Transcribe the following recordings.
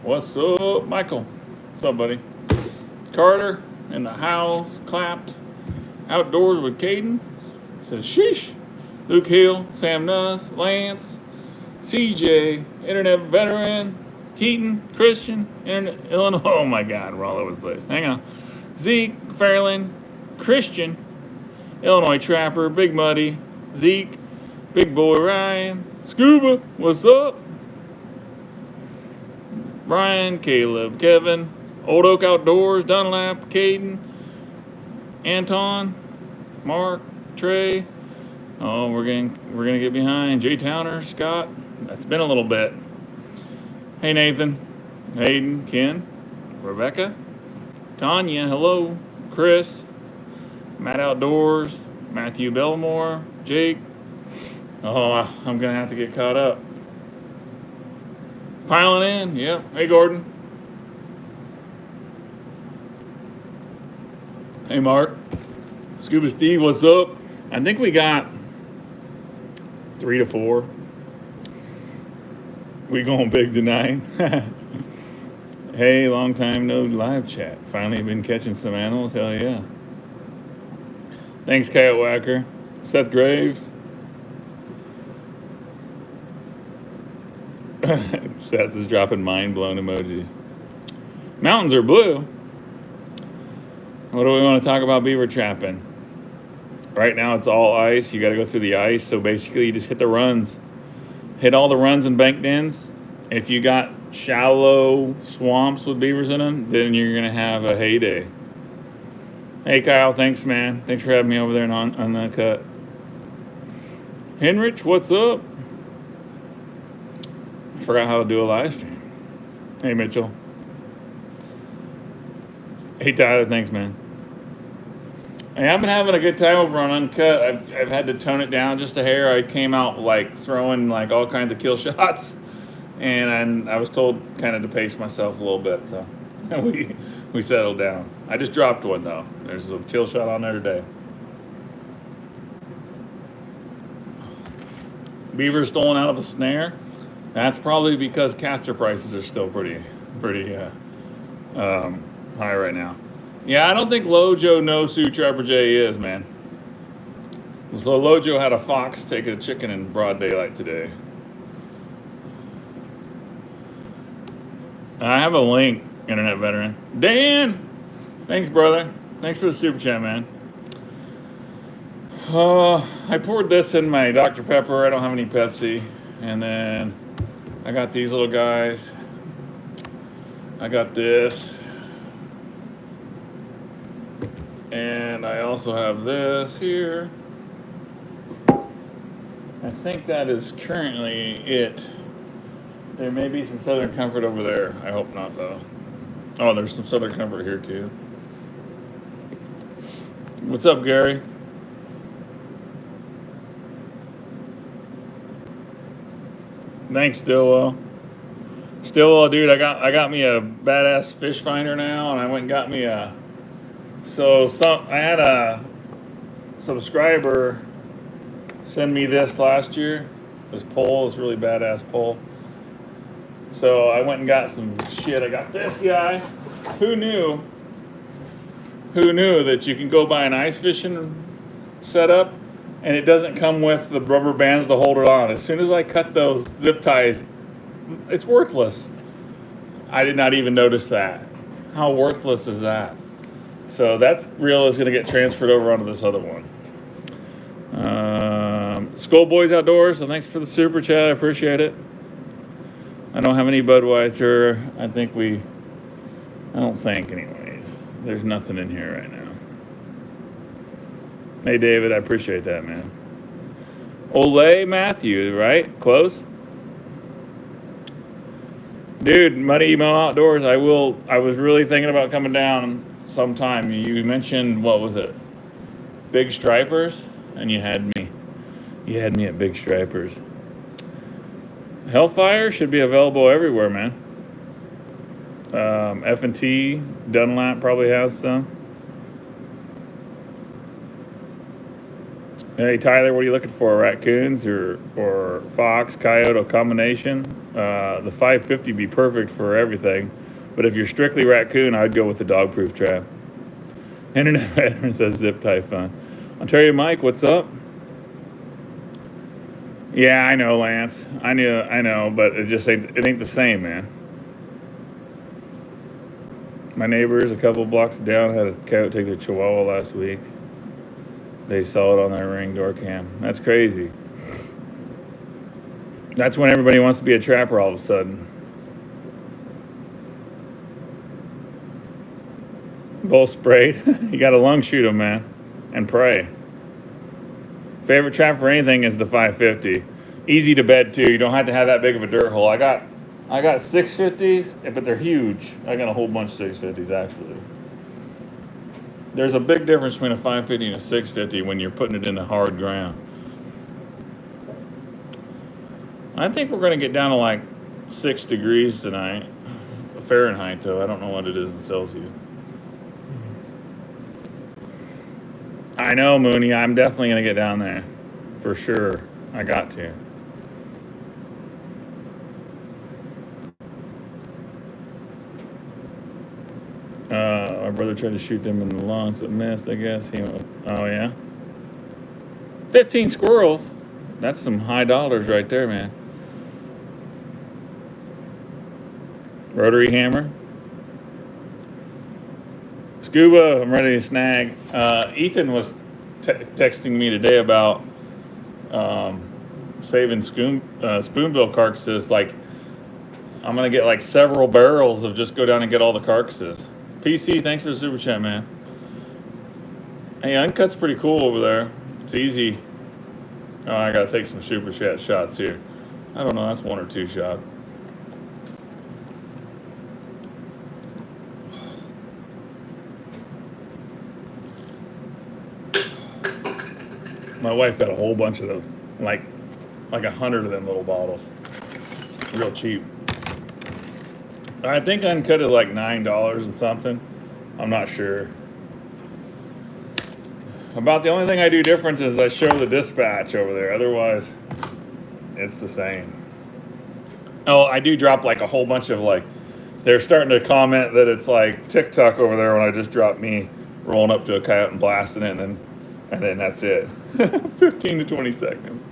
What's up, Michael? What's up, buddy? Carter in the house, clapped. Outdoors with Caden. Says sheesh. Luke Hill, Sam Nuss, Lance, CJ, Internet Veteran, Keaton, Christian, Internet, Illinois. Oh my God, we're all over the place. Hang on. Zeke, Fairland, Christian, Illinois Trapper, Big Muddy, Zeke, Big Boy Ryan, Scuba, what's up? Brian, Caleb, Kevin, Old Oak Outdoors, Dunlap, Caden, Anton, Mark, Trey. Oh, we're gonna get behind. Jay Towner, Scott. That's been a little bit. Hey Nathan, Hayden, Ken, Rebecca, Tanya, hello, Chris, Matt Outdoors, Matthew Belmore, Jake. Oh, I'm gonna have to get caught up. Piling in, yep. Hey Gordon. Hey Mark. Scuba Steve, what's up? I think we got 3 to 4. We going big tonight. Hey, long time no live chat. Finally been catching some animals. Hell yeah. Thanks, Coyote Whacker. Seth Graves. Seth is dropping mind-blown emojis. Mountains are blue. What do we want to talk about beaver trapping? Right now it's all ice. You got to go through the ice. So basically you just hit the runs. Hit all the runs and bank dens. If you got shallow swamps with beavers in them, then you're going to have a heyday. Hey Kyle, thanks man. Thanks for having me over there on Uncut. Henrich, what's up? I forgot how to do a live stream. Hey Mitchell. Hey Tyler, thanks man. Hey, I've been having a good time over on Uncut. I've had to tone it down just a hair. I came out like throwing like all kinds of kill shots, and I was told kind of to pace myself a little bit, so we settled down. I just dropped one though. There's a kill shot on there today. Beaver stolen out of a snare. That's probably because caster prices are still pretty high right now. Yeah, I don't think Lojo knows who Trapper J is, man. So Lojo had a fox taking a chicken in broad daylight today. I have a link, Internet Veteran. Dan! Thanks, brother. Thanks for the super chat, man. I poured this in my Dr. Pepper. I don't have any Pepsi. And then I got these little guys. I got this. And I also have this here. I think that is currently it. There may be some Southern Comfort over there. I hope not, though. Oh, there's some Southern Comfort here, too. What's up, Gary? Thanks, Stillwell. Stillwell, dude, I got me a badass fish finder now, and I went and got me a... I had a subscriber send me this last year. This pole, this really badass pole. So I went and got some shit. I got this guy. Who knew that you can go buy an ice fishing setup and it doesn't come with the rubber bands to hold it on? As soon as I cut those zip ties, it's worthless. I did not even notice that. How worthless is that? So that reel is going to get transferred over onto this other one. Skullboys Outdoors, so thanks for the super chat. I appreciate it. I don't have any Budweiser. I don't think anyways. There's nothing in here right now. Hey, David, I appreciate that, man. Ole Matthew, right? Close? Dude, Muddy Mo Outdoors, I was really thinking about coming down sometime. You mentioned, what was it? Big Stripers? And you had me at Big Stripers. Hellfire should be available everywhere, man. F&T, Dunlap probably has some. Hey Tyler, what are you looking for? Raccoons or fox, coyote combination? The 550 be perfect for everything, but if you're strictly raccoon, I'd go with the dog-proof trap. Internet veteran says zip tie fun. Ontario Mike, what's up? Yeah, I know, Lance. I know, but it ain't the same, man. My neighbors a couple blocks down had a coyote take their chihuahua last week. They saw it on their Ring door cam. That's crazy. That's when everybody wants to be a trapper all of a sudden. Both sprayed. You got to lung shoot them, man, and pray. Favorite trap for anything is the 550. Easy to bed too. You don't have to have that big of a dirt hole. I got 650s, but they're huge. I got a whole bunch of 650s actually. There's a big difference between a 550 and a 650 when you're putting it in the hard ground. I think we're going to get down to like 6 degrees tonight. Fahrenheit, though. I don't know what it is in Celsius. I know, Mooney. I'm definitely going to get down there. For sure. I got to. My brother tried to shoot them in the lawns but missed, I guess. Oh, yeah? 15 squirrels. That's some high dollars right there, man. Rotary hammer. Scuba, I'm ready to snag. Ethan was texting me today about saving spoonbill carcasses. Like, I'm going to get like several barrels of just go down and get all the carcasses. PC, thanks for the super chat, man. Hey, Uncut's pretty cool over there. It's easy. Oh, I got to take some super chat shots here. I don't know, that's 1 or 2 shots. My wife got a whole bunch of those, like 100 of them little bottles, real cheap. I think Uncut is like $9 and something. I'm not sure. About the only thing I do different is I show the dispatch over there. Otherwise, it's the same. Oh, I do drop like a whole bunch of like, they're starting to comment that it's like TikTok over there when I just drop me rolling up to a coyote and blasting it, and then that's it. 15 to 20 seconds.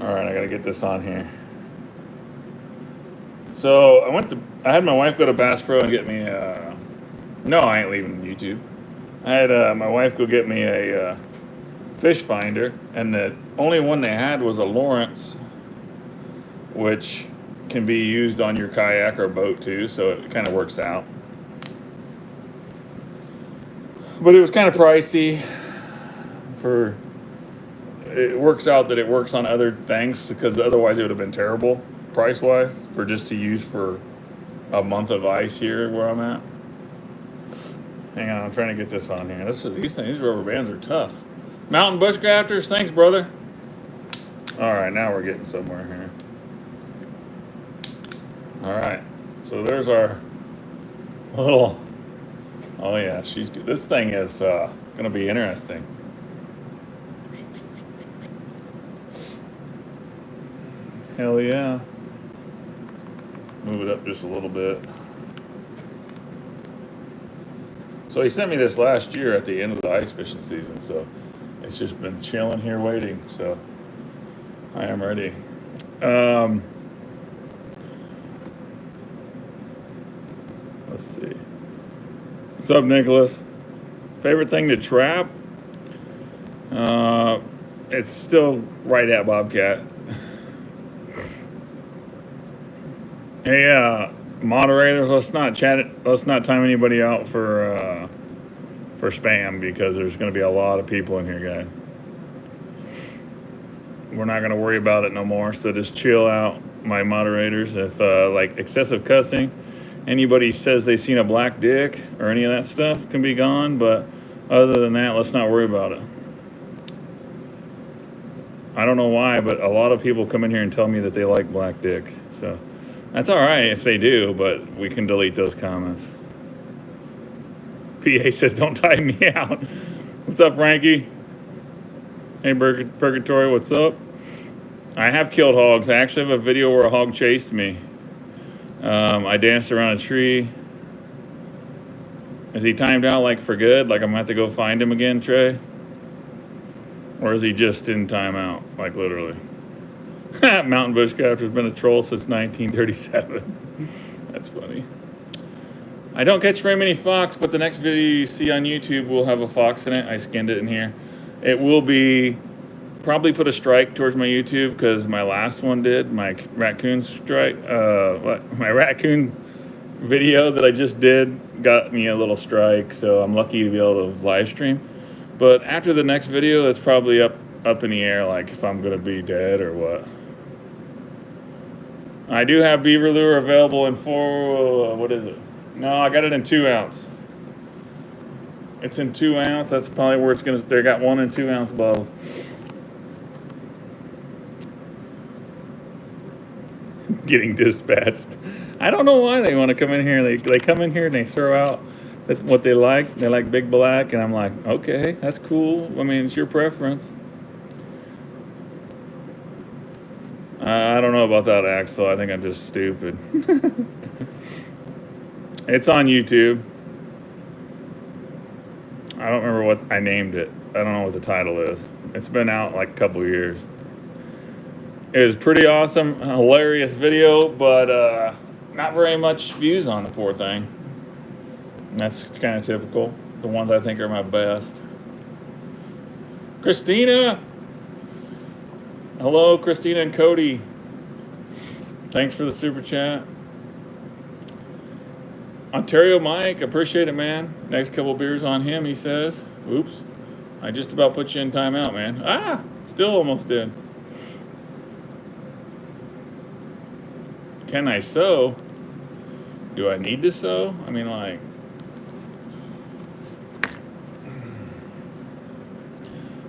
All right, I gotta get this on here. So I had my wife go to Bass Pro and get me no, I ain't leaving YouTube. I had my wife go get me a fish finder, and the only one they had was a Lawrence, which can be used on your kayak or boat too, so it kind of works out. But it was kind of pricey. It works out that it works on other things, because otherwise it would have been terrible price-wise for just to use for a month of ice here where I'm at. Hang on, I'm trying to get this on here. These rubber bands are tough. Mountain Bushcrafters, thanks, brother. All right, now we're getting somewhere here. All right, so there's our little. Oh yeah, this thing is gonna be interesting. Hell yeah. Move it up just a little bit. So he sent me this last year at the end of the ice fishing season, so it's just been chilling here waiting, so I am ready. Let's see. What's up, Nicholas? Favorite thing to trap? It's still right at Bobcat. Hey, moderators, let's not time anybody out for spam, because there's going to be a lot of people in here, guys. We're not going to worry about it no more, so just chill out, my moderators. If like excessive cussing, anybody says they seen a black dick or any of that stuff can be gone, but other than that, let's not worry about it. I don't know why, but a lot of people come in here and tell me that they like black dick, so that's all right if they do, but we can delete those comments. PA says, don't tie me out. What's up, Frankie? Hey, Purgatory, what's up? I have killed hogs. I actually have a video where a hog chased me. I danced around a tree. Is he timed out like for good? Like I'm gonna have to go find him again, Trey? Or is he just in timeout, like literally? Mountain bushcrafter's been a troll since 1937. That's funny. I don't catch very many fox, but the next video you see on YouTube will have a fox in it. I skinned it in here. It will be, probably put a strike towards my YouTube because my last one did, my raccoon strike, my raccoon video that I just did got me a little strike, so I'm lucky to be able to live stream. But after the next video, it's probably up in the air, like if I'm gonna be dead or what. I do have beaver lure available in what is it? No, I got it in 2 ounce. It's in 2 ounce. That's probably where it's gonna. They got 1 and 2 ounce bottles. Getting dispatched. I don't know why they want to come in here. They come in here and they throw out what they like. They like big black, and I'm like, okay, that's cool. I mean, it's your preference. I don't know about that, Axel. I think I'm just stupid. It's on YouTube. I don't remember what I named it. I don't know what the title is. It's been out like a couple years. It was pretty awesome, hilarious video, but not very much views on the poor thing. And that's kind of typical. The ones I think are my best. Christina! Hello, Christina and Cody. Thanks for the super chat. Ontario Mike, appreciate it, man. Next couple beers on him, he says. Oops. I just about put you in timeout, man. Ah! Still almost did. Can I sew? Do I need to sew? I mean, like...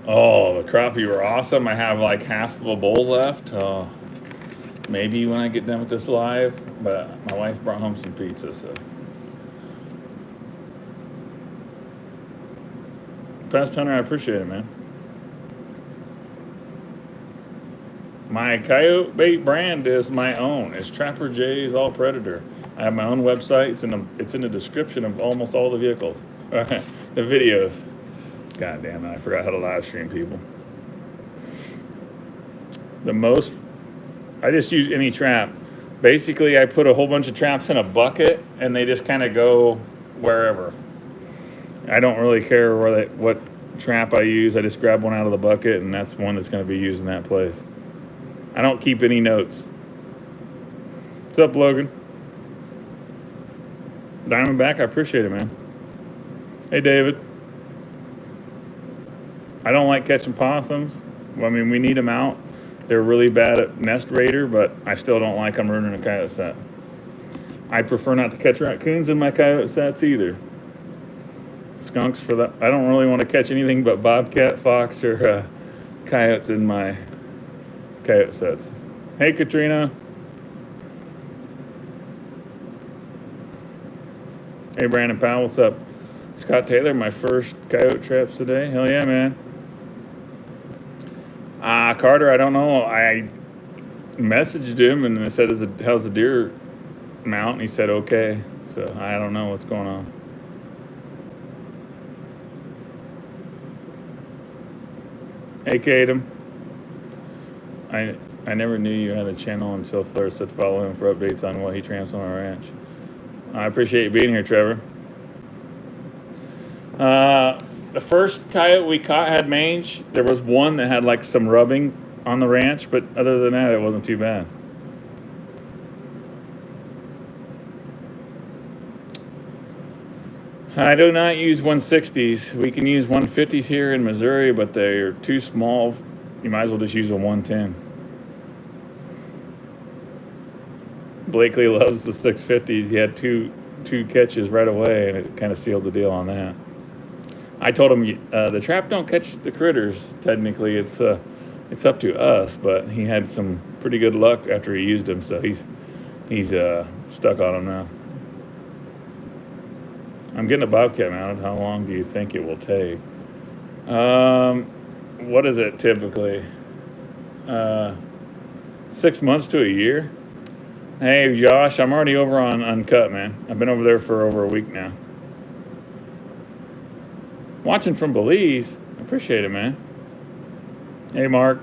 Oh, the crappie were awesome. I have like half of a bowl left. Maybe when I get done with this live, but my wife brought home some pizza, so. Pest Hunter, I appreciate it, man. My coyote bait brand is my own. It's Trapper J's All Predator. I have my own website. It's in the description of almost all the vehicles. The videos. God damn it, I forgot how to live stream, people. I just use any trap. Basically, I put a whole bunch of traps in a bucket, and they just kind of go wherever. I don't really care what trap I use. I just grab one out of the bucket, and that's one that's going to be used in that place. I don't keep any notes. What's up, Logan? Diamondback, I appreciate it, man. Hey, David. I don't like catching possums. Well, I mean, we need them out. They're really bad at nest raider, but I still don't like them ruining a coyote set. I prefer not to catch raccoons in my coyote sets either. Skunks for that. I don't really want to catch anything but bobcat, fox, or coyotes in my coyote sets. Hey, Katrina. Hey, Brandon Powell, what's up? Scott Taylor, my first coyote traps today. Hell yeah, man. Carter, I don't know. I messaged him and I said, how's the deer mount? And he said, okay. So I don't know what's going on. Hey, Kadem. I never knew you had a channel until Flair said to follow him for updates on what he tramps on our ranch. I appreciate you being here, Trevor. The first coyote we caught had mange. There was one that had like some rubbing on the ranch, but other than that, it wasn't too bad. I do not use 160s. We can use 150s here in Missouri, but they're too small. You might as well just use a 110. Blakely loves the 650s. He had two catches right away, and it kind of sealed the deal on that. I told him the trap don't catch the critters. Technically, it's up to us. But he had some pretty good luck after he used them, so he's stuck on them now. I'm getting a bobcat mounted. How long do you think it will take? What is it typically? 6 months to a year. Hey, Josh, I'm already over on Uncut, man. I've been over there for over a week now. Watching from Belize. I appreciate it, man. Hey, Mark.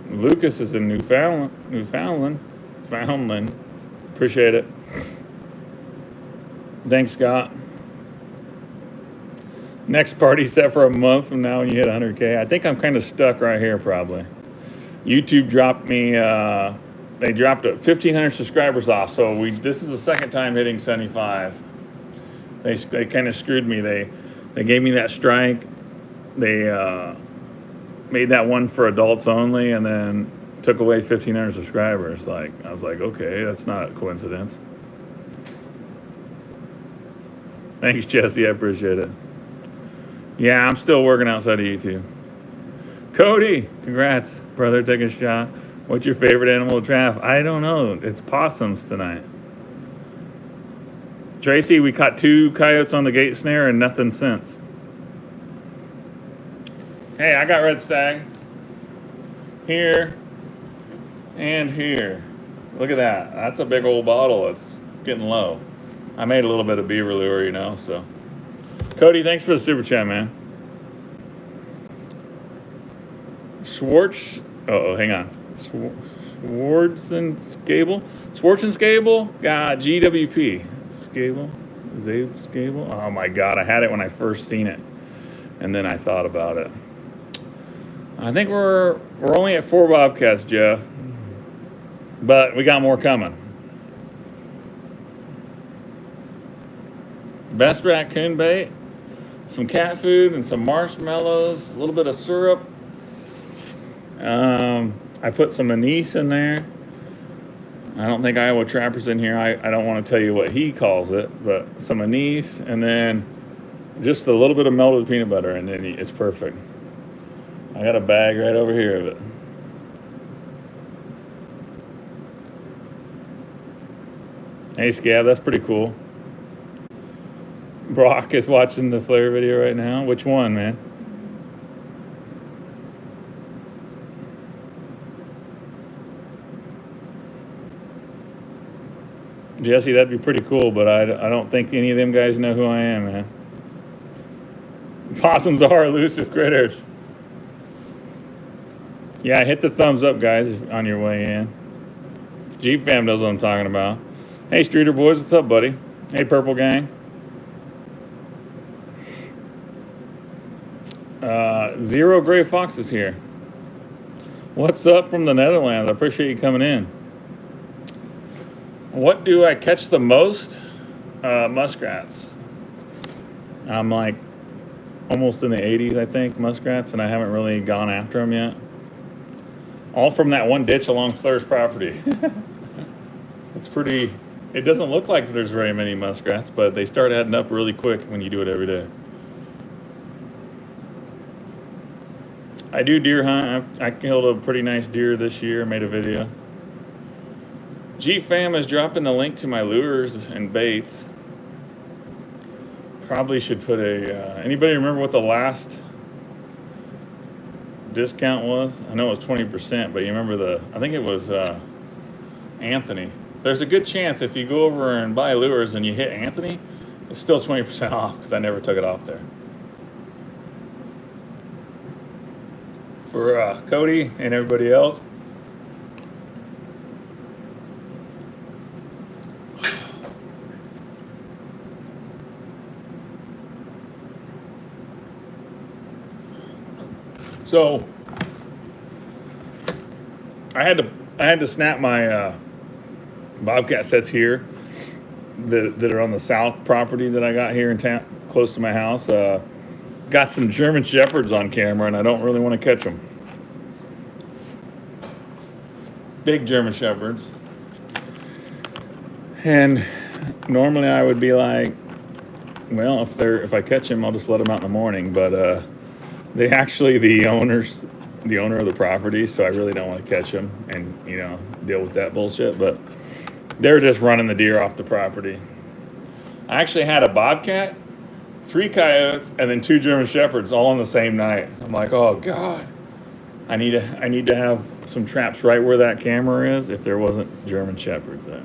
Lucas is in Newfoundland. Appreciate it. Thanks, Scott. Next party set for a month from now when you hit 100K. I think I'm kind of stuck right here, probably. YouTube dropped me, they dropped 1,500 subscribers off, so this is the second time hitting 75. They kind of screwed me. They gave me that strike. They made that one for adults only, and then took away 1,500 subscribers. I was like, okay, that's not a coincidence. Thanks, Jesse. I appreciate it. Yeah, I'm still working outside of YouTube. Cody, congrats, brother. Take a shot. What's your favorite animal to trap? I don't know. It's possums tonight. Tracy, we caught 2 coyotes on the gate snare and nothing since. Hey, I got red stag. Here and here. Look at that. That's a big old bottle. It's getting low. I made a little bit of beaver lure, so. Cody, thanks for the super chat, man. Hang on. Schwarzenskable got GWP. Scable. Oh my God, I had it when I first seen it, and then I thought about it. I think we're only at 4 bobcats, Jeff, but we got more coming. Best raccoon bait, some cat food and some marshmallows, a little bit of syrup. I put some anise in there. I don't think Iowa Trapper's in here. I don't want to tell you what he calls it, but some anise and then just a little bit of melted peanut butter, and then it's perfect. I got a bag right over here of it. Hey, Scab, that's pretty cool. Brock is watching the flare video right now. Which one, man? Jesse, that'd be pretty cool, but I don't think any of them guys know who I am, man. Possums are elusive critters. Yeah, hit the thumbs up, guys, on your way in. Jeep fam knows what I'm talking about. Hey, Streeter boys, what's up, buddy? Hey, Purple Gang. Zero Gray Fox is here. What's up from the Netherlands? I appreciate you coming in. What do I catch the most? Muskrats. I'm like almost in the 80s, I think, muskrats, and I haven't really gone after them yet. All from that one ditch along Flair's property. It's pretty, it doesn't look like there's very many muskrats, but they start adding up really quick when you do it every day. I do deer hunt. I killed a pretty nice deer this year, made a video. Jeep fam is dropping the link to my lures and baits. Probably should put anybody remember what the last discount was? I know it was 20%, but you remember I think it was Anthony. There's a good chance if you go over and buy lures and you hit Anthony, it's still 20% off because I never took it off there. For Cody and everybody else. So I had to snap my bobcat sets here that are on the south property that I got here in town, close to my house. Got some German Shepherds on camera, and I don't really want to catch them. Big German Shepherds. And normally I would be like, well, if I catch them, I'll just let them out in the morning. But they actually the owner of the property, so I really don't want to catch them and deal with that bullshit. But they're just running the deer off the property. I actually had a bobcat 3 coyotes, and then 2 German shepherds all on the same night. I'm like, oh God, I need to have some traps right where that camera is if there wasn't German shepherds there.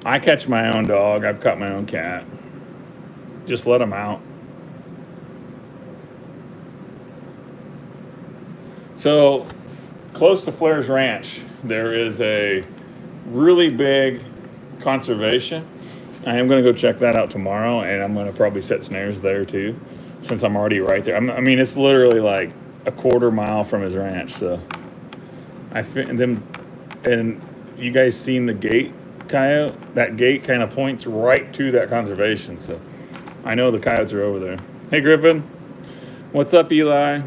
I catch my own dog. I've caught my own cat. Just let them out. So, close to Flair's Ranch, there is a really big conservation. I am going to go check that out tomorrow, and I'm going to probably set snares there too, since I'm already right there. I mean, it's literally like a quarter mile from his ranch. So, and you guys seen the gate coyote? That gate kind of points right to that conservation. So, I know the coyotes are over there. Hey, Griffin. What's up, Eli?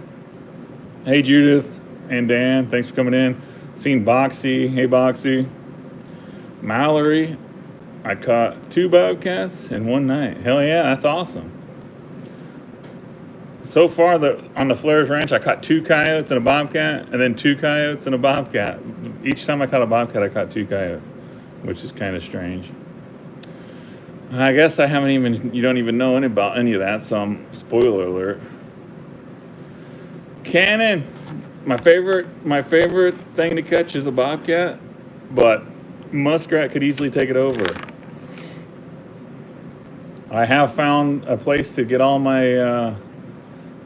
Hey, Judith and Dan. Thanks for coming in. Seen Boxy. Hey, Boxy. Mallory. I caught 2 bobcats in one night. Hell yeah, that's awesome. So far, on the Flair's Ranch, I caught 2 coyotes and a bobcat, and then 2 coyotes and a bobcat. Each time I caught a bobcat, I caught 2 coyotes, which is kind of strange. I guess you don't even know about any of that, so spoiler alert. Cannon, my favorite thing to catch is a bobcat, but muskrat could easily take it over. I have found a place to get all my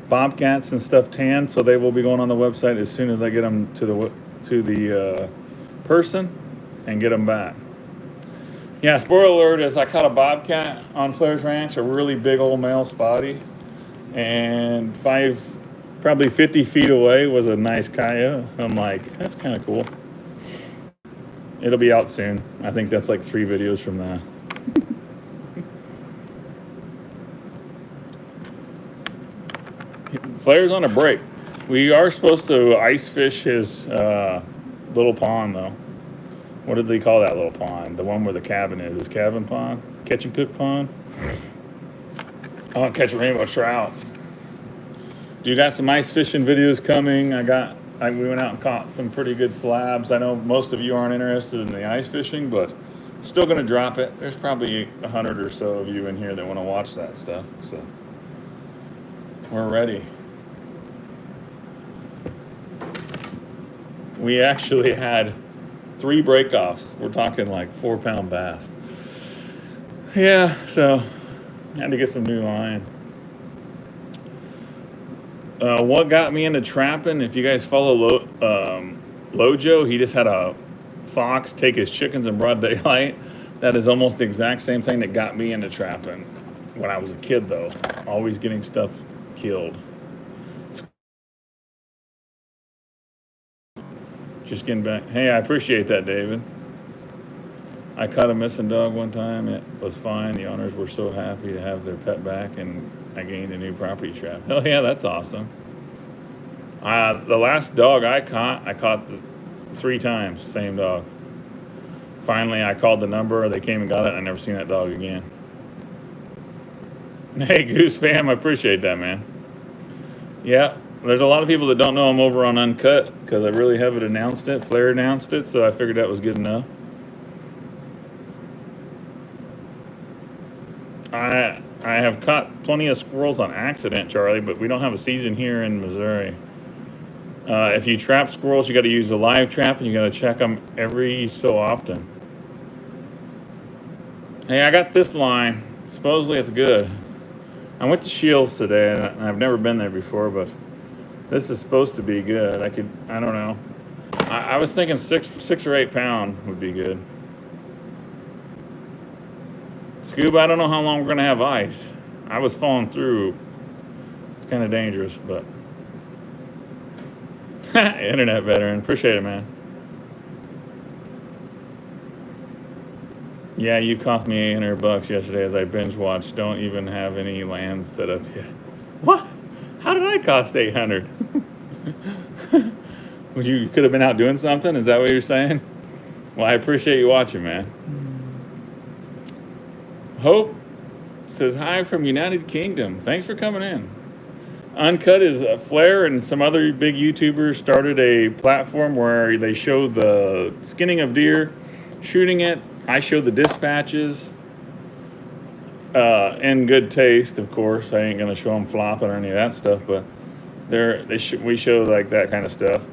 bobcats and stuff tanned, so they will be going on the website as soon as I get them to the person and get them back. Yeah, spoiler alert is I caught a bobcat on Flair's Ranch, a really big old male spotty, and probably 50 feet away was a nice coyote. I'm like, that's kind of cool. It'll be out soon. I think that's like 3 videos from that. Flair's on a break. We are supposed to ice fish his little pond, though. What did they call that little pond? The one where the cabin is. His cabin pond? Catch and cook pond? I want to catch a rainbow trout. Do you got some ice fishing videos coming? We went out and caught some pretty good slabs. I know most of you aren't interested in the ice fishing, but still going to drop it. There's probably 100 or so of you in here that want to watch that stuff. So we're ready. We actually had 3 breakoffs. We're talking like 4-pound bass. Yeah, so I had to get some new line. What got me into trapping, if you guys follow Lojo, he just had a fox take his chickens in broad daylight. That is almost the exact same thing that got me into trapping when I was a kid, though. Always getting stuff killed. Just getting back. Hey, I appreciate that, David. I caught a missing dog one time. It was fine. The owners were so happy to have their pet back, and I gained a new property trap. Hell yeah, that's awesome. The last dog I caught 3 times, same dog. Finally, I called the number. They came and got it. I never seen that dog again. Hey, Goose fam, I appreciate that, man. Yeah, there's a lot of people that don't know I'm over on Uncut because I really haven't announced it. Flair announced it, so I figured that was good enough. I have caught plenty of squirrels on accident, Charlie, but we don't have a season here in Missouri. If you trap squirrels, you got to use a live trap, and you got to check them every so often. Hey, I got this line. Supposedly it's good. I went to Shields today, and I've never been there before, but this is supposed to be good. I don't know. I was thinking 6 or 8 pound would be good. Scuba, I don't know how long we're going to have ice. I was falling through. It's kind of dangerous, but... Internet veteran. Appreciate it, man. Yeah, you cost me $800 yesterday as I binge watched. Don't even have any lands set up yet. What? How did I cost $800? Well, you could have been out doing something? Is that what you're saying? Well, I appreciate you watching, man. Hope says hi from United Kingdom. Thanks for coming in. Uncut is Flair and some other big YouTubers started a platform where they show the skinning of deer, shooting it. I show the dispatches. in good taste, of course. I ain't gonna show them flopping or any of that stuff, but we show like that kind of stuff.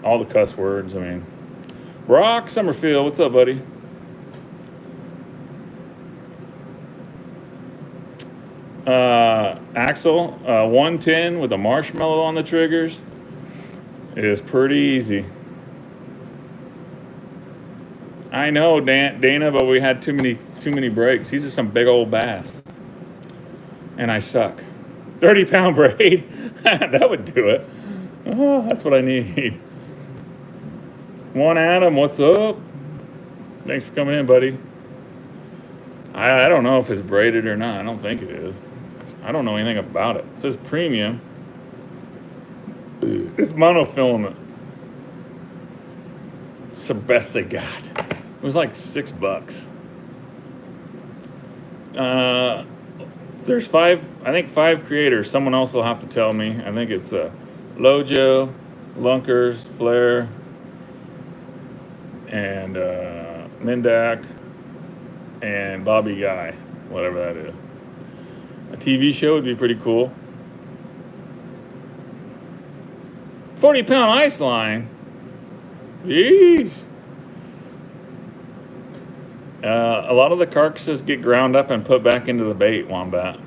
All the cuss words. I mean, Brock Summerfield, what's up, buddy? Axel, 110 with a marshmallow on the triggers is pretty easy. I know, Dana, but we had too many breaks. These are some big old bass, and I suck. 30-pound braid, that would do it. Oh, that's what I need. One Adam, what's up? Thanks for coming in, buddy. I don't know if it's braided or not. I don't think it is. I don't know anything about it. It says premium. It's monofilament. It's the best they got. It was like $6. There's I think five creators. Someone else will have to tell me. I think it's Lojo, Lunkers, Flair, and Mendak, and Bobby Guy, whatever that is. A TV show would be pretty cool. 40-pound ice line. Jeez. A lot of the carcasses get ground up and put back into the bait, Wombat.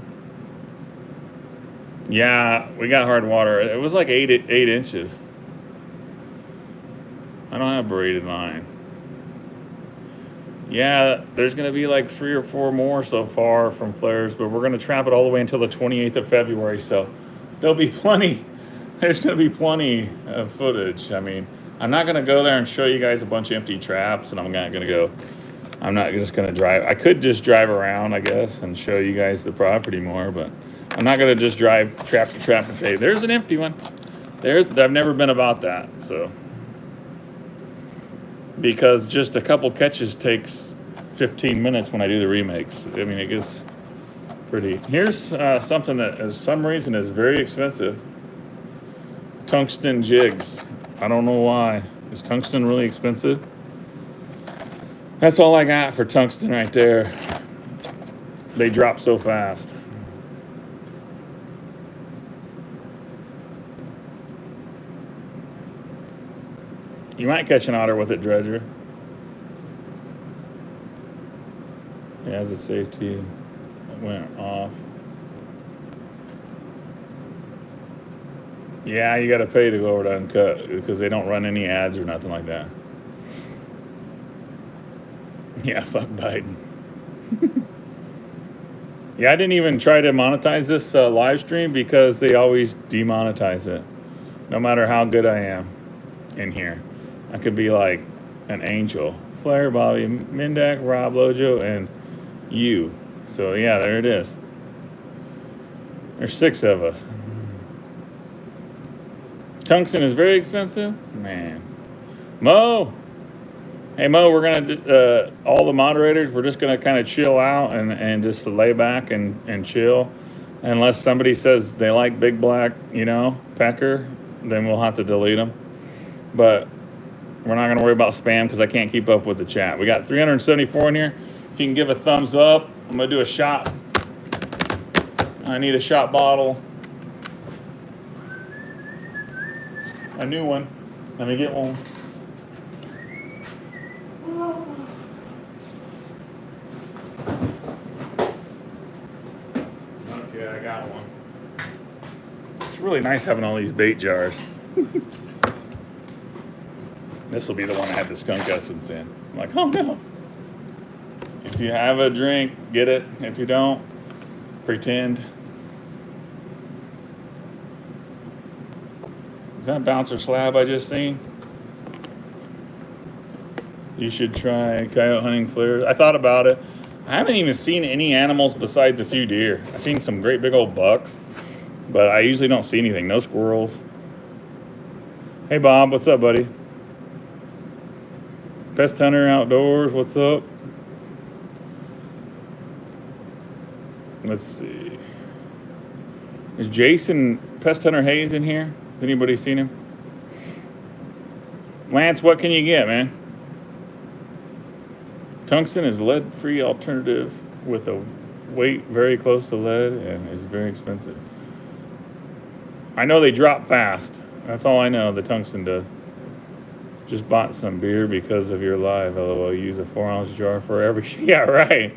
Yeah, we got hard water. It was like 8 inches. I don't have braided line. Yeah, there's going to be like 3 or 4 more so far from flares, but we're going to trap it all the way until the 28th of February, so there'll be plenty. There's going to be plenty of footage. I mean, I'm not going to go there and show you guys a bunch of empty traps, and I'm not just going to drive. I could just drive around, I guess, and show you guys the property more, but I'm not going to just drive trap to trap and say, there's an empty one. I've never been about that, so. Because just a couple catches takes 15 minutes when I do the remakes. I mean, it gets pretty. Here's something that, for some reason, is very expensive. Tungsten jigs. I don't know why. Is tungsten really expensive? That's all I got for tungsten right there. They drop so fast. You might catch an otter with it, Dredger. It has its safety. It went off. Yeah, you got to pay to go over to Uncut because they don't run any ads or nothing like that. Yeah, fuck Biden. Yeah, I didn't even try to monetize this live stream because they always demonetize it. No matter how good I am in here. I could be like an angel. Flair, Bobby, Mendak, Rob, Lojo, and you. So yeah, there it is. There's 6 of us. Tungsten is very expensive? Man. Mo! Hey Mo, we're gonna all the moderators, we're just gonna kind of chill out and just lay back and chill. Unless somebody says they like big black, pecker, then we'll have to delete them. But we're not gonna worry about spam because I can't keep up with the chat. We got 374 in here. If you can give a thumbs up, I'm gonna do a shot. I need a shot bottle. A new one. Let me get one. Okay, I got one. It's really nice having all these bait jars. This will be the one that had the skunk essence in. I'm like, oh no. If you have a drink, get it. If you don't, pretend. Is that bouncer slab I just seen? You should try coyote hunting flares. I thought about it. I haven't even seen any animals besides a few deer. I've seen some great big old bucks, but I usually don't see anything. No squirrels. Hey Bob, what's up, buddy? Pest Hunter Outdoors, what's up? Let's see. Is Jason Pest Hunter Hayes in here? Has anybody seen him? Lance, what can you get, man? Tungsten is lead-free alternative with a weight very close to lead and is very expensive. I know they drop fast. That's all I know. The tungsten does. Just bought some beer because of your live. LOL. Use a 4-ounce jar for every. Yeah, right.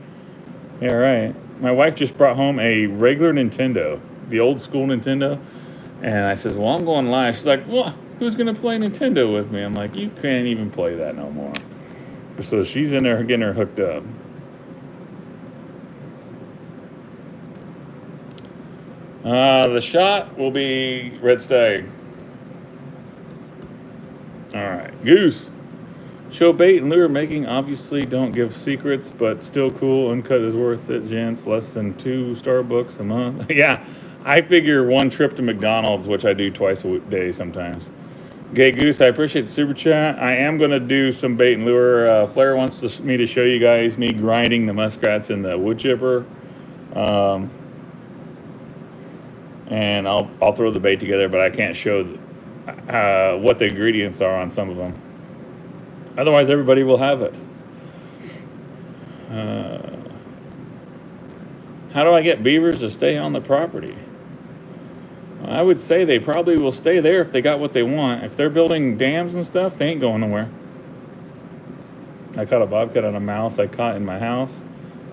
Yeah, right. My wife just brought home a regular Nintendo, the old school Nintendo, and I said, "Well, I'm going live." She's like, "What? Who's gonna play Nintendo with me?" I'm like, "You can't even play that no more." So she's in there getting her hooked up. The shot will be Red Stag. All right, Goose. Show bait and lure making. Obviously, don't give secrets, but still cool. Uncut is worth it, gents. Less than 2 Starbucks a month. Yeah, I figure 1 trip to McDonald's, which I do twice a day sometimes. Gay Goose, I appreciate the super chat. I am going to do some bait and lure. Flair wants me to show you guys me grinding the muskrats in the wood chipper. And I'll throw the bait together, but I can't show what the ingredients are on some of them. Otherwise, everybody will have it. How do I get beavers to stay on the property? I would say they probably will stay there if they got what they want. If they're building dams and stuff, they ain't going nowhere. I caught a bobcat on a mouse I caught in my house.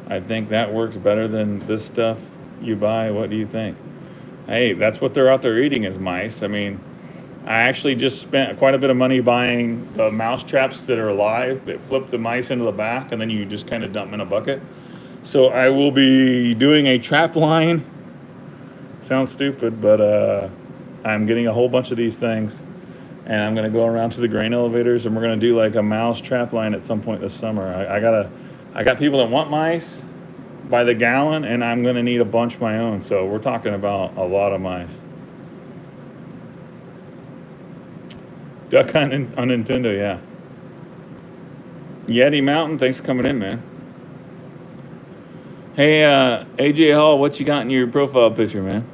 I think that works better than this stuff you buy. What do you think? Hey, that's what they're out there eating is mice. I mean, I actually just spent quite a bit of money buying the mouse traps that are alive that flip the mice into the back and then you just kind of dump them in a bucket. So I will be doing a trap line. Sounds stupid, but I'm getting a whole bunch of these things and I'm going to go around to the grain elevators and we're going to do like a mouse trap line at some point this summer. I got people that want mice by the gallon and I'm going to need a bunch of my own. So we're talking about a lot of mice. Duck on Nintendo, yeah. Yeti Mountain, thanks for coming in, man. Hey, AJ Hall, what you got in your profile picture, man?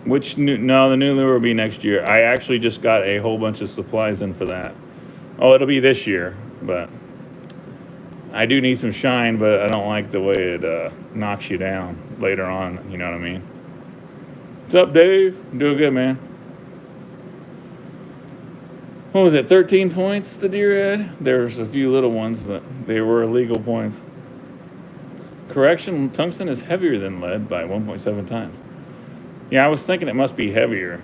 The new lure will be next year. I actually just got a whole bunch of supplies in for that. Oh, it'll be this year, but I do need some shine, but I don't like the way it knocks you down later on, you know what I mean? What's up, Dave? I'm doing good, man. What was it, 13 points the deer had? There's a few little ones, but they were illegal points. Correction, tungsten is heavier than lead by 1.7 times. Yeah, I was thinking it must be heavier.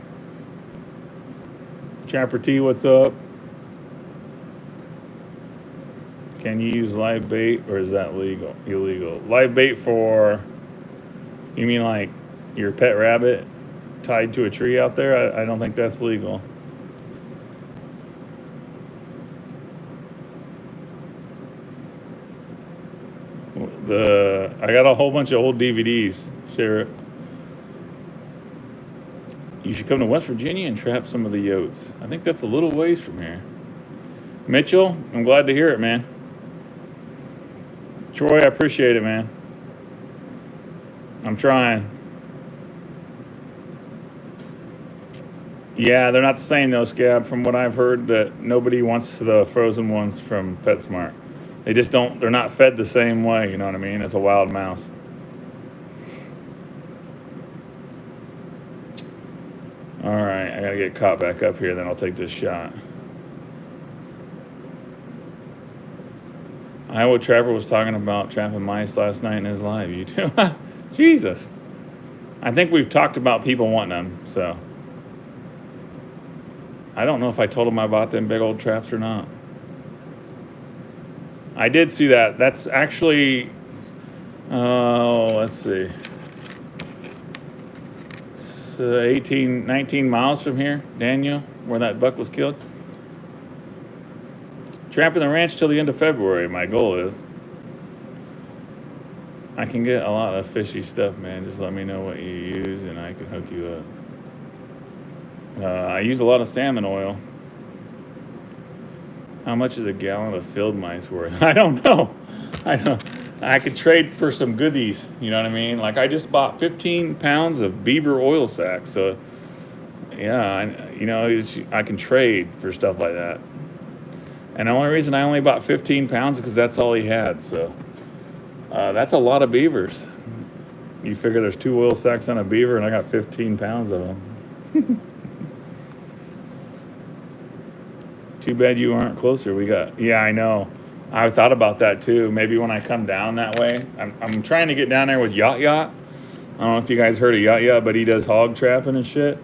Chapter T, what's up? Can you use live bait or is that illegal? Live bait for, you mean like your pet rabbit tied to a tree out there? I don't think that's legal. I got a whole bunch of old DVDs. Share it. You should come to West Virginia and trap some of the yotes. I think that's a little ways from here. Mitchell, I'm glad to hear it, man. Troy, I appreciate it, man. I'm trying. Yeah, they're not the same though, Scab. From what I've heard, that nobody wants the frozen ones from PetSmart. They just don't, they're not fed the same way, you know what I mean? It's a wild mouse. All right, I gotta get caught back up here, then I'll take this shot. Iowa Trapper was talking about trapping mice last night in his live. You too? Jesus. I think we've talked about people wanting them, so. I don't know if I told him I bought them big old traps or not. I did see that. That's actually, let's see. It's 19 miles from here, Daniel, where that buck was killed. Trapping the ranch till the end of February, my goal is. I can get a lot of fishy stuff, man. Just let me know what you use and I can hook you up. I use a lot of salmon oil. How much is a gallon of field mice worth? I don't know. I could trade for some goodies. You know what I mean? Like I just bought 15 pounds of Beaver oil sacks. So yeah, I can trade for stuff like that. And the only reason I only bought 15 pounds is because that's all he had. So That's a lot of beavers. You figure there's 2 oil sacks on a beaver, and I got 15 pounds of them. Too bad you aren't closer. Yeah, I know. I thought about that too. Maybe when I come down that way, I'm trying to get down there with Yacht. I don't know if you guys heard of Yacht, but he does hog trapping and shit.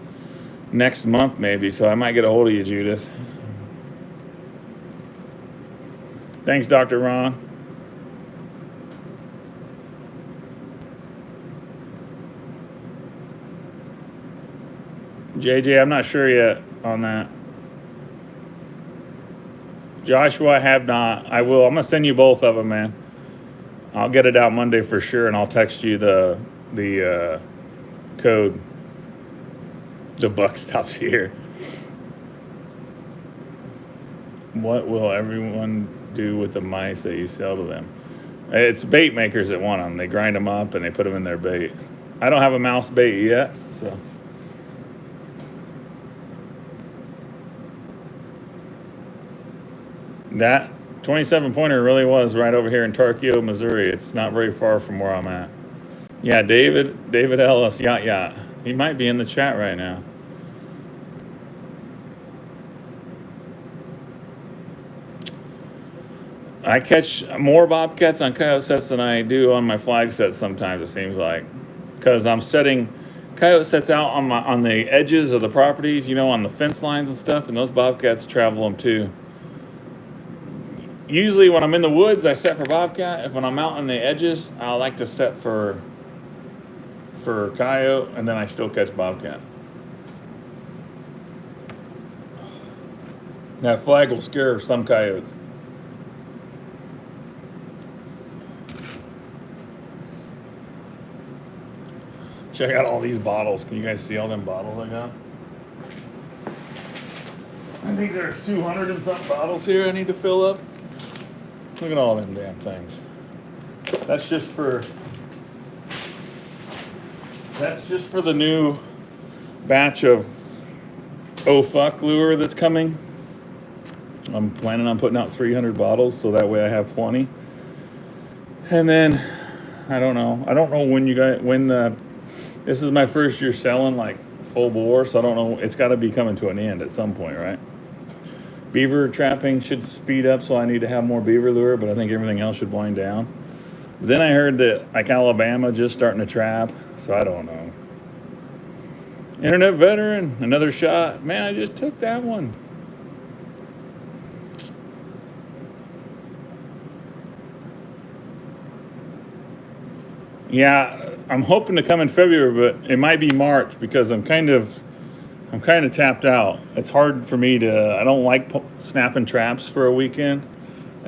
Next month maybe, so I might get a hold of you, Judith. Thanks, Dr. Ron. JJ, I'm not sure yet on that. Joshua, I have not. I will. I'm going to send you both of them, man. I'll get it out Monday for sure, and I'll text you the code. The buck stops here. What will everyone do with the mice that you sell to them? It's bait makers that want them. They grind them up and they put them in their bait. I don't have a mouse bait yet, so. That 27-pointer really was right over here in Tarkio, Missouri. It's not very far from where I'm at. Yeah, David Ellis, Yacht. He might be in the chat right now. I catch more bobcats on coyote sets than I do on my flag sets sometimes, it seems like. Because I'm setting coyote sets out on the edges of the properties, on the fence lines and stuff, and those bobcats travel them too. Usually when I'm in the woods, I set for bobcat. If when I'm out on the edges, I like to set for coyote, and then I still catch bobcat. That flag will scare some coyotes. Check out all these bottles. Can you guys see all them bottles I got? I think there's 200 and something bottles here I need to fill up. Look at all them damn things. That's just for the new batch of Oh Fuck lure that's coming. I'm planning on putting out 300 bottles, so that way I have 20. And then I don't know this is my first year selling like full bore, so I don't know. It's got to be coming to an end at some point, right? Beaver trapping should speed up, so I need to have more beaver lure, but I think everything else should wind down. But then I heard that like Alabama just starting to trap, so I don't know. Internet veteran, another shot. Man, I just took that one. Yeah, I'm hoping to come in February, but it might be March because I'm kind of tapped out. It's hard for me I don't like snapping traps for a weekend,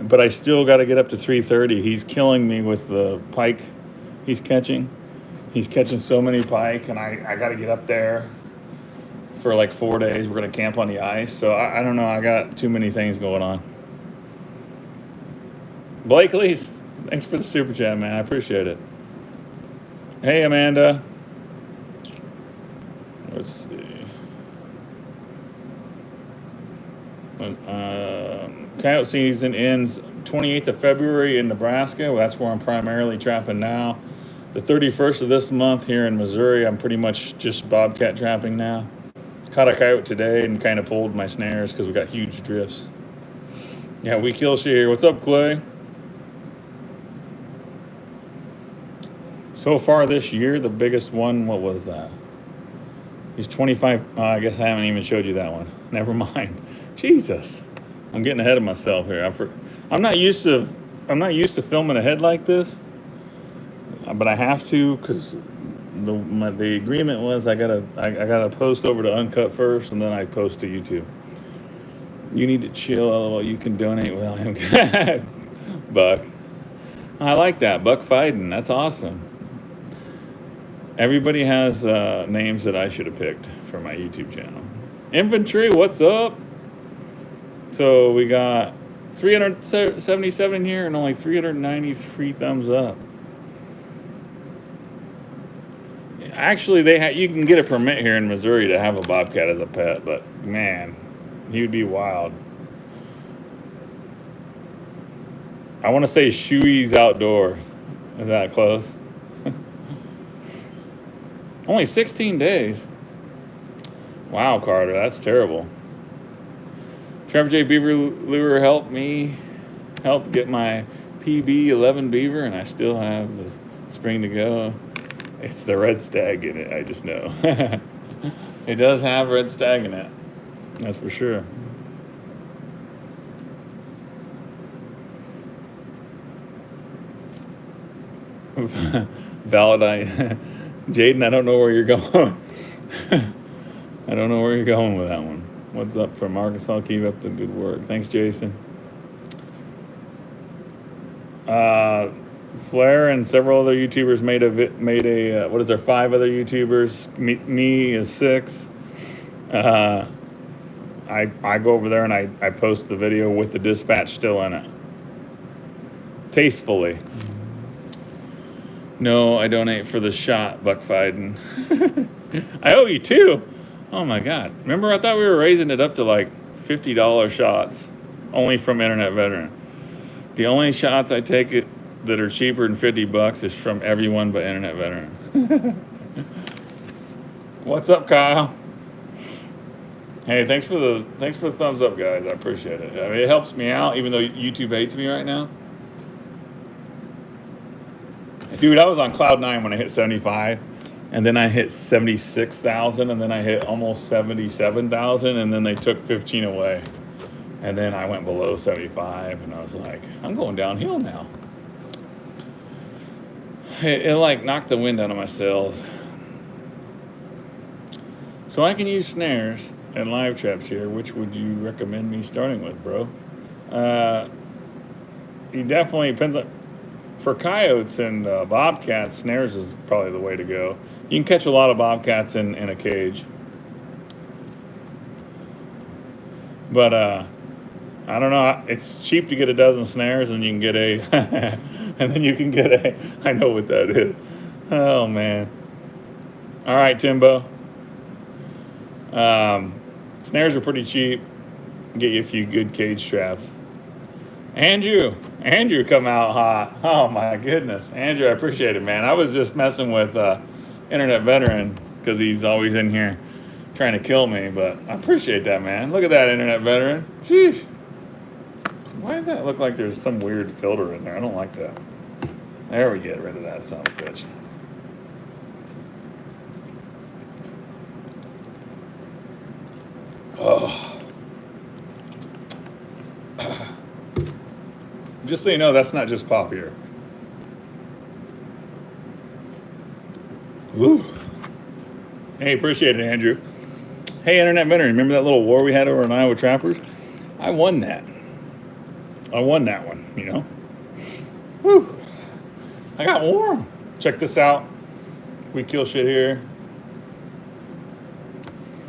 but I still got to get up to 3:30. He's killing me with the pike he's catching. He's catching so many pike, and I got to get up there for like 4 days. We're going to camp on the ice. So I don't know. I got too many things going on. Blakely's, thanks for the super chat, man. I appreciate it. Hey, Amanda. Let's see. Coyote season ends 28th of February in Nebraska. Well, that's where I'm primarily trapping now. The 31st of this month here in Missouri, I'm pretty much just bobcat trapping now. Caught a coyote today and kind of pulled my snares because we got huge drifts. Yeah, we kill shit here. What's up, Clay? So far this year, the biggest one, what was that? He's 25. I guess I haven't even showed you that one. Never mind. Jesus, I'm getting ahead of myself here. I'm not used to filming ahead like this, but I have to because the agreement was I gotta post over to Uncut first, and then I post to YouTube. You need to chill. LOL. You can donate, William. Buck. I like that. Buck Fiden. That's awesome. Everybody has names that I should have picked for my YouTube channel. Infantry, what's up? So we got 377 here and only 393 thumbs up. Actually, you can get a permit here in Missouri to have a bobcat as a pet, but man, he would be wild. I want to say Shoey's Outdoor. Is that close? Only 16 days. Wow, Carter, that's terrible. Trevor J. Beaver lure helped get my PB11 Beaver, and I still have this spring to go. It's the red stag in it, I just know. It does have red stag in it. That's for sure. Validine. Jaden, I don't know where you're going. I don't know where you're going with that one. What's up from Arkansas? Keep up the good work. Thanks, Jason. Flair and several other YouTubers made a what is there, 5 other YouTubers? Me is 6. I go over there and I post the video with the dispatch still in it. Tastefully. No, I donate for the shot, Buck Fiden. I owe you 2. Oh my God. Remember, I thought we were raising it up to like $50 shots, only from Internet Veteran. The only shots I take it that are cheaper than $50 is from everyone but Internet Veteran. What's up, Kyle? Hey, thanks for the thumbs up, guys. I appreciate it. I mean, it helps me out, even though YouTube hates me right now. Dude, I was on cloud 9 when I hit 75, and then I hit 76,000, and then I hit almost 77,000, and then they took 15 away. And then I went below 75, and I was like, I'm going downhill now. It like knocked the wind out of my sails. So I can use snares and live traps here. Which would you recommend me starting with, bro? He definitely depends on. For coyotes and bobcats, snares is probably the way to go. You can catch a lot of bobcats in a cage. But I don't know. It's cheap to get a dozen snares, and you can get and then you can get I know what that is. Oh, man. All right, Timbo. Snares are pretty cheap. Get you a few good cage traps. Andrew come out hot. Oh my goodness. Andrew, I appreciate it, man. I was just messing with Internet Veteran because he's always in here trying to kill me, but I appreciate that, man. Look at that, Internet Veteran. Sheesh. Why does that look like there's some weird filter in there? I don't like that. There we get rid of that son of a bitch. Oh. Just so you know, that's not just pop here. Woo. Hey, appreciate it, Andrew. Hey, Internet Veteran, remember that little war we had over in Iowa Trappers? I won that. I won that one, you know? Woo. I got warm. Check this out. We kill shit here.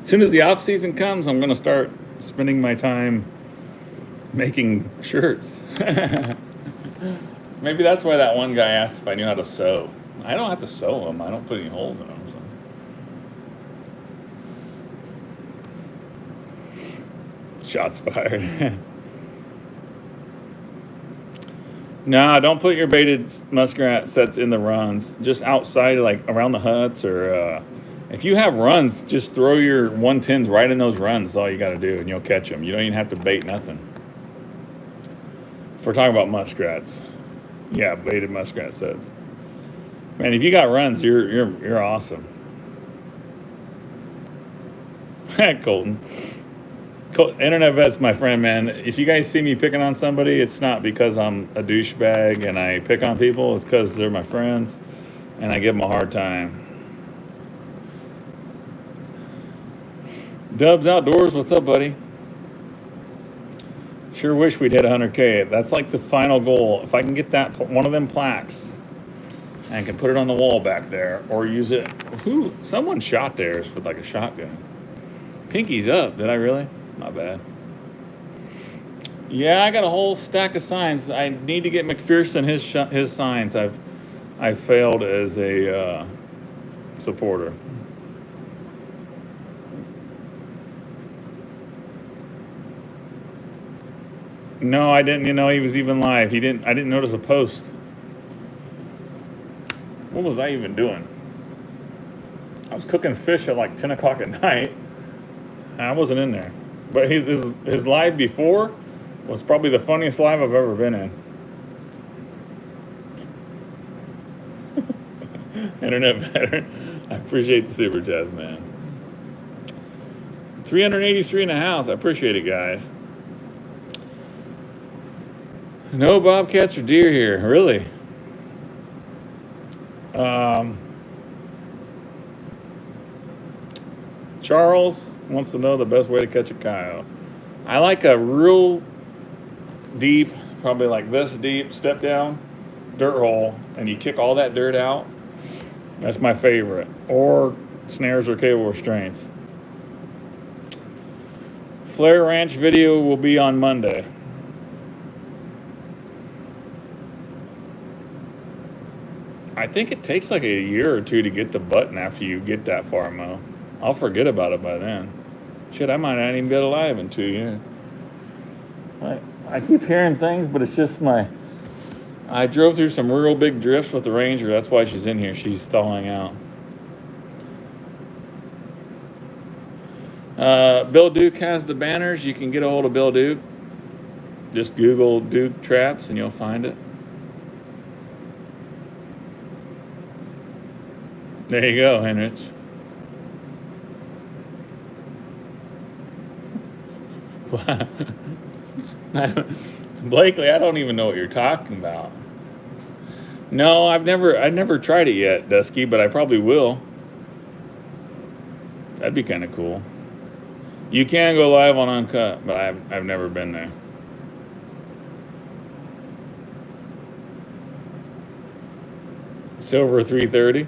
As soon as the off season comes, I'm going to start spending my time making shirts. Maybe that's why that one guy asked if I knew how to sew. I don't have to sew them. I don't put any holes in them. So. Shots fired. No, don't put your baited muskrat sets in the runs. Just outside, like around the huts, or if you have runs, just throw your 110s right in those runs. That's all you got to do, and you'll catch them. You don't even have to bait nothing. If we're talking about muskrats, yeah, baited muskrat sets. Man, if you got runs, you're awesome. Colton. Internet Vet's my friend, man. If you guys see me picking on somebody, it's not because I'm a douchebag and I pick on people. It's because they're my friends, and I give them a hard time. Dubs Outdoors, what's up, buddy? Sure wish we'd hit 100K. That's like the final goal. If I can get that one of them plaques and can put it on the wall back there, or use it. Someone shot theirs with like a shotgun. Pinky's up. Did I really? Not bad. Yeah, I got a whole stack of signs. I need to get McPherson his signs. I failed as a supporter. No, I didn't. You know, he was even live. I didn't notice a post. What was I even doing? I was cooking fish at like 10 o'clock at night. I wasn't in there. But his live before was probably the funniest live I've ever been in. Internet better. I appreciate the super chats, man. 383 in the house. I appreciate it, guys. No bobcats or deer here, really. Charles wants to know the best way to catch a coyote. I like a real deep, probably like this deep, step down dirt hole, and you kick all that dirt out. That's my favorite. Or snares or cable restraints. Flare Ranch video will be on Monday. I think it takes like a year or two to get the button after you get that far, Mo. I'll forget about it by then. Shit, I might not even be alive in 2 years. I keep hearing things, but it's just I drove through some real big drifts with the Ranger. That's why she's in here. She's thawing out. Bill Duke has the banners. You can get a hold of Bill Duke. Just Google Duke Traps and you'll find it. There you go, Henrich. Blakely, I don't even know what you're talking about. No, I've never tried it yet, Dusky, but I probably will. That'd be kind of cool. You can go live on Uncut, but I've never been there. Silver 330.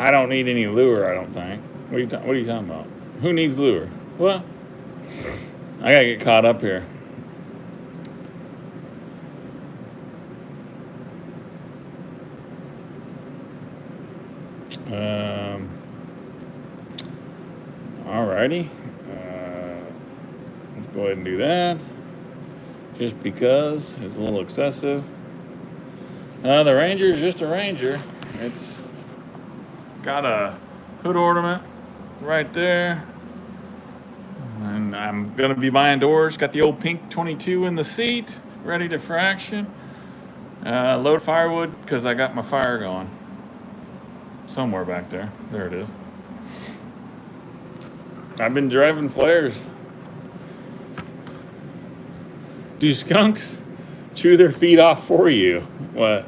I don't need any lure, I don't think. What are you talking about? Who needs lure? What? I gotta get caught up here. Alrighty. Let's go ahead and do that. Just because it's a little excessive. The Ranger is just a Ranger. It's got a hood ornament right there. And I'm going to be buying doors. Got the old pink 22 in the seat, ready to fraction. Load firewood because I got my fire going. Somewhere back there. There it is. I've been driving flares. Do skunks chew their feet off for you? What?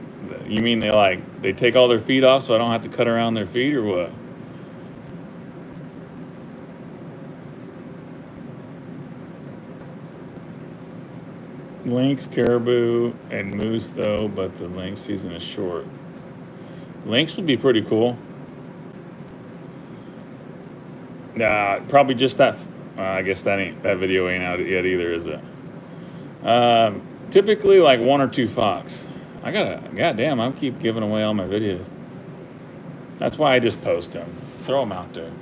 You mean they take all their feet off so I don't have to cut around their feet or what? Lynx, caribou, and moose though, but the lynx season is short. Lynx would be pretty cool. Probably just that. I guess that video ain't out yet either, is it? Typically like 1 or 2 fox. Goddamn, I keep giving away all my videos. That's why I just post them. Throw them out there.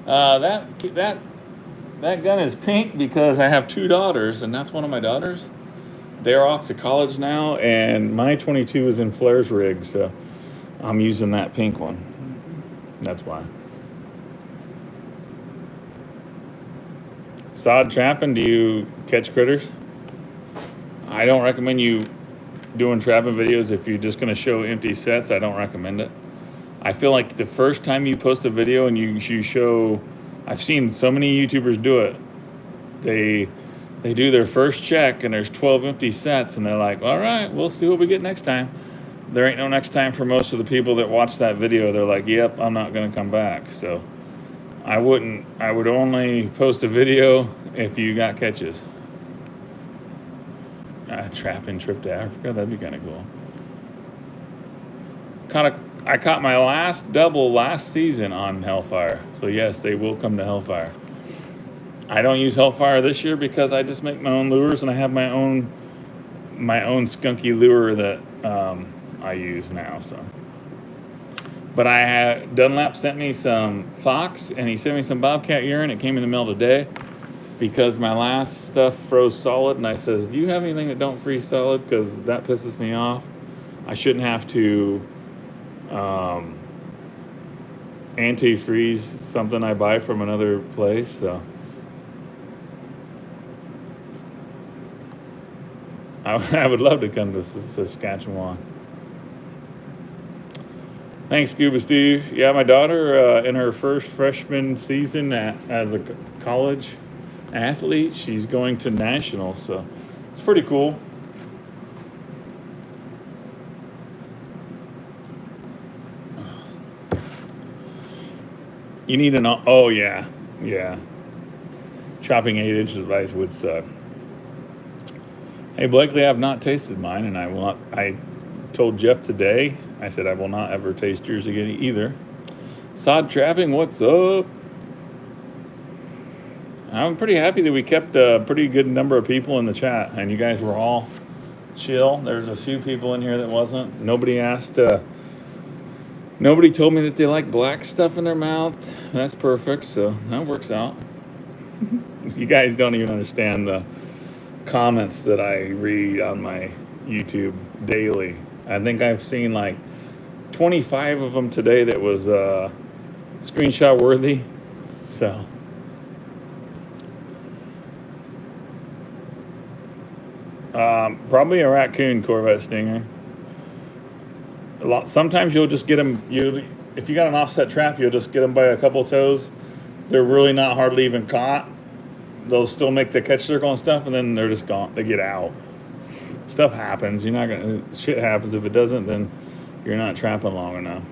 That gun is pink because I have 2 daughters, and that's one of my daughters. They're off to college now, and my 22 is in Flair's rig, so I'm using that pink one. That's why. Sod trapping, do you catch critters? I don't recommend you doing trapping videos if you're just going to show empty sets. I don't recommend it. I feel like the first time you post a video and you show, I've seen so many YouTubers do it. They do their first check and there's 12 empty sets and they're like, all right, we'll see what we get next time. There ain't no next time for most of the people that watch that video. They're like, yep, I'm not going to come back. So I would only post a video if you got catches. Trapping trip to Africa, that'd be kind of cool. I caught my last double last season on Hellfire. So yes, they will come to Hellfire. I don't use Hellfire this year because I just make my own lures and I have my own skunky lure that I use now. So, but Dunlap sent me some fox and he sent me some bobcat urine. It came in the mail today. because my last stuff froze solid, and I says, do you have anything that don't freeze solid? Because that pisses me off. I shouldn't have to antifreeze something I buy from another place. So I would love to come to Saskatchewan. Thanks, Scuba Steve. Yeah, my daughter in her first freshman season as a college athlete, she's going to nationals, so it's pretty cool. You need an, oh yeah, chopping 8 inches of ice would suck. Hey, Blakely, I have not tasted mine, and I will not. I told Jeff today, I said I will not ever taste yours again either. Sod Trapping, what's up? I'm pretty happy that we kept a pretty good number of people in the chat, and you guys were all chill. There's a few people in here that wasn't. Nobody asked. Nobody told me that they like black stuff in their mouth. That's perfect, so that works out. You guys don't even understand the comments that I read on my YouTube daily. I think I've seen like 25 of them today that was screenshot worthy. So probably a raccoon Corvette Stinger. Sometimes you'll just get them. If you got an offset trap, you'll just get them by a couple toes. They're really not hardly even caught. They'll still make the catch circle and stuff, and then they're just gone. They get out. Stuff happens. You're not gonna. Shit happens. If it doesn't, then you're not trapping long enough.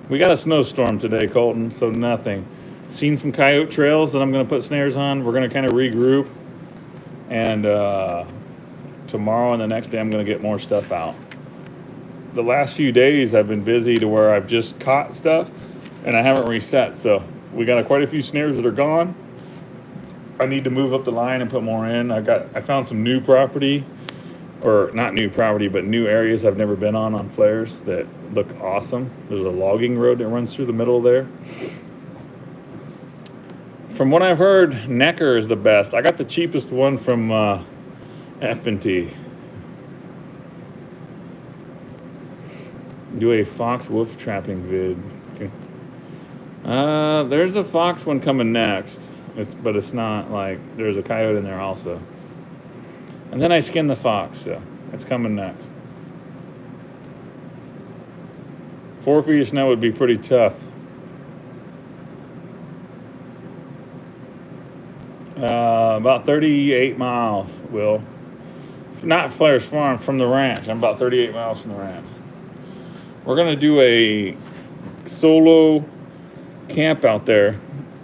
We got a snowstorm today, Colton. So nothing. Seen some coyote trails that I'm gonna put snares on. We're gonna kind of regroup, and tomorrow and the next day I'm gonna get more stuff out. The last few days I've been busy to where I've just caught stuff and I haven't reset. So we got quite a few snares that are gone. I need to move up the line and put more in. I found some new property, or not new property, but new areas I've never been on flares that look awesome. There's a logging road that runs through the middle there. From what I've heard, Necker is the best. I got the cheapest one from F&T. Do a fox wolf trapping vid. Okay. There's a fox one coming next. But it's not like there's a coyote in there also. And then I skin the fox, so it's coming next. 4 feet of snow would be pretty tough. About 38 miles, Will. Not Flair's Farm, from the ranch. I'm about 38 miles from the ranch. We're going to do a solo camp out there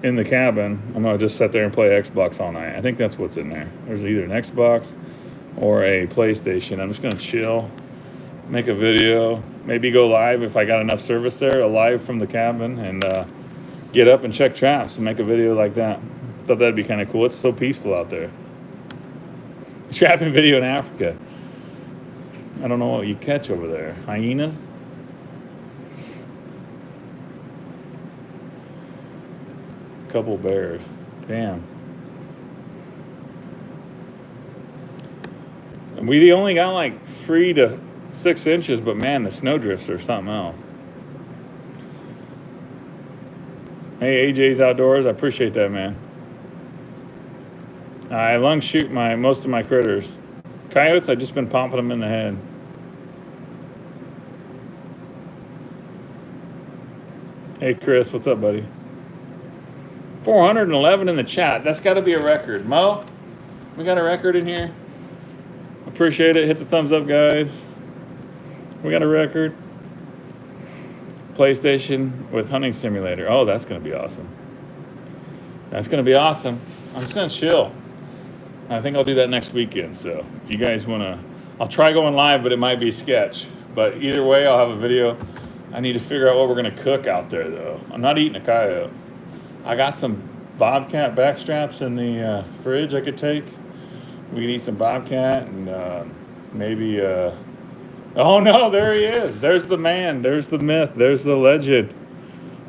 in the cabin. I'm going to just sit there and play Xbox all night. I think that's what's in there. There's either an Xbox or a PlayStation. I'm just going to chill, make a video, maybe go live if I got enough service there, a live from the cabin, and get up and check traps and make a video like that. Thought that'd be kind of cool. It's so peaceful out there. Trapping video in Africa. I don't know what you catch over there. Hyenas? Couple bears. Damn. And we only got like 3 to 6 inches, but man, the snowdrifts are something else. Hey, AJ's Outdoors. I appreciate that, man. I lung shoot most of my critters. Coyotes, I've just been popping them in the head. Hey, Chris, what's up, buddy? 411 in the chat. That's got to be a record. Mo, we got a record in here. Appreciate it. Hit the thumbs up, guys. We got a record. PlayStation with hunting simulator. Oh, that's going to be awesome. That's going to be awesome. I'm just going to chill. I think I'll do that next weekend. So if you guys want to, I'll try going live, but it might be sketch. But either way, I'll have a video. I need to figure out what we're going to cook out there, though. I'm not eating a coyote. I got some bobcat backstraps in the fridge I could take. We can eat some bobcat and maybe... Oh, no, there he is. There's the man. There's the myth. There's the legend.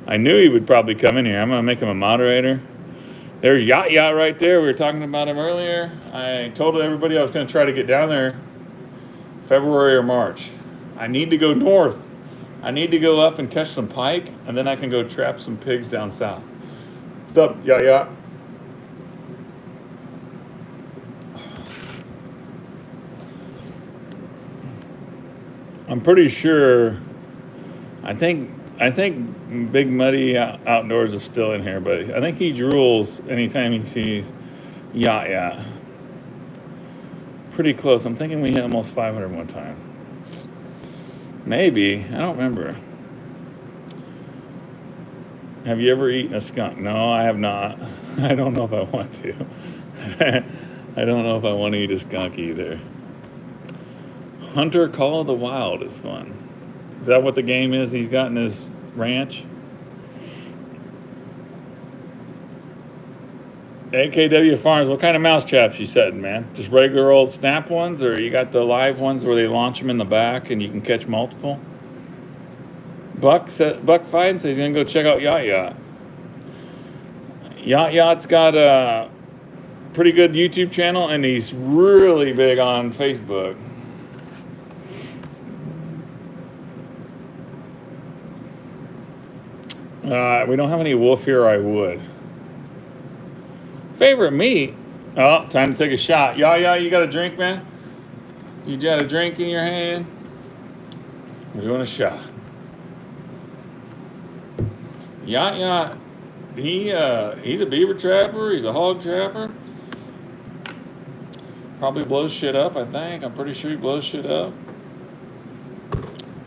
I knew he would probably come in here. I'm going to make him a moderator. There's Yacht Yacht right there. We were talking about him earlier. I told everybody I was going to try to get down there February or March. I need to go north. I need to go up and catch some pike, and then I can go trap some pigs down south. What's up, Yacht Yacht? I'm pretty sure. I think Big Muddy Outdoors is still in here, but I think he drools anytime he sees Yacht Yacht. Pretty close. I'm thinking we hit almost 500 one time. Maybe. I don't remember. Have you ever eaten a skunk? No, I have not. I don't know if I want to. I don't know if I want to eat a skunk either. Hunter Call of the Wild is fun. Is that what the game is he's got in his ranch? AKW Farms, what kind of mouse traps you setting, man? Just regular old snap ones, or you got the live ones where they launch them in the back and you can catch multiple? Buck Fiden says he's going to go check out Yacht Yacht. Yacht Yacht's got a pretty good YouTube channel, and he's really big on Facebook. We don't have any wolf here, I would. Favorite meat? Oh, time to take a shot. Yeah, you got a drink, man? You got a drink in your hand? We're doing a shot. Yeah, he's a beaver trapper. He's a hog trapper. Probably blows shit up, I think. I'm pretty sure he blows shit up.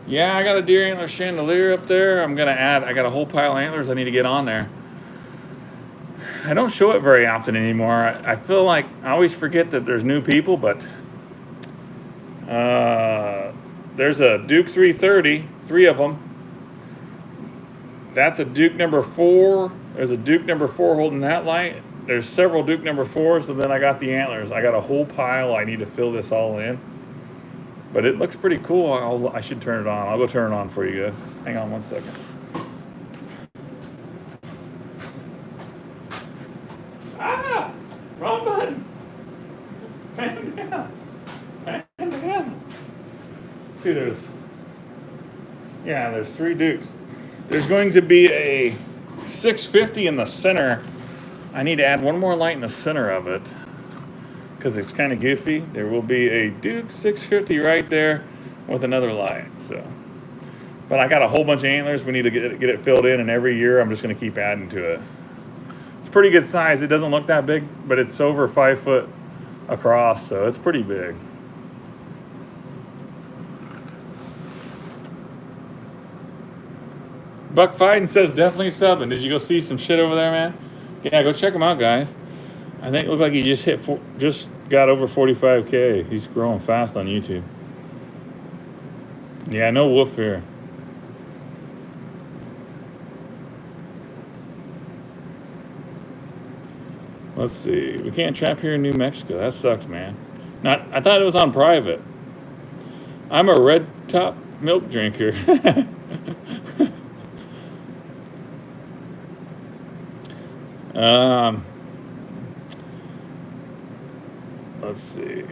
Yeah, I got a deer antler chandelier up there. I got a whole pile of antlers I need to get on there. I don't show it very often anymore. I feel like I always forget that there's new people, but there's a Duke 330, 3 of them. That's a Duke number 4. There's a Duke number 4 holding that light. There's several Duke number 4s, and then I got the antlers. I got a whole pile. I need to fill this all in. But it looks pretty cool. I should turn it on. I'll go turn it on for you guys. Hang on one second. Ah! Wrong button. Man down. Man down. See, there's 3 Dukes. There's going to be a 650 in the center. I need to add one more light in the center of it, because it's kind of goofy. There will be a Duke 650 right there with another light. So, but I got a whole bunch of antlers. We need to get it filled in, and every year I'm just going to keep adding to it. It's pretty good size. It doesn't look that big, but it's over 5 foot across, so it's pretty big. Buck Fiden says definitely subbing. Did you go see some shit over there, man? Yeah, go check him out, guys. I think it looked like he just got over 45K. He's growing fast on YouTube. Yeah, no wolf here. Let's see. We can't trap here in New Mexico. That sucks, man. I thought it was on private. I'm a red top milk drinker. Let's see.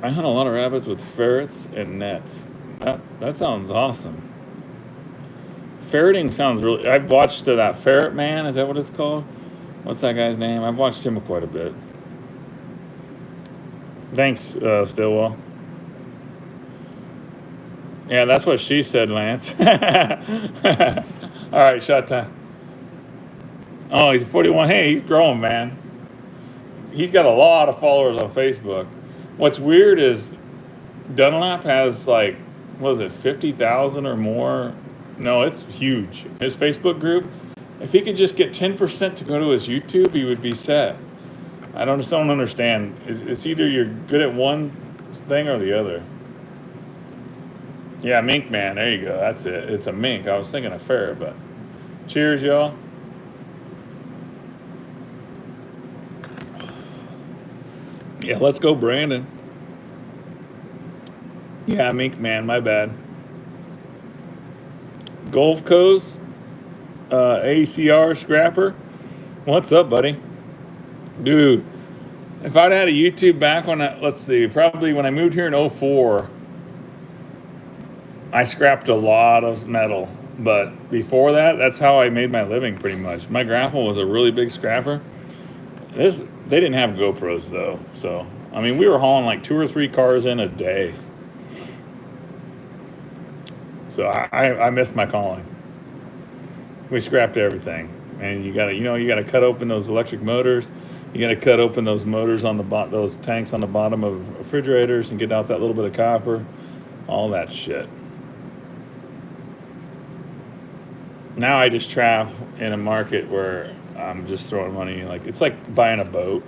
I hunt a lot of rabbits with ferrets and nets. That sounds awesome. Ferreting sounds really... I've watched that Ferret Man. Is that what it's called? What's that guy's name? I've watched him quite a bit. Thanks, Stillwell. Yeah, that's what she said, Lance. All right, shot time. Oh, he's 41. Hey, he's growing, man. He's got a lot of followers on Facebook. What's weird is Dunlap has 50,000 or more. No, it's huge. His Facebook group. If he could just get 10% to go to his YouTube, he would be set. I just don't understand. It's either you're good at one thing or the other. Yeah, Mink Man. There you go. That's it. It's a mink. I was thinking a ferret, but cheers, y'all. Yeah, let's go, Brandon. Yeah, Mink Man, my bad. Gulf Coast, ACR Scrapper. What's up, buddy? Dude, if I'd had a YouTube back when let's see, probably when I moved here in '04, I scrapped a lot of metal. But before that, that's how I made my living pretty much. My grandpa was a really big scrapper. They didn't have GoPros though. So, I mean, we were hauling like 2 or 3 cars in a day. So I missed my calling. We scrapped everything. And you gotta cut open those electric motors. You gotta cut open those motors on those tanks on the bottom of refrigerators and get out that little bit of copper. All that shit. Now I just trap in a market where I'm just throwing money. Like, it's like buying a boat.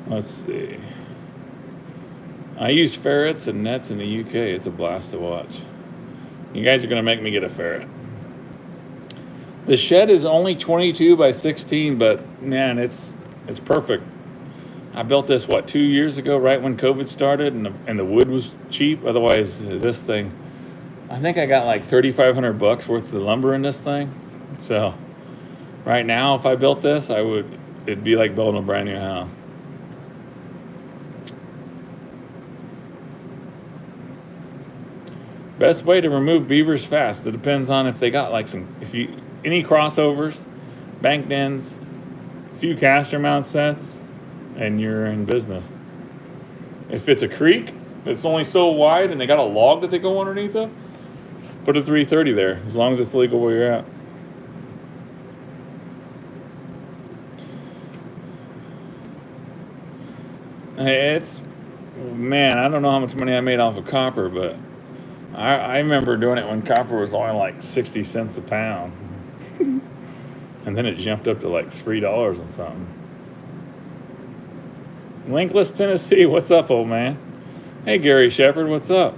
Let's see. I use ferrets and nets in the UK. It's a blast to watch. You guys are going to make me get a ferret. The shed is only 22 by 16, but man, it's perfect. I built this 2 years ago, right when COVID started, and the wood was cheap. Otherwise, this thing, I think I got like $3,500 worth of lumber in this thing. So, right now, if I built this, it'd be like building a brand new house. Best way to remove beavers fast. It depends on if they got like any crossovers, banked ends, a few caster mount sets, and you're in business. If it's a creek that's only so wide and they got a log that they go underneath of, put a 330 there, as long as it's legal where you're at. Man, I don't know how much money I made off of copper, but I remember doing it when copper was only like 60 cents a pound. And then it jumped up to like $3 and something. Linkless, Tennessee, what's up, old man? Hey, Gary Shepard, what's up?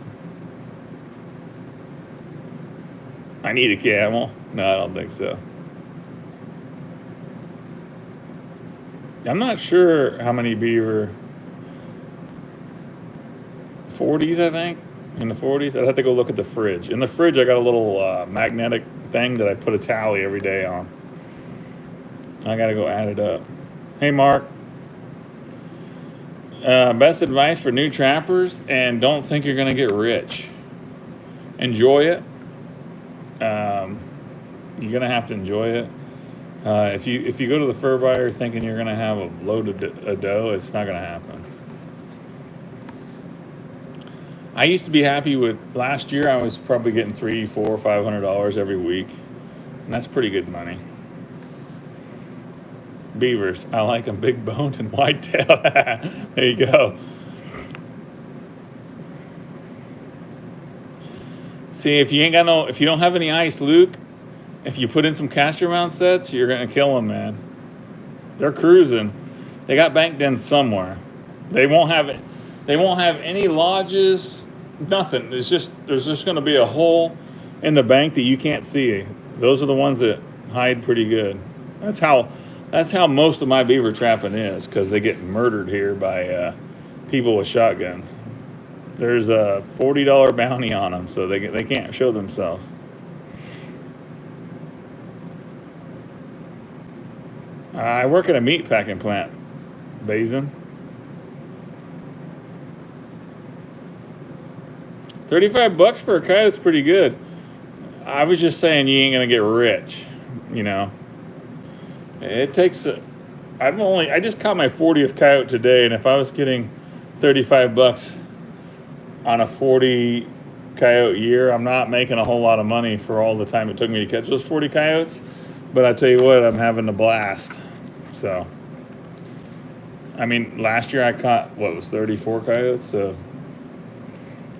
I need a camel. No, I don't think so. I'm not sure how many beaver. 40s, I think. In the 40s. I'd have to go look at the fridge. In the fridge, I got a little magnetic thing that I put a tally every day on. I got to go add it up. Hey, Mark. Best advice for new trappers, and don't think you're going to get rich. Enjoy it. You're going to have to enjoy it. If you go to the fur buyer thinking you're going to have a load of dough, it's not going to happen. I used to be happy with last year. I was probably getting $300, $400, $500 every week, and that's pretty good money. Beavers, I like them big boned and white-tailed. There you go. See, if you don't have any ice, Luke, if you put in some caster mount sets, you're gonna kill them, man. They're cruising. They got bank dens somewhere. They won't have it. They won't have any lodges, nothing. There's just going to be a hole in the bank that you can't see. Those are the ones that hide pretty good. That's how most of my beaver trapping is, because they get murdered here by people with shotguns. There's a $40 bounty on them, so they can't show themselves. I work at a meat packing plant, Basin. $35 for a coyote's pretty good. I was just saying you ain't gonna get rich, you know. It takes I just caught my 40th coyote today, and if I was getting $35 on a 40 coyote year, I'm not making a whole lot of money for all the time it took me to catch those 40 coyotes. But I tell you what, I'm having a blast. So, I mean, last year I caught 34 coyotes. So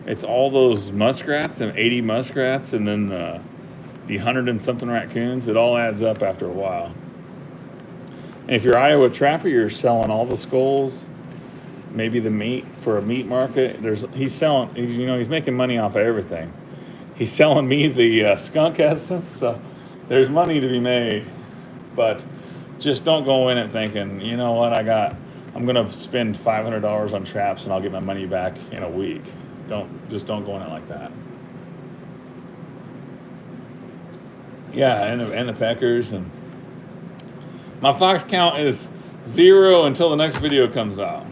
it's all those muskrats and 80 muskrats, and then the 100 and something raccoons. It all adds up after a while. And if you're Iowa trapper, you're selling all the skulls, maybe the meat for a meat market. He's making money off of everything. He's selling me the skunk essence, so there's money to be made. But just don't go in it thinking, you know what, I'm gonna spend $500 on traps and I'll get my money back in a week. Don't go in it like that. Yeah, and the peckers. And my fox count is 0 until the next video comes out.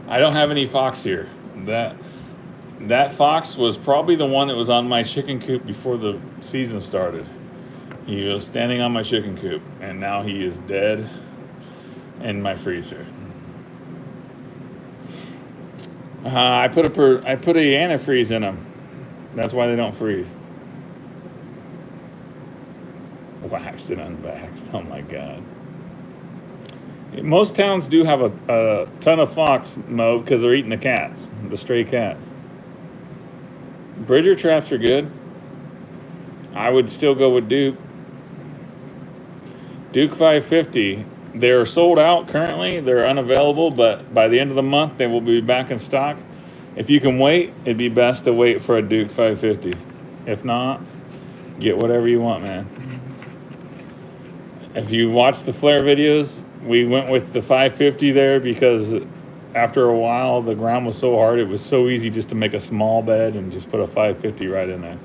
I don't have any fox here. That fox was probably the one that was on my chicken coop before the season started. He was standing on my chicken coop, and now he is dead in my freezer. I put a antifreeze in them. That's why they don't freeze. Waxed and unvaxxed. Oh my God. Most towns do have a ton of fox, Mo, because they're eating the cats, the stray cats. Bridger traps are good. I would still go with Duke. Duke 550. They're sold out currently. They're unavailable, but by the end of the month, they will be back in stock. If you can wait, it'd be best to wait for a Duke 550. If not, get whatever you want, man. If you watch the flare videos, we went with the 550 there because after a while, the ground was so hard, it was so easy just to make a small bed and just put a 550 right in there.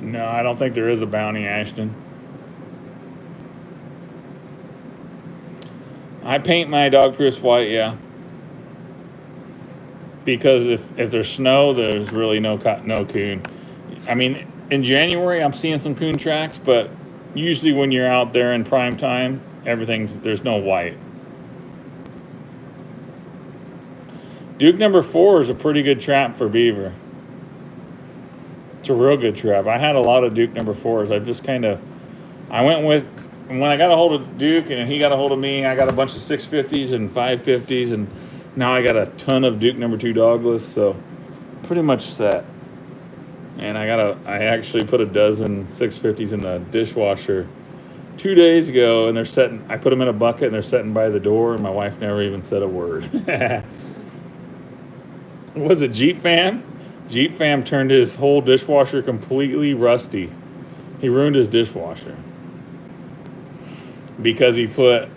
No, I don't think there is a bounty, Ashton. I paint my dog Chris white, yeah. Because if there's snow, there's really no coon. I mean, in January, I'm seeing some coon tracks, but usually when you're out there in prime time, there's no white. Duke number 4 is a pretty good trap for beaver. It's a real good trap. I had a lot of Duke number 4s. I went with, when I got a hold of Duke and he got a hold of me, I got a bunch of 650s and 550s, and now I got a ton of Duke number 2 dogless, so pretty much set. And I actually put a dozen 650s in the dishwasher 2 days ago, and I put them in a bucket and they're sitting by the door, and my wife never even said a word. Was it Jeep Fam? Jeep Fam turned his whole dishwasher completely rusty. He ruined his dishwasher because he put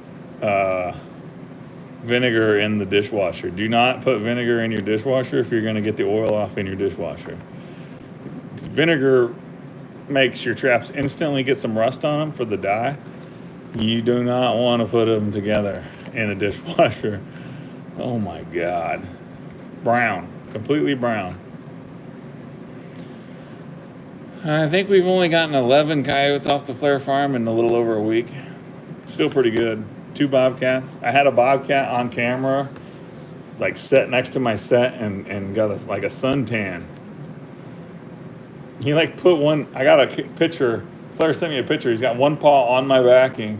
vinegar in the dishwasher. Do not put vinegar in your dishwasher if you're going to get the oil off in your dishwasher. Vinegar makes your traps instantly get some rust on them for the dye. You do not want to put them together in a dishwasher. Oh my God. Brown. Completely brown. I think we've only gotten 11 coyotes off the flare farm in a little over a week. Still pretty good. 2 bobcats. I had a bobcat on camera, like set next to my set, and got a suntan. He put one, I got a picture, Flare sent me a picture. He's got one paw on my backing,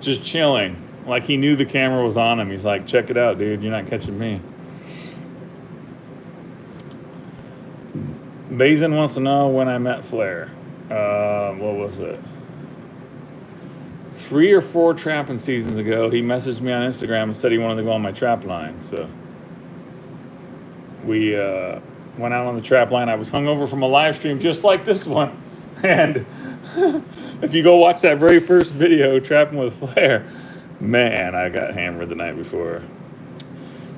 just chilling. Like he knew the camera was on him. He's like, check it out, dude. You're not catching me. Bazin wants to know when I met Flare. What was it? 3 or 4 trapping seasons ago, he messaged me on Instagram and said he wanted to go on my trap line. So we went out on the trap line. I was hungover from a live stream just like this one. And if you go watch that very first video, Trapping with Flare, man, I got hammered the night before.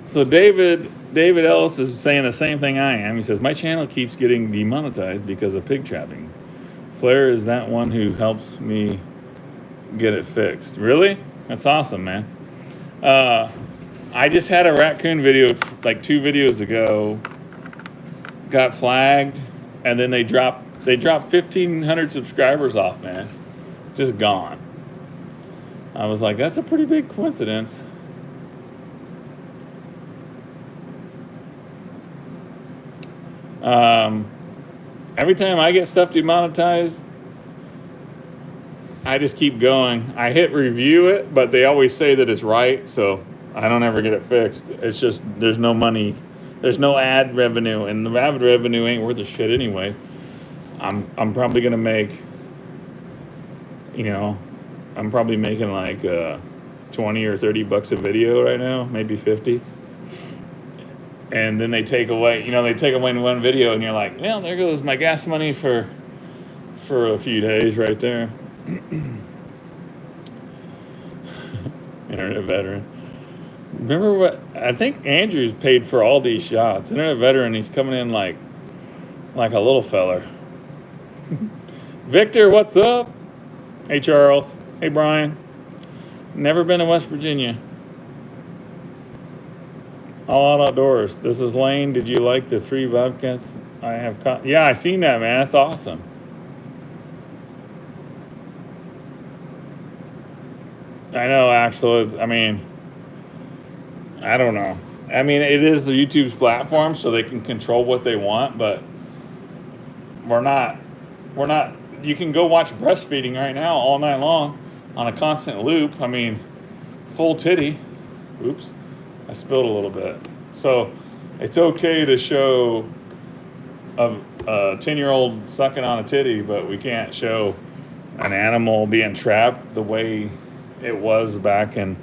So David Ellis is saying the same thing I am. He says, my channel keeps getting demonetized because of pig trapping. Flare is that one who helps me get it fixed. Really? That's awesome, man. I just had a raccoon video like 2 videos ago, got flagged, and then they dropped 1,500 subscribers off, man. Just gone. I was like, that's a pretty big coincidence. Every time I get stuff demonetized, I just keep going. I hit review it, but they always say that it's right, so I don't ever get it fixed. It's just there's no money, there's no ad revenue, and the ad revenue ain't worth a shit anyways. I'm probably gonna make, I'm probably making like 20 or 30 bucks a video right now, maybe 50. And then they take away, in one video, and you're like, well, there goes my gas money for a few days right there. Internet veteran. Remember what? I think Andrew's paid for all these shots. Internet veteran, he's coming in like like a little feller. Victor, what's up? Hey, Charles. Hey, Brian. Never been to West Virginia. All out outdoors. This is Lane. Did you like the 3 bobcats I have caught? Yeah, I seen that, man. That's awesome. I know, Axel. I mean, I don't know. I mean, it is the YouTube's platform, so they can control what they want, but we're not. You can go watch breastfeeding right now all night long on a constant loop. I mean, full titty. Oops, I spilled a little bit. So it's okay to show a 10-year-old sucking on a titty, but we can't show an animal being trapped the way it was back in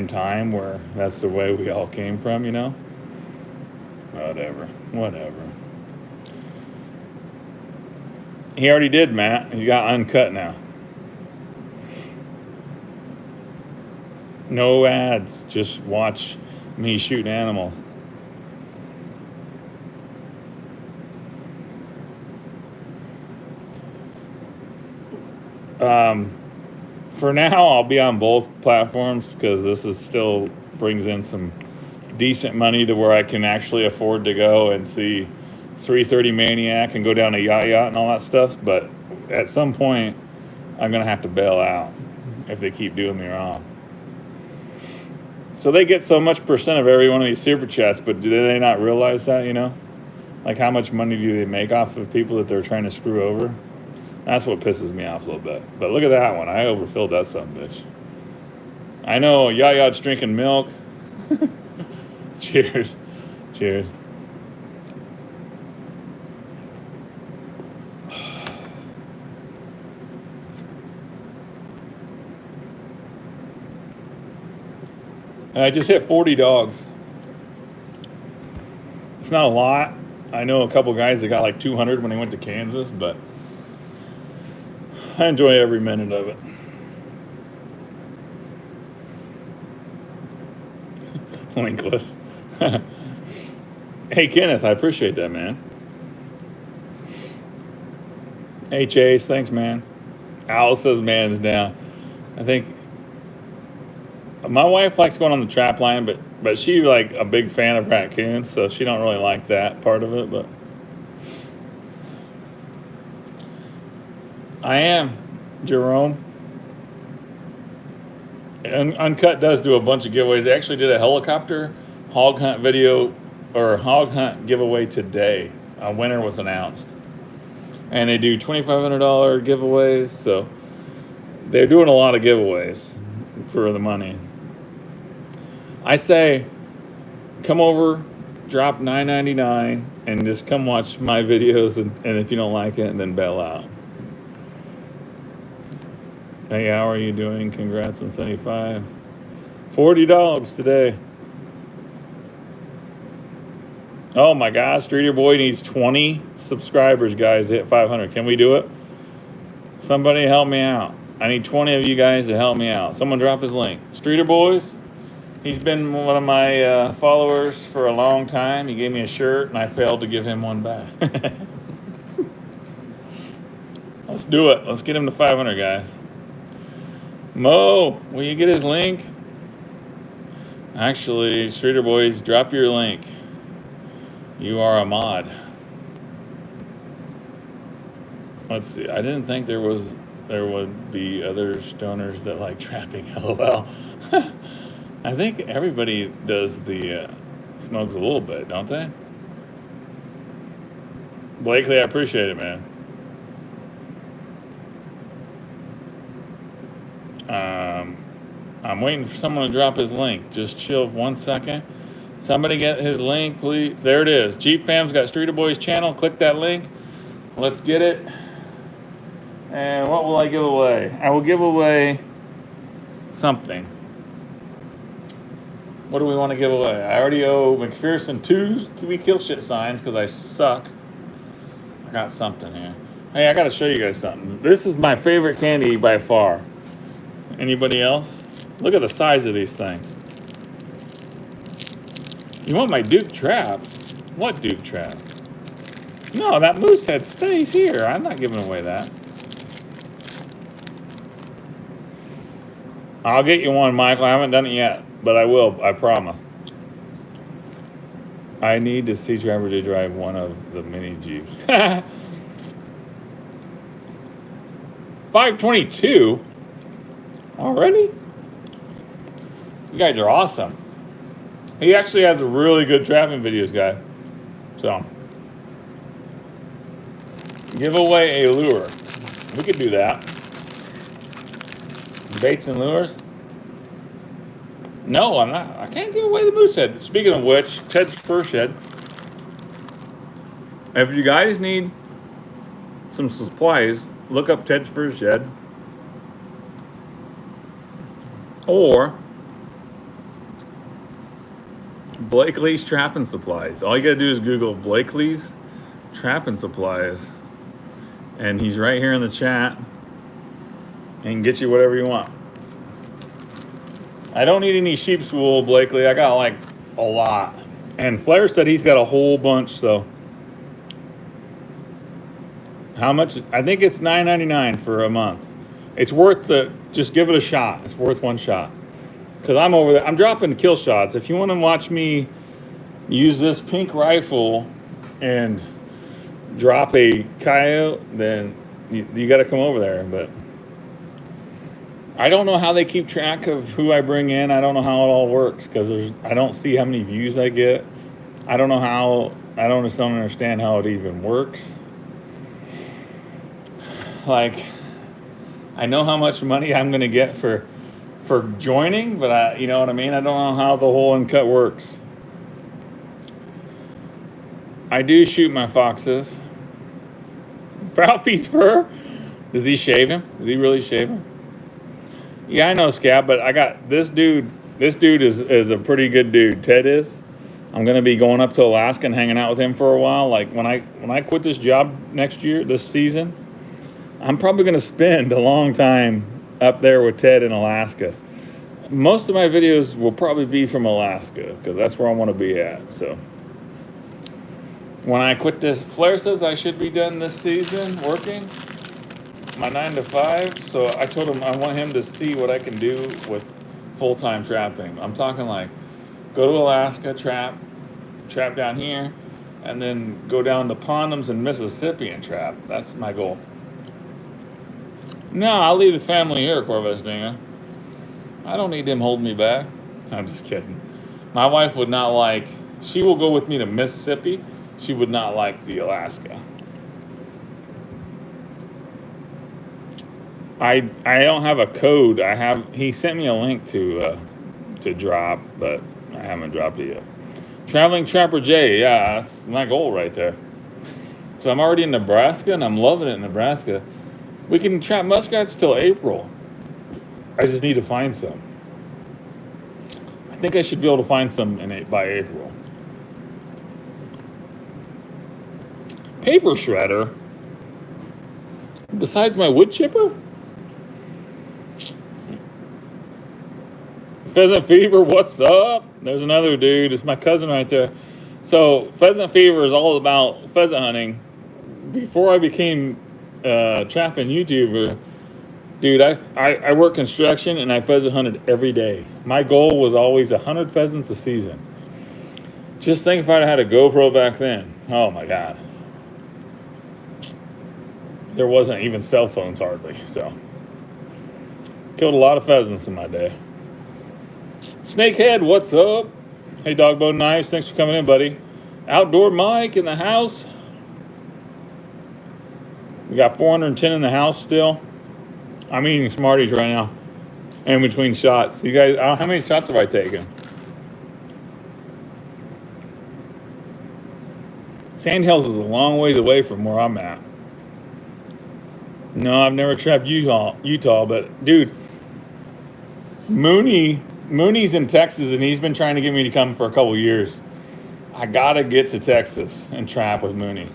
time, where that's the way we all came from, you know? Whatever. He already did, Matt. He's got Uncut now. No ads. Just watch me shoot animals. For now, I'll be on both platforms because this is still brings in some decent money to where I can actually afford to go and see 330 Maniac and go down to Yacht and all that stuff. But at some point, I'm going to have to bail out if they keep doing me wrong. So they get so much percent of every one of these super chats, but do they not realize that, you know? Like, how much money do they make off of people that they're trying to screw over? That's what pisses me off a little bit. But look at that one. I overfilled that son of a bitch. I know Yayad's drinking milk. Cheers. I just hit 40 dogs. It's not a lot. I know a couple guys that got like 200 when they went to Kansas, but I enjoy every minute of it. Linkless. Hey, Kenneth, I appreciate that, man. Hey, Chase, thanks, man. Al says man is down. I think my wife likes going on the trap line, but she like a big fan of raccoons, so she don't really like that part of it, but I am, Jerome. Uncut does do a bunch of giveaways. They actually did a helicopter hog hunt video or hog hunt giveaway today. A winner was announced. And they do $2,500 giveaways, so they're doing a lot of giveaways for the money. I say, come over, drop $9.99, and just come watch my videos, and if you don't like it, then bail out. Hey, how are you doing? Congrats on 75. 40 dogs today. Oh my God, Streeter Boy needs 20 subscribers, guys, to hit 500. Can we do it? Somebody help me out. I need 20 of you guys to help me out. Someone drop his link. Streeter Boys, he's been one of my followers for a long time. He gave me a shirt, and I failed to give him one back. Let's do it. Let's get him to 500, guys. Mo, will you get his link? Actually, Streeter Boys, drop your link. You are a mod. Let's see. I didn't think there would be other stoners that like trapping. LOL. I think everybody does the smokes a little bit, don't they? Blakely, I appreciate it, man. I'm waiting for someone to drop his link. Just chill 1 second. Somebody get his link, please. There it is. Jeep Fam's got Streeter Boys channel. Click that link. Let's get it. And what will I give away? I will give away something. What do we want to give away? I already owe McPherson 2 We Kill Shit signs because I suck. I got something here. Hey, I got to show you guys something. This is my favorite candy by far. Anybody else? Look at the size of these things. You want my Duke Trap? What Duke Trap? No, that moose head stays here. I'm not giving away that. I'll get you one, Michael. I haven't done it yet, but I will. I promise. I need to see Trevor to drive one of the mini Jeeps. 522? Already? You guys are awesome. He actually has a really good trapping videos, guy. So, give away a lure. We could do that. Baits and lures? No, I'm not. I can't give away the moose head. Speaking of which, Ted's fur shed. If you guys need some supplies, look up Ted's fur shed. Or Blakely's Trapping Supplies. All you gotta do is Google Blakely's Trapping Supplies. And he's right here in the chat. And can get you whatever you want. I don't need any sheep's wool, Blakely. I got like a lot. And Flair said he's got a whole bunch, so. How much? I think it's $9.99 for a month. It's worth the, just give it a shot. It's worth one shot. Because I'm over there. I'm dropping kill shots. If you want to watch me use this pink rifle and drop a coyote, then you got to come over there. But I don't know how they keep track of who I bring in. I don't know how it all works because I don't see how many views I get. I don't know how. I just don't understand how it even works. Like, I know how much money I'm gonna get for joining, but you know what I mean? I don't know how the whole Uncut works. I do shoot my foxes. Ralphie's fur? Does he shave him? Does he really shave him? Yeah, I know, Scab, but I got this dude. This dude is a pretty good dude. Ted is. I'm gonna be going up to Alaska and hanging out with him for a while. Like when I quit this job this season, I'm probably gonna spend a long time up there with Ted in Alaska. Most of my videos will probably be from Alaska because that's where I want to be at. So when I quit this, Flair says I should be done this season working my 9 to 5. So I told him I want him to see what I can do with full-time trapping. I'm talking like go to Alaska, trap down here, and then go down to Pondums in Mississippi and trap. That's my goal. No, I'll leave the family here, Corvette Stinger. I don't need them holding me back. I'm just kidding. My wife would not like, she will go with me to Mississippi. She would not like the Alaska. I don't have a code. He sent me a link to drop, but I haven't dropped it yet. Traveling Trapper J, yeah, that's my goal right there. So I'm already in Nebraska, and I'm loving it in Nebraska. We can trap muskrats till April. I just need to find some. I think I should be able to find some by April. Paper shredder? Besides my wood chipper? Pheasant Fever, what's up? There's another dude. It's my cousin right there. So Pheasant Fever is all about pheasant hunting. Before I became trapping YouTuber, dude, I work construction and I pheasant hunted every day. My goal was always 100 pheasants a season. Just think if I'd had a GoPro back then. Oh my God. There wasn't even cell phones hardly, so. Killed a lot of pheasants in my day. Snakehead, what's up? Hey, Dogbo Knives, thanks for coming in, buddy. Outdoor Mike in the house. We got 410 in the house still. I'm eating Smarties right now. In between shots. You guys, how many shots have I taken? Sandhills is a long ways away from where I'm at. No, I've never trapped Utah, but dude, Mooney's in Texas and he's been trying to get me to come for a couple years. I gotta get to Texas and trap with Mooney.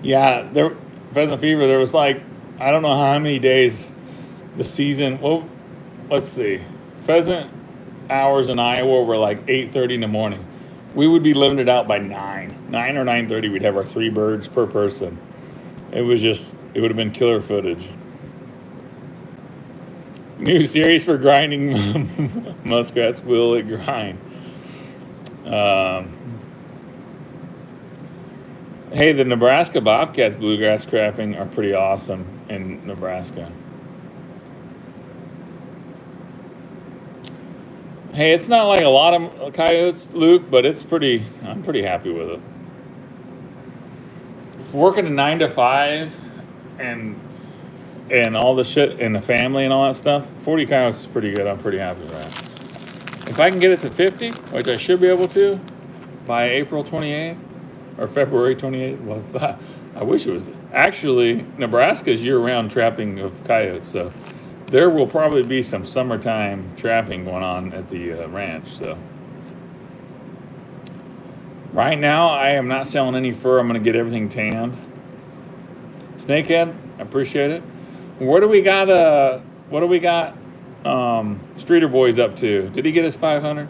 Yeah, Pheasant Fever, there was like, I don't know how many days the season, well, let's see. Pheasant hours in Iowa were like 8:30 in the morning. We would be limited out by 9 or 9:30. We'd have our 3 birds per person. It would have been killer footage. New series for grinding muskrats. Will it grind? Hey, the Nebraska Bobcats bluegrass crapping are pretty awesome in Nebraska. Hey, it's not like a lot of coyotes, Luke, but I'm pretty happy with it. Working a 9 to 5 and all the shit and the family and all that stuff, 40 coyotes is pretty good. I'm pretty happy with that. If I can get it to 50, which I should be able to by April 28th or February 28th, well, I wish it was. Actually, Nebraska is year-round trapping of coyotes, so there will probably be some summertime trapping going on at the ranch. So right now, I am not selling any fur. I'm going to get everything tanned. Snakehead, I appreciate it. What do we got? Streeter Boys up to? Did he get his 500?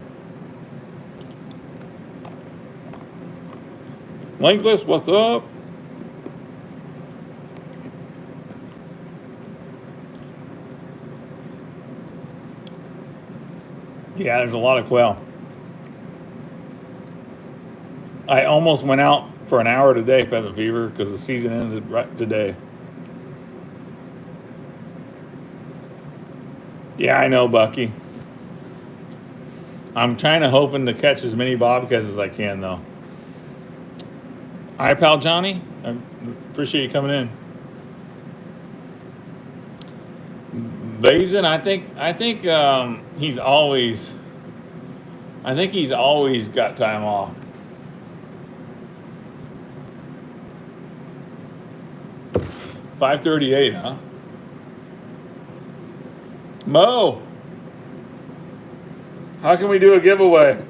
Linkless, what's up? Yeah, there's a lot of quail. I almost went out for an hour today, Pheasant Fever, because the season ended right today. Yeah, I know, Bucky. I'm kind of hoping to catch as many bobcats as I can, though. Hi, pal Johnny. I appreciate you coming in. Bazin, I think he's always got time off. $538, huh? Mo, how can we do a giveaway?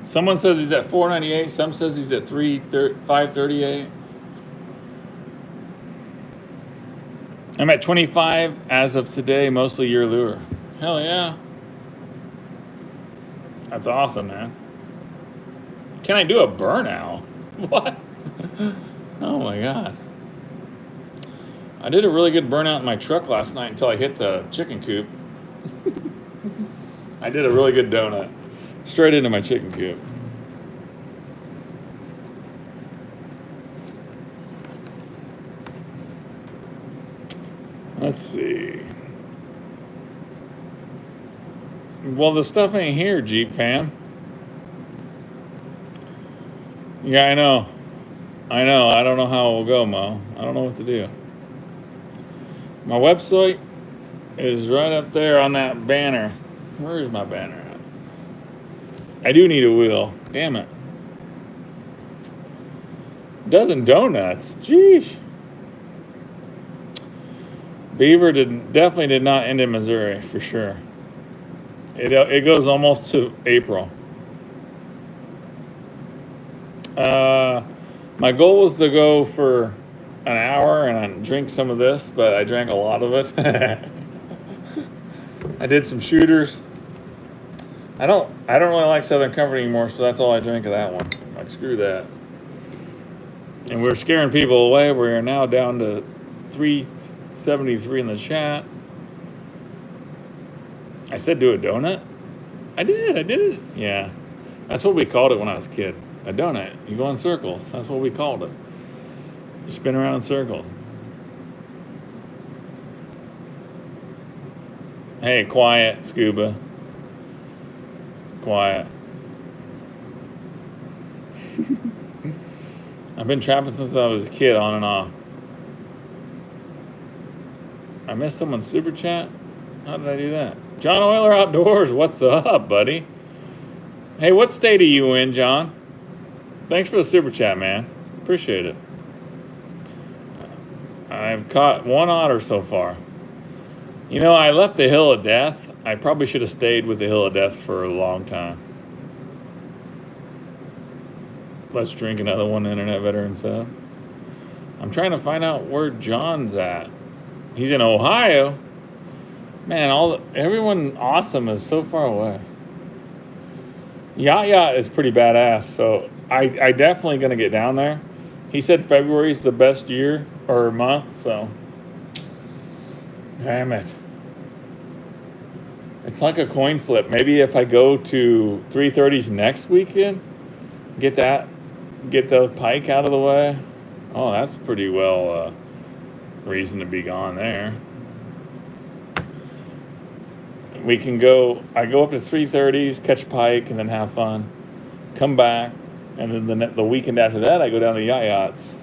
Someone says he's at $498. Some says he's at $538. I'm at 25 as of today, mostly your lure. Hell yeah. That's awesome, man. Can I do a burnout? What? Oh my God. I did a really good burnout in my truck last night until I hit the chicken coop. I did a really good donut. Straight into my chicken coop. Let's see. Well, the stuff ain't here, Jeep fam. Yeah, I know. I don't know how it will go, Mo. I don't know what to do. My website is right up there on that banner. Where is my banner at? I do need a wheel. Damn it. Dozen donuts. Jeez. Beaver definitely did not end in Missouri, for sure. It goes almost to April. My goal was to go for an hour and drink some of this, but I drank a lot of it. I did some shooters. I don't really like Southern Comfort anymore, so that's all I drank of that one. Like, screw that. And we're scaring people away. We're now down to 373 in the chat. I said do a donut? I did it. Yeah. That's what we called it when I was a kid. A donut. You go in circles. That's what we called it. You spin around in circles. Hey, quiet, Scuba. Quiet. I've been trapping since I was a kid, on and off. I missed someone's super chat? How did I do that? John Euler Outdoors, what's up, buddy? Hey, what state are you in, John? Thanks for the super chat, man. Appreciate it. I've caught one otter so far. You know, I left the Hill of Death. I probably should have stayed with the Hill of Death for a long time. Let's drink another one, Internet Veteran says. I'm trying to find out where John's at. He's in Ohio. Man, everyone awesome is so far away. Yacht is pretty badass, so I definitely gonna get down there. He said February is the best year or month, so damn it. It's like a coin flip. Maybe if I go to 330s next weekend, get the pike out of the way. Oh, that's pretty well reason to be gone there. We can go. I go up to 330s, catch pike, and then have fun. Come back, and then the weekend after that, I go down to yachts.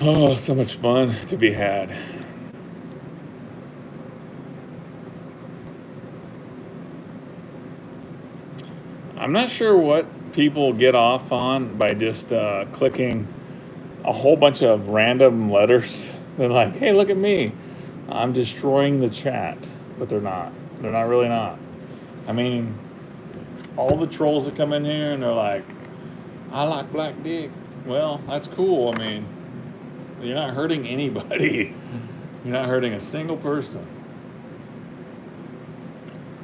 Oh, so much fun to be had. I'm not sure what people get off on by just clicking a whole bunch of random letters. They're like, hey, look at me. I'm destroying the chat. But they're not. They're not really not. I mean, all the trolls that come in here and they're like, I like black dick. Well, that's cool. I mean, you're not hurting anybody. You're not hurting a single person.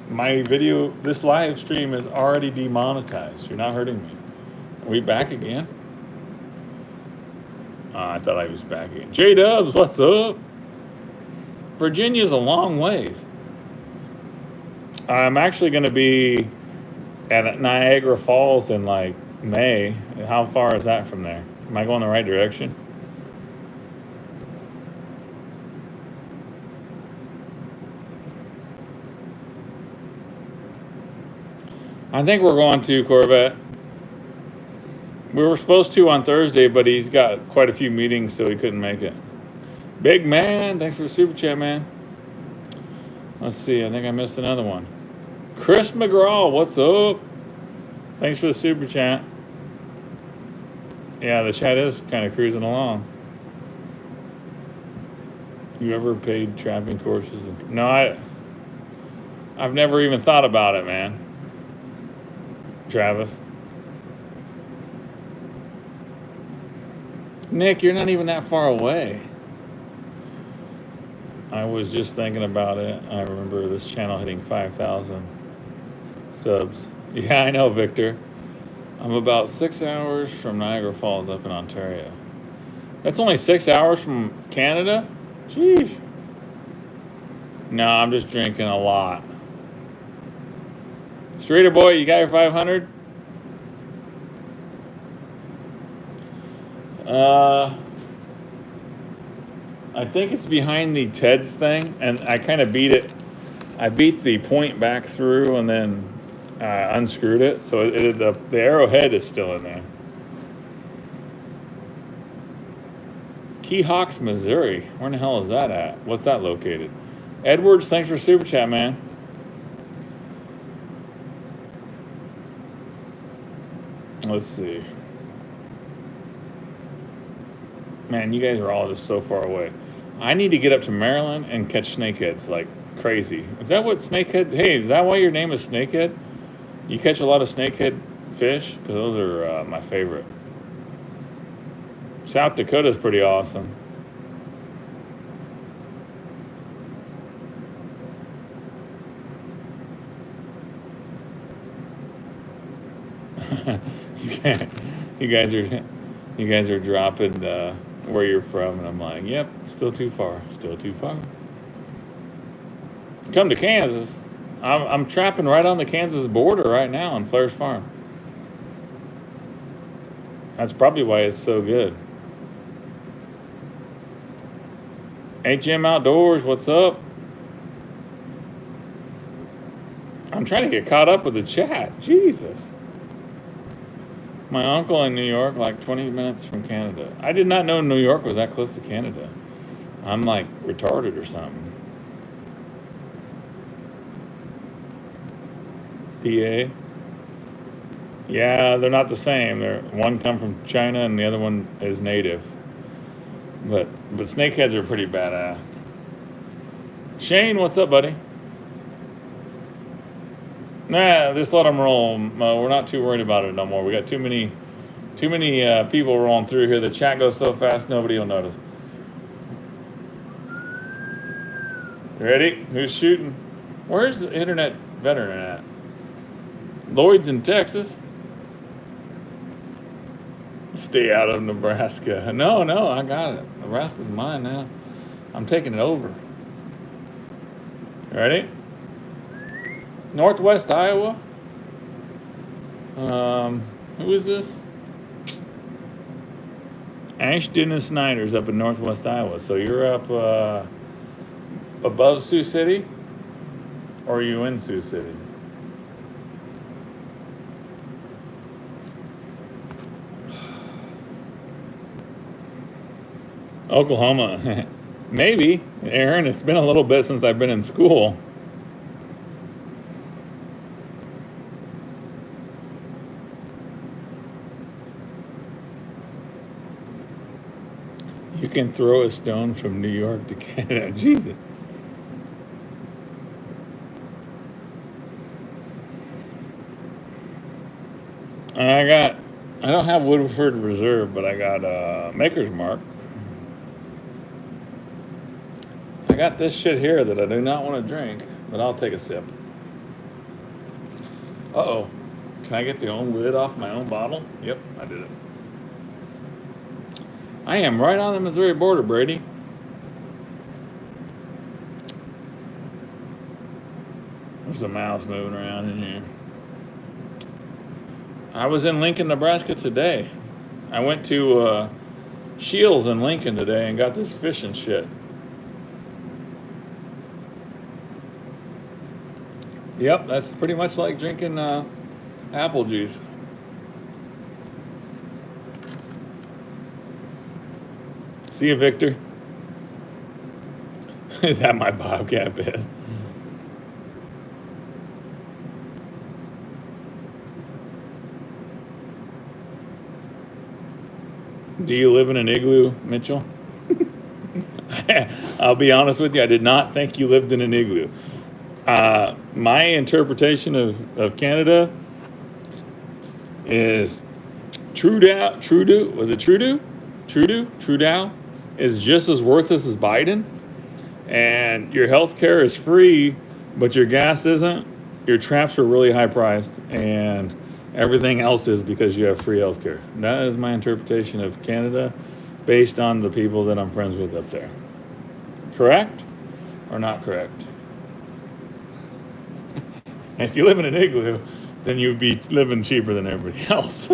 My video, this live stream is already demonetized. You're not hurting me. Are we back again? I thought I was back again. J-Dubs, what's up? Virginia's a long ways. I'm actually going to be at Niagara Falls in like May. How far is that from there? Am I going the right direction? I think we're going to Corvette. We were supposed to on Thursday, but he's got quite a few meetings, so he couldn't make it. Big man, thanks for the super chat, man. Let's see, I think I missed another one. Chris McGraw, what's up? Thanks for the super chat. Yeah, the chat is kind of cruising along. You ever paid trapping courses? No, I've never even thought about it, man. Travis. Nick, you're not even that far away. I was just thinking about it. I remember this channel hitting 5,000 subs. Yeah, I know, Victor. I'm about 6 hours from Niagara Falls up in Ontario. That's only 6 hours from Canada? Sheesh. No, I'm just drinking a lot. Streeter boy, you got your 500? I think it's behind the Ted's thing, and I kind of beat it. I beat the point back through and then unscrewed it, so the arrowhead is still in there. Keyhawks, Missouri. Where in the hell is that at? What's that located? Edwards, thanks for super chat, man. Let's see. Man, you guys are all just so far away. I need to get up to Maryland and catch snakeheads like crazy. Is that what snakehead? Hey, is that why your name is Snakehead? You catch a lot of snakehead fish? Because those are my favorite. South Dakota's pretty awesome. You guys are dropping where you're from, and I'm like, yep, still too far. Come to Kansas. I'm trapping right on the Kansas border right now on Flair's Farm. That's probably why it's so good. HM Outdoors, what's up? I'm trying to get caught up with the chat. Jesus. My uncle in New York, like 20 minutes from Canada. I did not know New York was that close to Canada. I'm like retarded or something. PA. Yeah, they're not the same. One come from China and the other one is native. But snakeheads are pretty badass. Shane, what's up, buddy? Nah, just let them roll. We're not too worried about it no more. We got too many people rolling through here. The chat goes so fast, nobody will notice. Ready? Who's shooting? Where's the internet veteran at? Lloyd's in Texas. Stay out of Nebraska. No, I got it. Nebraska's mine now. I'm taking it over. Ready? Northwest Iowa. Who is this? Ashton and Snyder's up in Northwest Iowa. So you're up above Sioux City, or are you in Sioux City? Oklahoma. Maybe. Aaron, it's been a little bit since I've been in school. You can throw a stone from New York to Canada. Jesus. I don't have Woodford Reserve, but I got Maker's Mark. I got this shit here that I do not want to drink, but I'll take a sip. Uh-oh. Can I get the own lid off my own bottle? Yep, I did it. I am right on the Missouri border, Brady. There's a mouse moving around in here. I was in Lincoln, Nebraska today. I went to Shields in Lincoln today and got this fish and shit. Yep, that's pretty much like drinking apple juice. See you, Victor. Is that my bobcat piss? Do you live in an igloo, Mitchell? I'll be honest with you, I did not think you lived in an igloo. My interpretation of Canada is Trudeau is just as worthless as Biden, and your health care is free, but your gas isn't. Your traps are really high priced, and everything else is because you have free health care. That is my interpretation of Canada based on the people that I'm friends with up there. Correct or not correct? If you live in an igloo, then you'd be living cheaper than everybody else.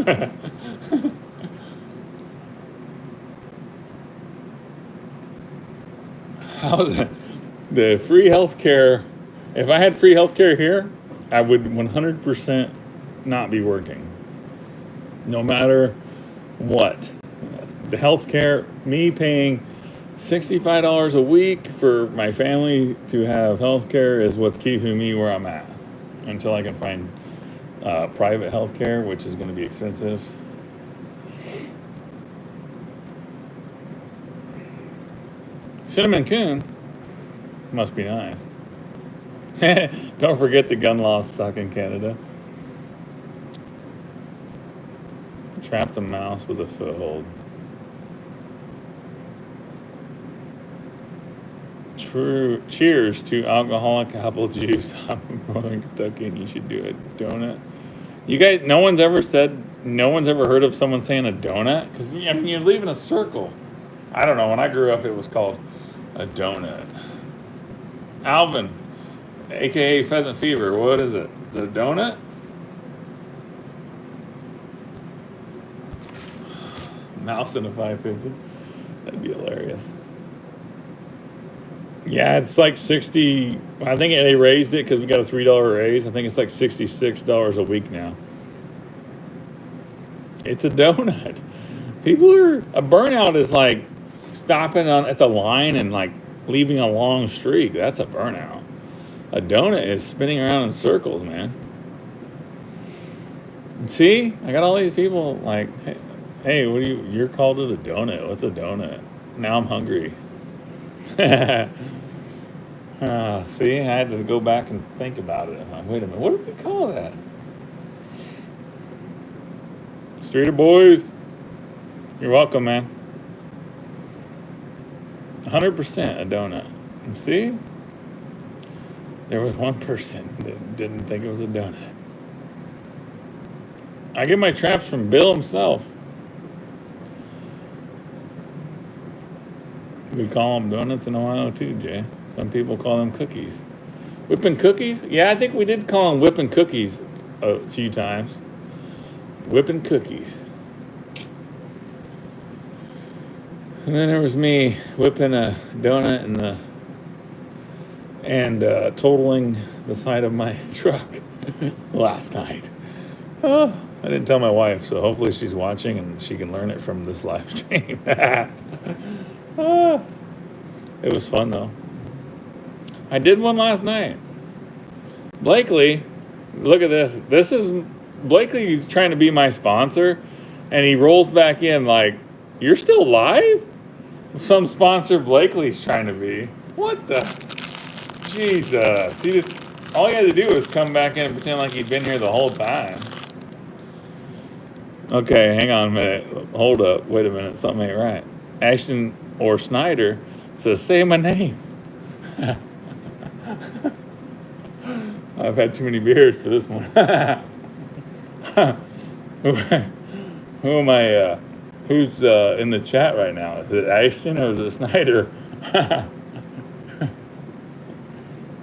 How's the free health care? If I had free health care here, I would 100% not be working. No matter what. The health care, me paying $65 a week for my family to have health care is what's keeping me where I'm at. Until I can find private health care, which is going to be expensive. Cinnamon Coon must be nice. Don't forget the gun laws suck in Canada. Trap the mouse with a foothold. True. Cheers to alcoholic apple juice. I'm from Northern Kentucky, and you should do a donut. You guys, no one's ever heard of someone saying a donut? Because, I mean, you live in a circle. I don't know. When I grew up, it was called a donut. Alvin, a.k.a. Pheasant Fever, what is it? Is it a donut? Mouse in a 550. That'd be hilarious. Yeah, it's like 60. I think they raised it because we got a $3 raise. I think it's like $66 a week now. It's a donut. A burnout is like stopping at the line and like leaving a long streak. That's a burnout. A donut is spinning around in circles, man. See, I got all these people like, hey, you're called it a donut. What's a donut? Now I'm hungry. See, I had to go back and think about it. I'm like, wait a minute, what did we call that? Streeter boys, you're welcome, man. 100% a donut. See? There was one person that didn't think it was a donut. I get my traps from Bill himself. We call them donuts in Ohio too, Jay. Some people call them cookies. Whipping cookies? Yeah, I think we did call them whipping cookies a few times. Whipping cookies. And then there was me whipping a donut and totaling the side of my truck last night. Oh, I didn't tell my wife, so hopefully she's watching and she can learn it from this live stream. Oh, it was fun though. I did one last night. Blakely, look at this. This is Blakely's trying to be my sponsor, and he rolls back in like, "You're still live?" Some sponsor Blakely's trying to be. What the? Jesus. He just, all he had to do was come back in and pretend like he'd been here the whole time. Okay, hang on a minute. Hold up. Wait a minute. Something ain't right. Ashton or Snyder says, "Say my name." I've had too many beers for this one. Who am I? Who's in the chat right now? Is it Ashton or is it Snyder?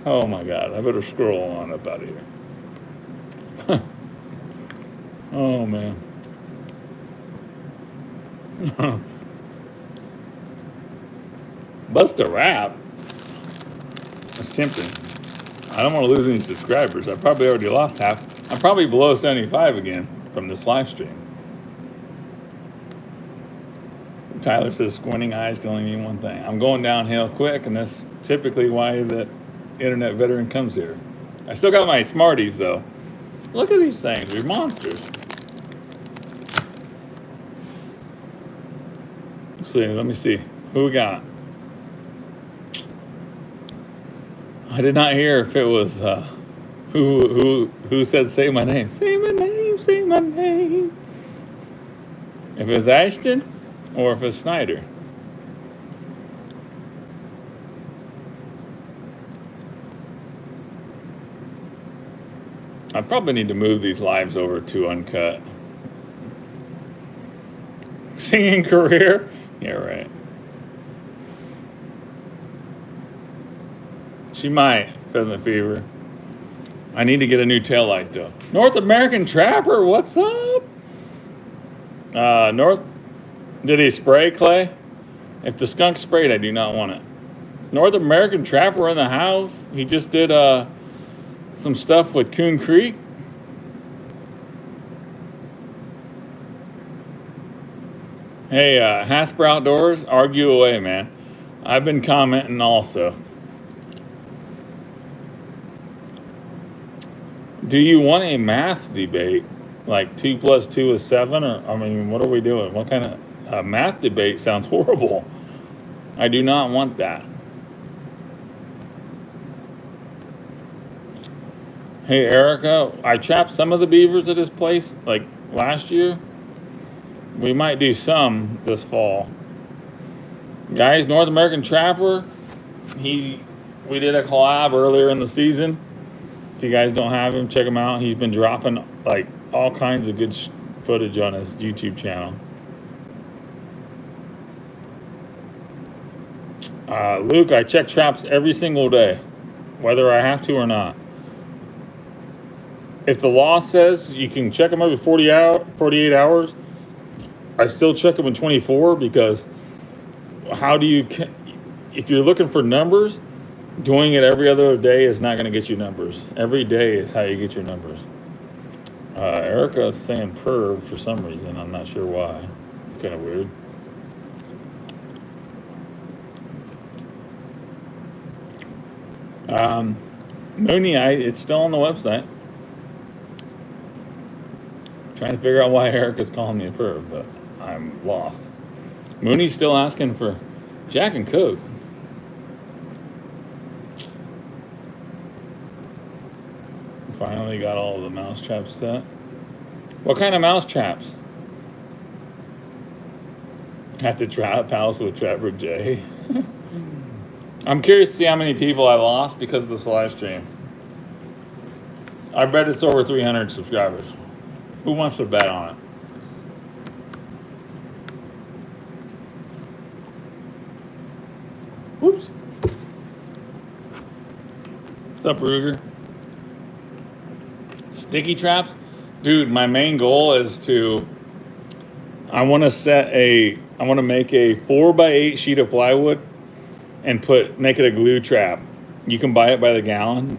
Oh my God! I better scroll on up out of here. Oh man. Bust a rap. That's tempting. I don't want to lose any subscribers. I probably already lost half. I'm probably below 75 again from this live stream. Tyler says squinting eyes can only mean one thing. I'm going downhill quick, and that's typically why the internet veteran comes here. I still got my Smarties though. Look at these things. They're monsters. Let's see. Let me see. Who we got? I did not hear if it was who said say my name. Say my name, say my name. If it was Ashton or if it's Snyder. I probably need to move these lives over to Uncut. Singing career? Yeah, right. She might, Pheasant Fever. I need to get a new taillight though. North American Trapper, what's up? Did he spray, Clay? If the skunk sprayed, I do not want it. North American Trapper in the house. He just did some stuff with Coon Creek. Hey, Hasper Outdoors, argue away, man. I've been commenting also. Do you want a math debate? Like 2 + 2 is 7? Or, I mean, what are we doing? What kind of math debate sounds horrible? I do not want that. Hey, Erica, I trapped some of the beavers at this place, like last year. We might do some this fall. Guys, North American Trapper, we did a collab earlier in the season. If you guys don't have him, check him out. He's been dropping like all kinds of good footage on his YouTube channel. Luke, I check traps every single day, whether I have to or not. If the law says you can check them every 48 hours, I still check them in 24 because if you're looking for numbers, doing it every other day is not going to get you numbers. Every day is how you get your numbers. Erica is saying perv for some reason. I'm not sure why. It's kind of weird. Mooney, it's still on the website. Trying to figure out why Erica's calling me a perv, but I'm lost. Mooney's still asking for Jack and Coke. Finally got all of the mouse traps set. What kind of mouse traps? At the trap house with Trapper J. I'm curious to see how many people I lost because of this live stream. I bet it's over 300 subscribers. Who wants to bet on it? Whoops. What's up, Ruger? Sticky traps? Dude, my main goal is I want to make a 4x8 sheet of plywood and make it a glue trap. You can buy it by the gallon,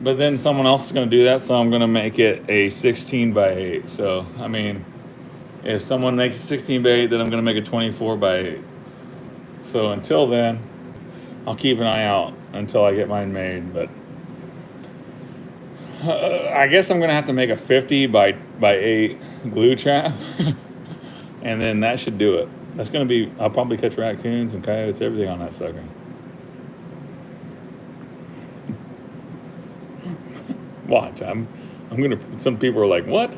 but then someone else is going to do that, so I'm going to make it a 16x8. So, I mean, if someone makes a 16x8, then I'm going to make a 24x8. So until then, I'll keep an eye out until I get mine made, but I guess I'm going to have to make a 50x8 glue trap, and then that should do it. That's going to be, I'll probably catch raccoons and coyotes, everything on that sucker. Watch, I'm going to, some people are like, what?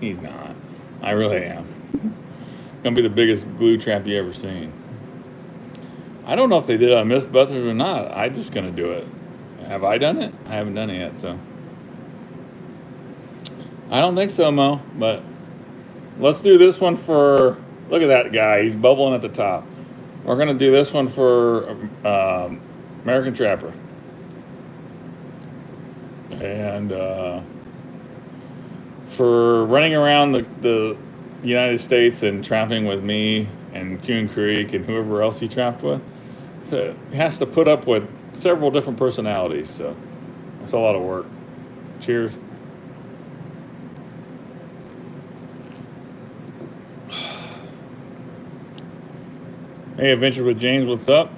He's not. I really am. Going to be the biggest glue trap you ever seen. I don't know if they did it on Mythbusters or not. I'm just going to do it. Have I done it? I haven't done it yet, so. I don't think so, Mo, but let's do this one for, look at that guy. He's bubbling at the top. We're going to do this one for American Trapper. And for running around the United States and trapping with me and Coon Creek and whoever else he trapped with. So he has to put up with several different personalities, so that's a lot of work. Cheers. Hey, Adventures with James, what's up?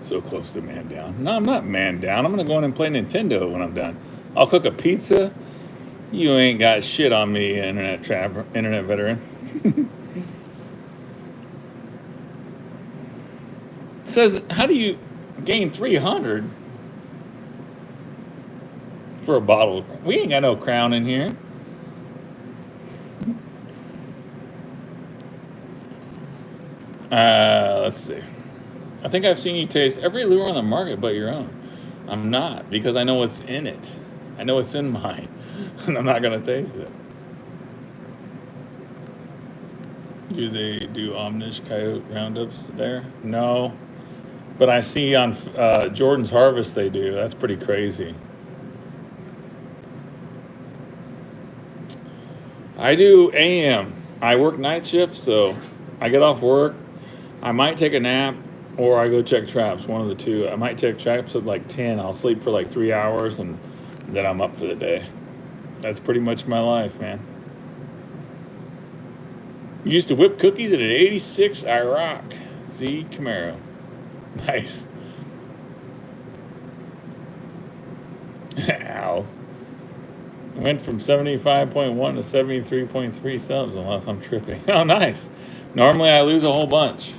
So close to man down. No, I'm not man down. I'm going to go in and play Nintendo when I'm done. I'll cook a pizza. You ain't got shit on me, internet veteran. Says, how do you gain 300 for a bottle? We ain't got no Crown in here. Let's see. I think I've seen you taste every lure on the market but your own. I'm not, because I know what's in it. I know what's in mine, and I'm not going to taste it. Do they do Omnish coyote roundups there? No. But I see on Jordan's Harvest they do. That's pretty crazy. I do AM. I work night shift, so I get off work. I might take a nap, or I go check traps, one of the two. I might check traps at like 10. I'll sleep for like 3 hours, and then I'm up for the day. That's pretty much my life, man. Used to whip cookies at an 86 IROC Z Camaro. Nice. Ow. Went from 75.1 to 73.3 subs, unless I'm tripping. Oh, nice. Normally I lose a whole bunch.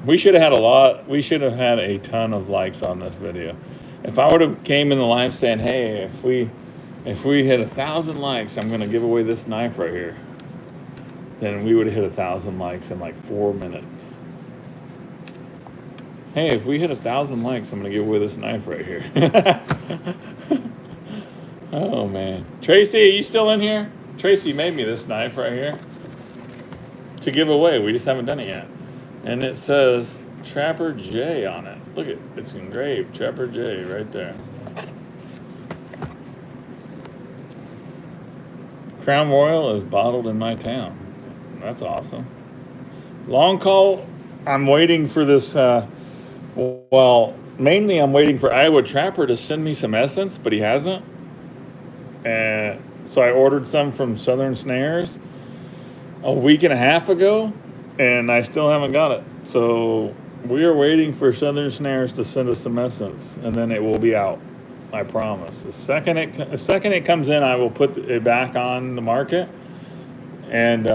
We should have had a ton of likes on this video. If I would have came in the live saying, hey, if we hit 1,000 likes, I'm gonna give away this knife right here, then we would have hit 1,000 likes in like 4 minutes. Hey, if we hit 1,000 likes, I'm gonna give away this knife right here. Oh man. Tracy, are you still in here? Tracy made me this knife right here to give away. We just haven't done it yet. And it says Trapper J on it. Look at it's engraved, Trapper J right there. Crown Royal is bottled in my town. That's awesome. Long call, I'm waiting for this, mainly I'm waiting for Iowa Trapper to send me some essence, but he hasn't. So I ordered some from Southern Snares a week and a half ago, and I still haven't got it. So we are waiting for Southern Snares to send us some essence, and then it will be out. I promise. The second it comes in, I will put it back on the market, and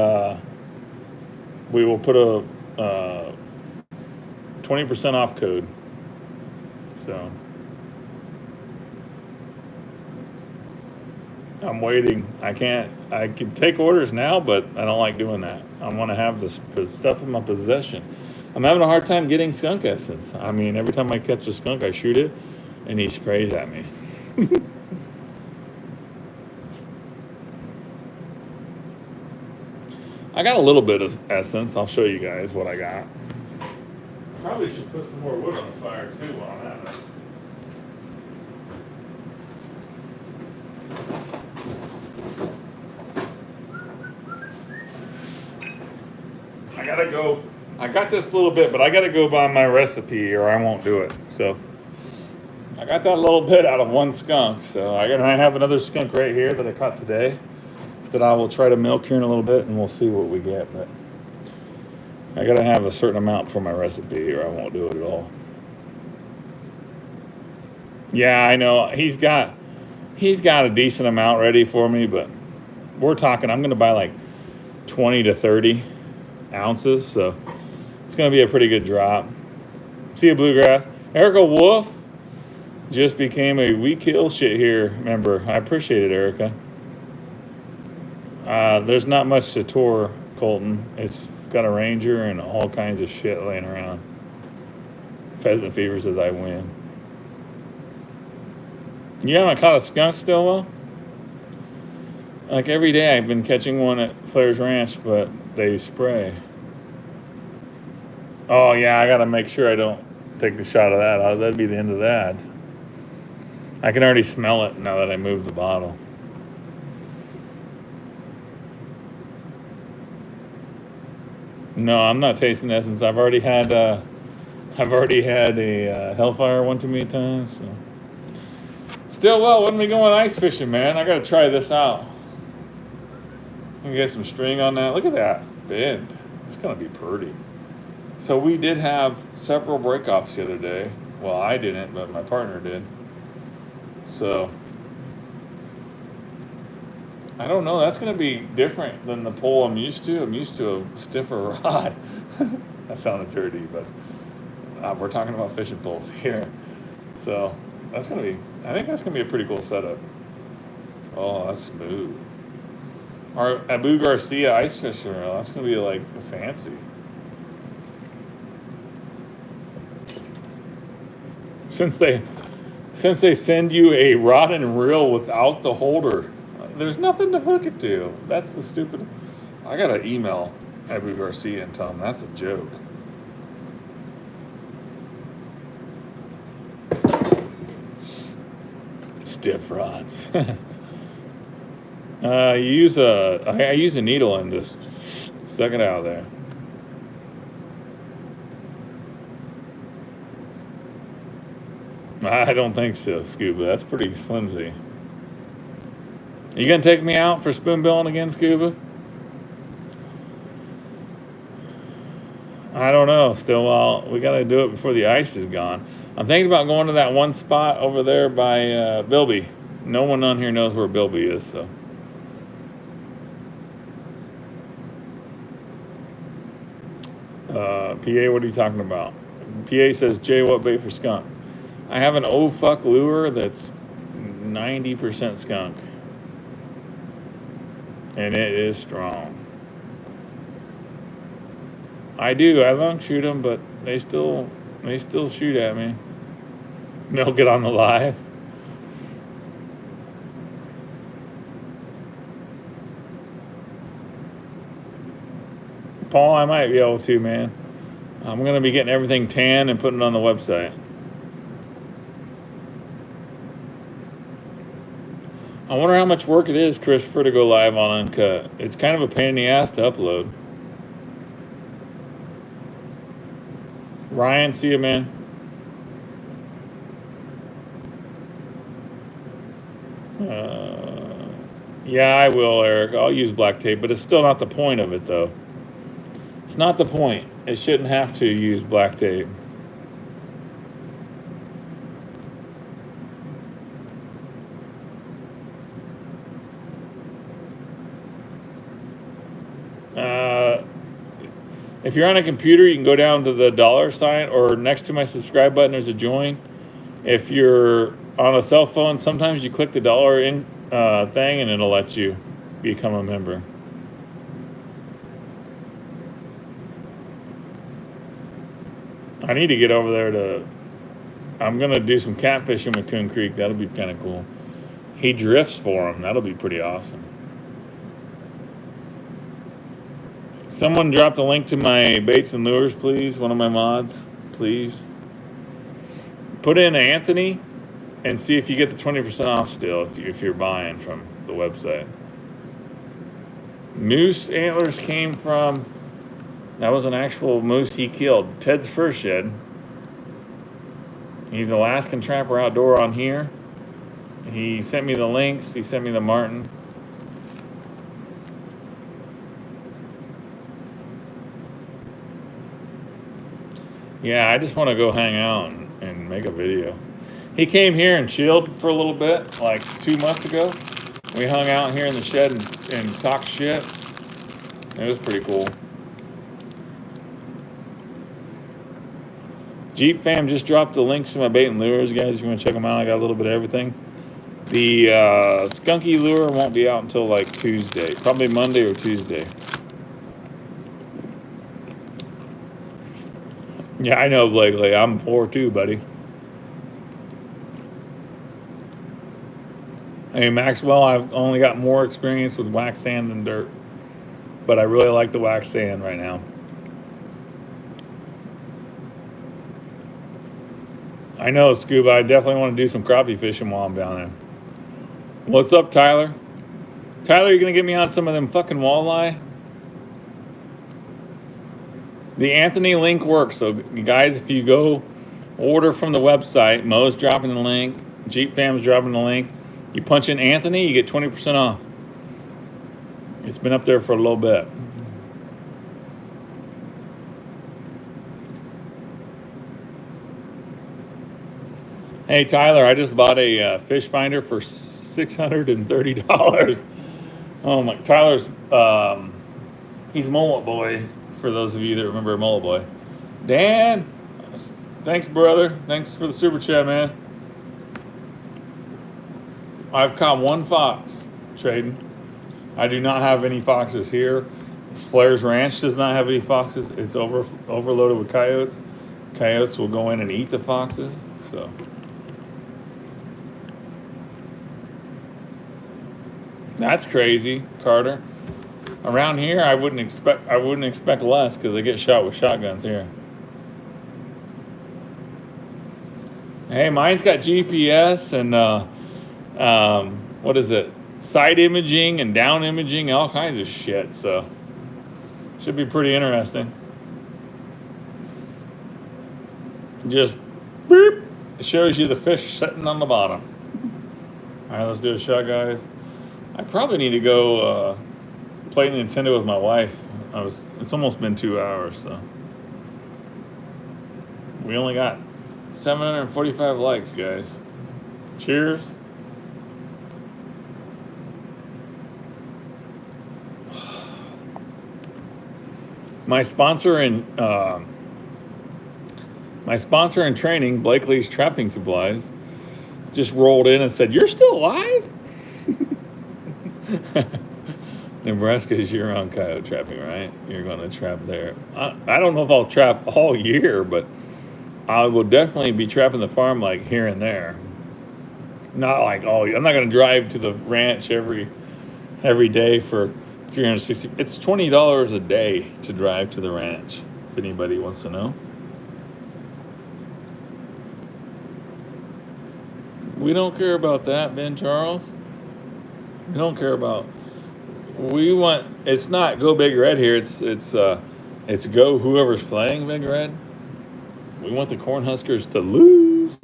we will put a 20% off code. So I'm waiting. I can take orders now, but I don't like doing that. I want to have this stuff in my possession. I'm having a hard time getting skunk essence. I mean, every time I catch a skunk, I shoot it, and he sprays at me. I got a little bit of essence. I'll show you guys what I got. Probably should put some more wood on the fire, too, while I'm at it. I gotta go. I got this little bit, but I gotta go by my recipe or I won't do it. So I got that little bit out of one skunk. So I have another skunk right here that I caught today that I will try to milk here in a little bit, and we'll see what we get. But I gotta have a certain amount for my recipe or I won't do it at all. Yeah, I know. He's got a decent amount ready for me, but we're talking, I'm gonna buy like 20 to 30 ounces, so it's going to be a pretty good drop. See a bluegrass. Erica Wolf just became a We Kill Shit Here member. I appreciate it, Erica. There's not much to tour, Colton. It's got a Ranger and all kinds of shit laying around. Pheasant Fever says I win. You haven't caught a skunk still, well? Like every day I've been catching one at Flair's Ranch, but they spray. Oh yeah, I gotta make sure I don't take the shot of that. That'd be the end of that. I can already smell it now that I moved the bottle. No, I'm not tasting essence. I've already had a Hellfire one too many times. So. Still, well, when we going ice fishing, man, I gotta try this out. I'm gonna get some string on that. Look at that bend. It's gonna be pretty. So we did have several breakoffs the other day. Well, I didn't, but my partner did. So I don't know. That's gonna be different than the pole I'm used to. I'm used to a stiffer rod. That sounded dirty, but we're talking about fishing poles here. So I think that's gonna be a pretty cool setup. Oh, that's smooth. Our Abu Garcia ice fishing reel, that's going to be like fancy. Since they send you a rod and reel without the holder, there's nothing to hook it to. That's the stupid. I got to email Abu Garcia and tell him that's a joke. Stiff rods. I use a needle and just suck it out of there. I don't think so, Scuba. That's pretty flimsy. You gonna take me out for spoonbilling again, Scuba? I don't know. Still, well, we gotta do it before the ice is gone. I'm thinking about going to that one spot over there by Bilby. No one on here knows where Bilby is, so. PA, what are you talking about? PA says, Jay, what bait for skunk? I have an oh fuck lure that's 90% skunk. And it is strong. I do. I long shoot them, but they still shoot at me. Milk it on the live. Paul, I might be able to, man. I'm going to be getting everything tan and putting it on the website. I wonder how much work it is, Christopher, to go live on Uncut. It's kind of a pain in the ass to upload. Ryan, see you, man. Yeah, I will, Eric. I'll use black tape, but it's still not the point of it, though. It's not the point. It shouldn't have to use black tape. If you're on a computer, you can go down to the dollar sign, or next to my subscribe button, there's a join. If you're on a cell phone, sometimes you click the dollar in thing, and it'll let you become a member. I need to get over there to. I'm gonna do some catfishing with Coon Creek. That'll be kind of cool. He drifts for him. That'll be pretty awesome. Someone dropped a link to my baits and lures, please. One of my mods, please. Put in Anthony and see if you get the 20% off still if you're buying from the website. Moose antlers came from. That was an actual moose he killed. Ted's fur shed. He's Alaskan Trapper Outdoor on here. He sent me the links. He sent me the marten. Yeah, I just want to go hang out and make a video. He came here and chilled for a little bit, like 2 months ago. We hung out here in the shed and talked shit. It was pretty cool. Jeep Fam just dropped the links to my bait and lures, guys. If you want to check them out, I got a little bit of everything. The skunky lure won't be out until like Tuesday, probably Monday or Tuesday. Yeah, I know, Blakely. I'm poor too, buddy. Hey, Maxwell, I've only got more experience with wax sand than dirt, but I really like the wax sand right now. I know, Scuba. I definitely want to do some crappie fishing while I'm down there. What's up, Tyler? Tyler, you going to get me on some of them fucking walleye? The Anthony link works. So, guys, if you go order from the website, Mo's dropping the link, Jeep Fam's dropping the link, you punch in Anthony, you get 20% off. It's been up there for a little bit. Hey, Tyler, I just bought a fish finder for $630. Oh, my. Tyler's, he's Mullet Boy, for those of you that remember Mullet Boy. Dan, thanks, brother. Thanks for the super chat, man. I've caught one fox trading. I do not have any foxes here. Flair's Ranch does not have any foxes. It's overloaded with coyotes. Coyotes will go in and eat the foxes, so... That's crazy, Carter. Around here, I wouldn't expect less because they get shot with shotguns here. Hey, mine's got GPS and what is it? Side imaging and down imaging, all kinds of shit. So should be pretty interesting. Just beep. It shows you the fish sitting on the bottom. All right, let's do a shot, guys. I probably need to go play Nintendo with my wife. It's almost been 2 hours, so. We only got 745 likes, guys. Cheers. My sponsor in training, Blakely's Trapping Supplies, just rolled in and said, "You're still alive?" Nebraska is year-round coyote trapping, right? You're going to trap there. I don't know if I'll trap all year, but I will definitely be trapping the farm like here and there. Not like all year. I'm not going to drive to the ranch every day for 360. It's $20 a day to drive to the ranch, if anybody wants to know. We don't care about that, Ben Charles. We don't care about. It's not go Big Red here. It's go whoever's playing Big Red. We want the Cornhuskers to lose.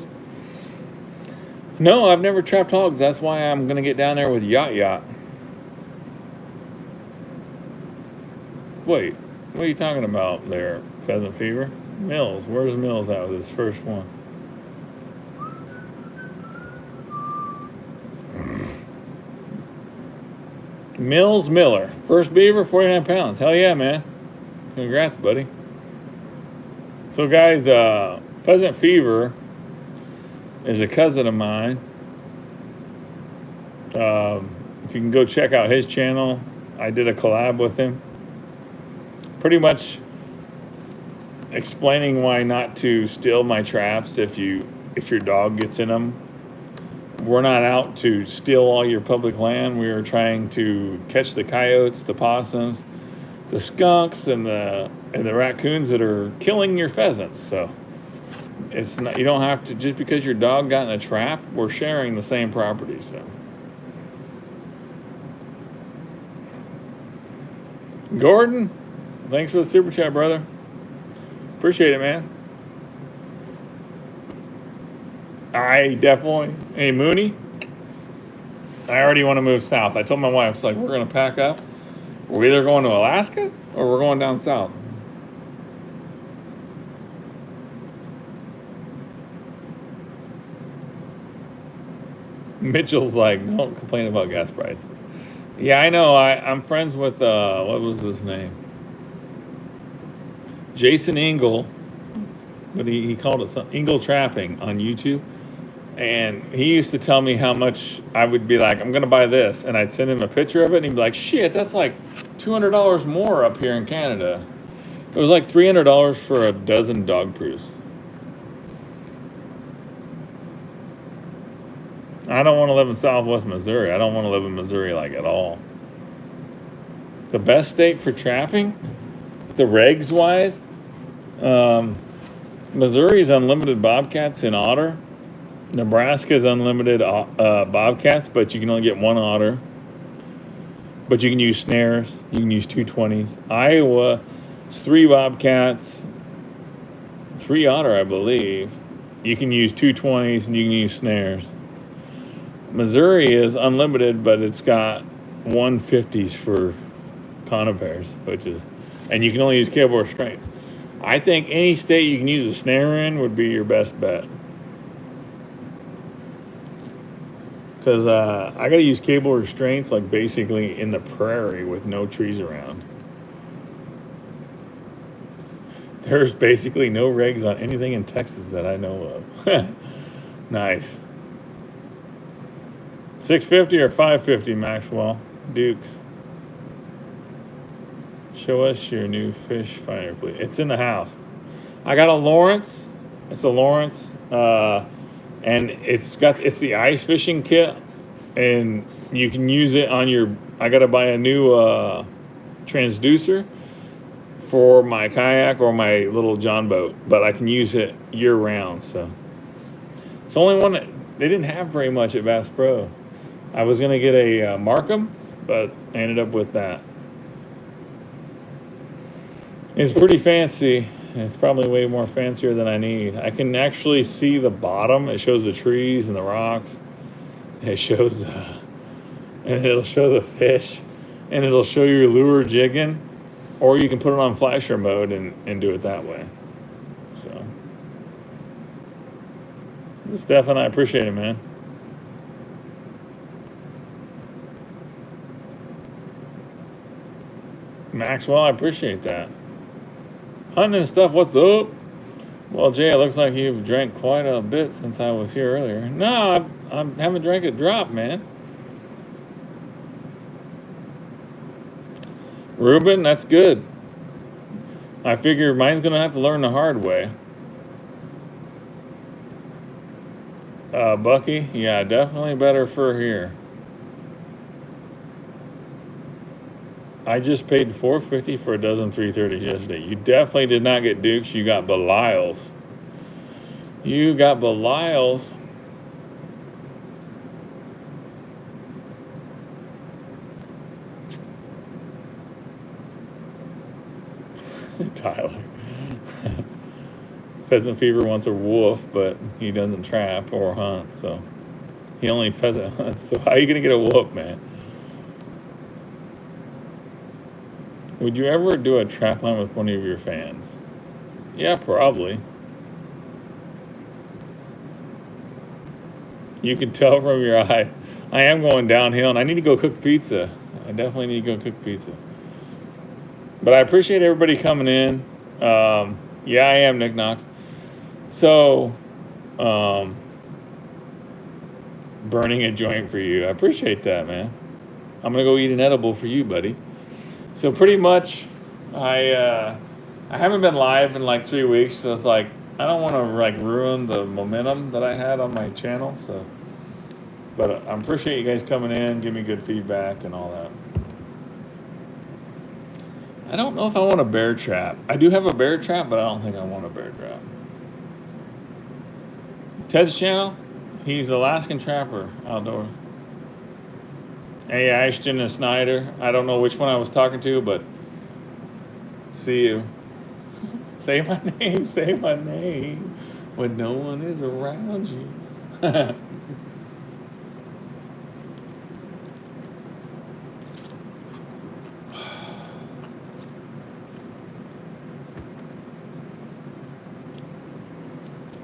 No, I've never trapped hogs. That's why I'm gonna get down there with Yacht. Wait, what are you talking about there, Pheasant Fever? Mills, where's Mills at with his first one? Mills Miller, first beaver, 49 pounds. Hell yeah, man. Congrats, buddy. So, guys, Pheasant Fever is a cousin of mine. If you can go check out his channel, I did a collab with him. Pretty much explaining why not to steal my traps if your dog gets in them. We're not out to steal all your public land. We are trying to catch the coyotes, the possums, the skunks, and the raccoons that are killing your pheasants. So it's not, you don't have to, just because your dog got in a trap, we're sharing the same property. So Gordon, thanks for the super chat, brother. Appreciate it, man. I definitely. Hey, Mooney, I already want to move south. I told my wife, like, we're going to pack up. We're either going to Alaska or we're going down south. Mitchell's like, don't complain about gas prices. Yeah, I know. I'm friends with, what was his name? Jason Engel, but he called it Engel Trapping on YouTube. And he used to tell me how much I would be like, I'm going to buy this. And I'd send him a picture of it. And he'd be like, shit, that's like $200 more up here in Canada. It was like $300 for a dozen dog brews. I don't want to live in Southwest Missouri. I don't want to live in Missouri like at all. The best state for trapping, the regs wise, Missouri is unlimited bobcats and otter. Nebraska is unlimited bobcats, but you can only get one otter. But you can use snares. You can use 220s. Iowa is 3 bobcats, 3 otter, I believe. You can use 220s and you can use snares. Missouri is unlimited, but it's got 150s for conifers, and you can only use cable restraints. I think any state you can use a snare in would be your best bet. Because I got to use cable restraints like basically in the prairie with no trees around. There's basically no regs on anything in Texas that I know of. Nice. 650 or 550, Maxwell? Dukes. Show us your new fish finder, please. It's in the house. I got a Lawrence. It's a Lawrence. And it's the ice fishing kit. And you can use it on your... I got to buy a new transducer for my kayak or my little John boat. But I can use it year round, so... It's the only one that... They didn't have very much at Bass Pro. I was going to get a Markham, but I ended up with that. It's pretty fancy. It's probably way more fancier than I need. I can actually see the bottom. It shows the trees and the rocks. It shows, and it'll show the fish. And it'll show your lure jigging. Or you can put it on flasher mode and do it that way. So, Stefan, I appreciate it, man. Maxwell, I appreciate that. Hunting and stuff, what's up? Well, Jay, it looks like you've drank quite a bit since I was here earlier. No, I haven't drank a drop, man. Ruben, that's good. I figure mine's going to have to learn the hard way. Bucky, yeah, definitely better fur here. I just paid $4.50 for a dozen 330s yesterday. You definitely did not get Dukes. You got Belials. You got Belials. Tyler. Pheasant Fever wants a wolf, but he doesn't trap or hunt, so he only pheasant hunts. So how are you going to get a wolf, man? Would you ever do a trap line with one of your fans? Yeah, probably. You can tell from your eye. I am going downhill, and I need to go cook pizza. I definitely need to go cook pizza. But I appreciate everybody coming in. Yeah, I am, Nick Knox. So, burning a joint for you. I appreciate that, man. I'm gonna go eat an edible for you, buddy. So pretty much, I haven't been live in like 3 weeks, so it's like I don't want to like ruin the momentum that I had on my channel. So, but I appreciate you guys coming in, give me good feedback and all that. I don't know if I want a bear trap. I do have a bear trap, but I don't think I want a bear trap. Ted's channel, he's Alaskan Trapper Outdoors. Hey, Ashton and Snyder. I don't know which one I was talking to, but see you. Say my name when no one is around you.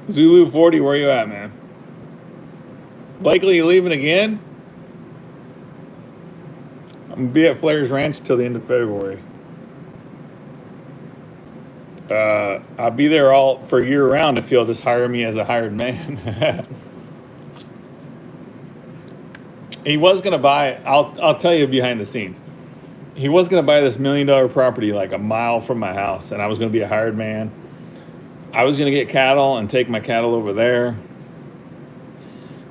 Zulu 40, where you at, man? Blakely, you leaving again? I'm gonna be at Flair's Ranch till the end of February. I'll be there all for year round if you'll just hire me as a hired man. He was gonna buy. I'll tell you behind the scenes. He was gonna buy this $1 million property like a mile from my house, and I was gonna be a hired man. I was gonna get cattle and take my cattle over there.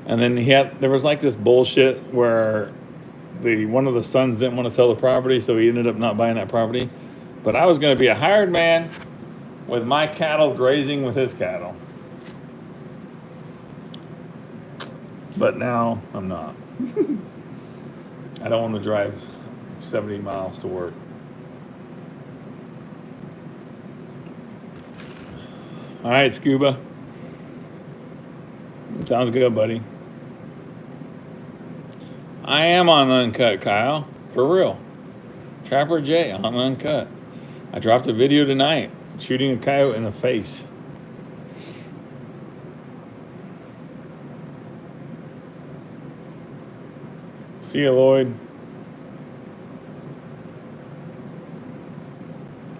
And then there was like this bullshit where one of the sons didn't want to sell the property, so he ended up not buying that property. But I was gonna be a hired man with my cattle grazing with his cattle. But now I'm not. I don't want to drive 70 miles to work. All right, Scuba. Sounds good, buddy. I am on Uncut, Kyle. For real. Trapper J on Uncut. I dropped a video tonight shooting a coyote in the face. See you, Lloyd.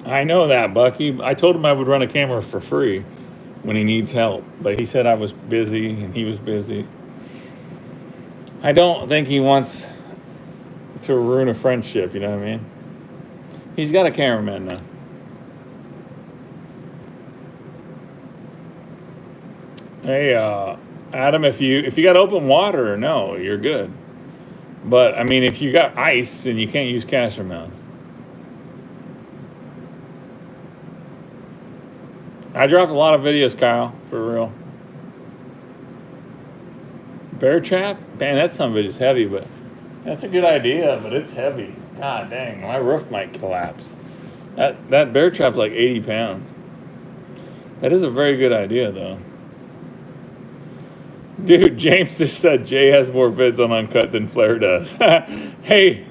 I know that, Bucky. I told him I would run a camera for free when he needs help, but he said I was busy and he was busy. I don't think he wants to ruin a friendship, you know what I mean? He's got a cameraman now. Hey, Adam, if you got open water, no, you're good. But I mean, if you got ice, then you can't use caster mounts. I dropped a lot of videos, Kyle, for real. Bear trap? Man, that son of a bitch is heavy, but that's a good idea, but it's heavy. God dang, my roof might collapse. That bear trap's like 80 pounds. That is a very good idea, though. Dude, James just said Jay has more vids on Uncut than Flair does. Hey,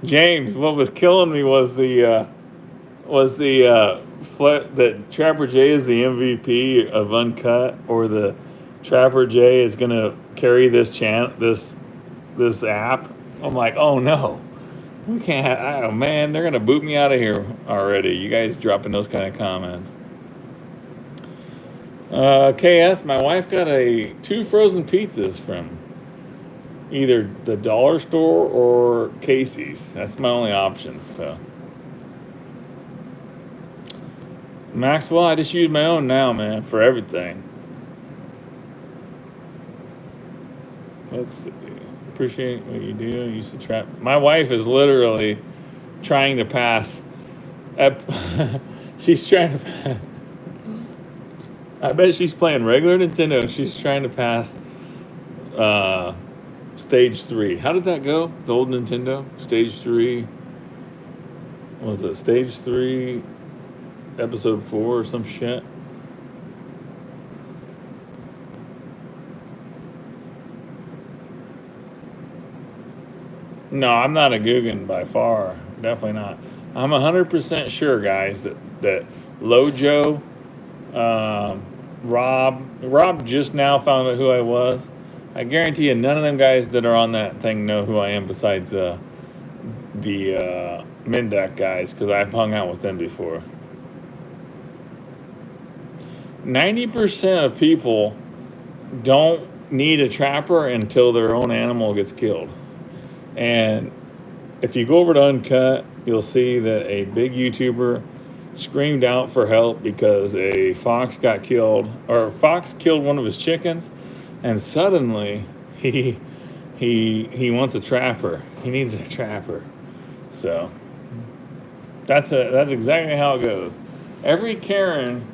James, what was killing me was that Trapper Jay is the MVP of Uncut, or the Trapper Jay is gonna carry this app. I'm like, oh no, we can't. Oh man, they're gonna boot me out of here already. You guys dropping those kind of comments. KS, my wife got 2 frozen pizzas from either the dollar store or Casey's. That's my only options. So, Maxwell, I just use my own now, man, for everything. Let's see. Appreciate what you do. I used to trap. My wife is literally trying to pass. She's trying to. I bet she's playing regular Nintendo. She's trying to pass Stage 3. How did that go? The old Nintendo? Stage 3. Was it Stage 3, Episode 4 or some shit? No, I'm not a Guggen by far. Definitely not. I'm 100% sure, guys, that Lojo, Rob just now found out who I was. I guarantee you none of them guys that are on that thing know who I am besides the Mindak guys, because I've hung out with them before. 90% of people don't need a trapper until their own animal gets killed. And if you go over to Uncut, you'll see that a big YouTuber screamed out for help because a fox got killed, or a fox killed one of his chickens, and suddenly he wants a trapper. He needs a trapper. So that's exactly how it goes. Every Karen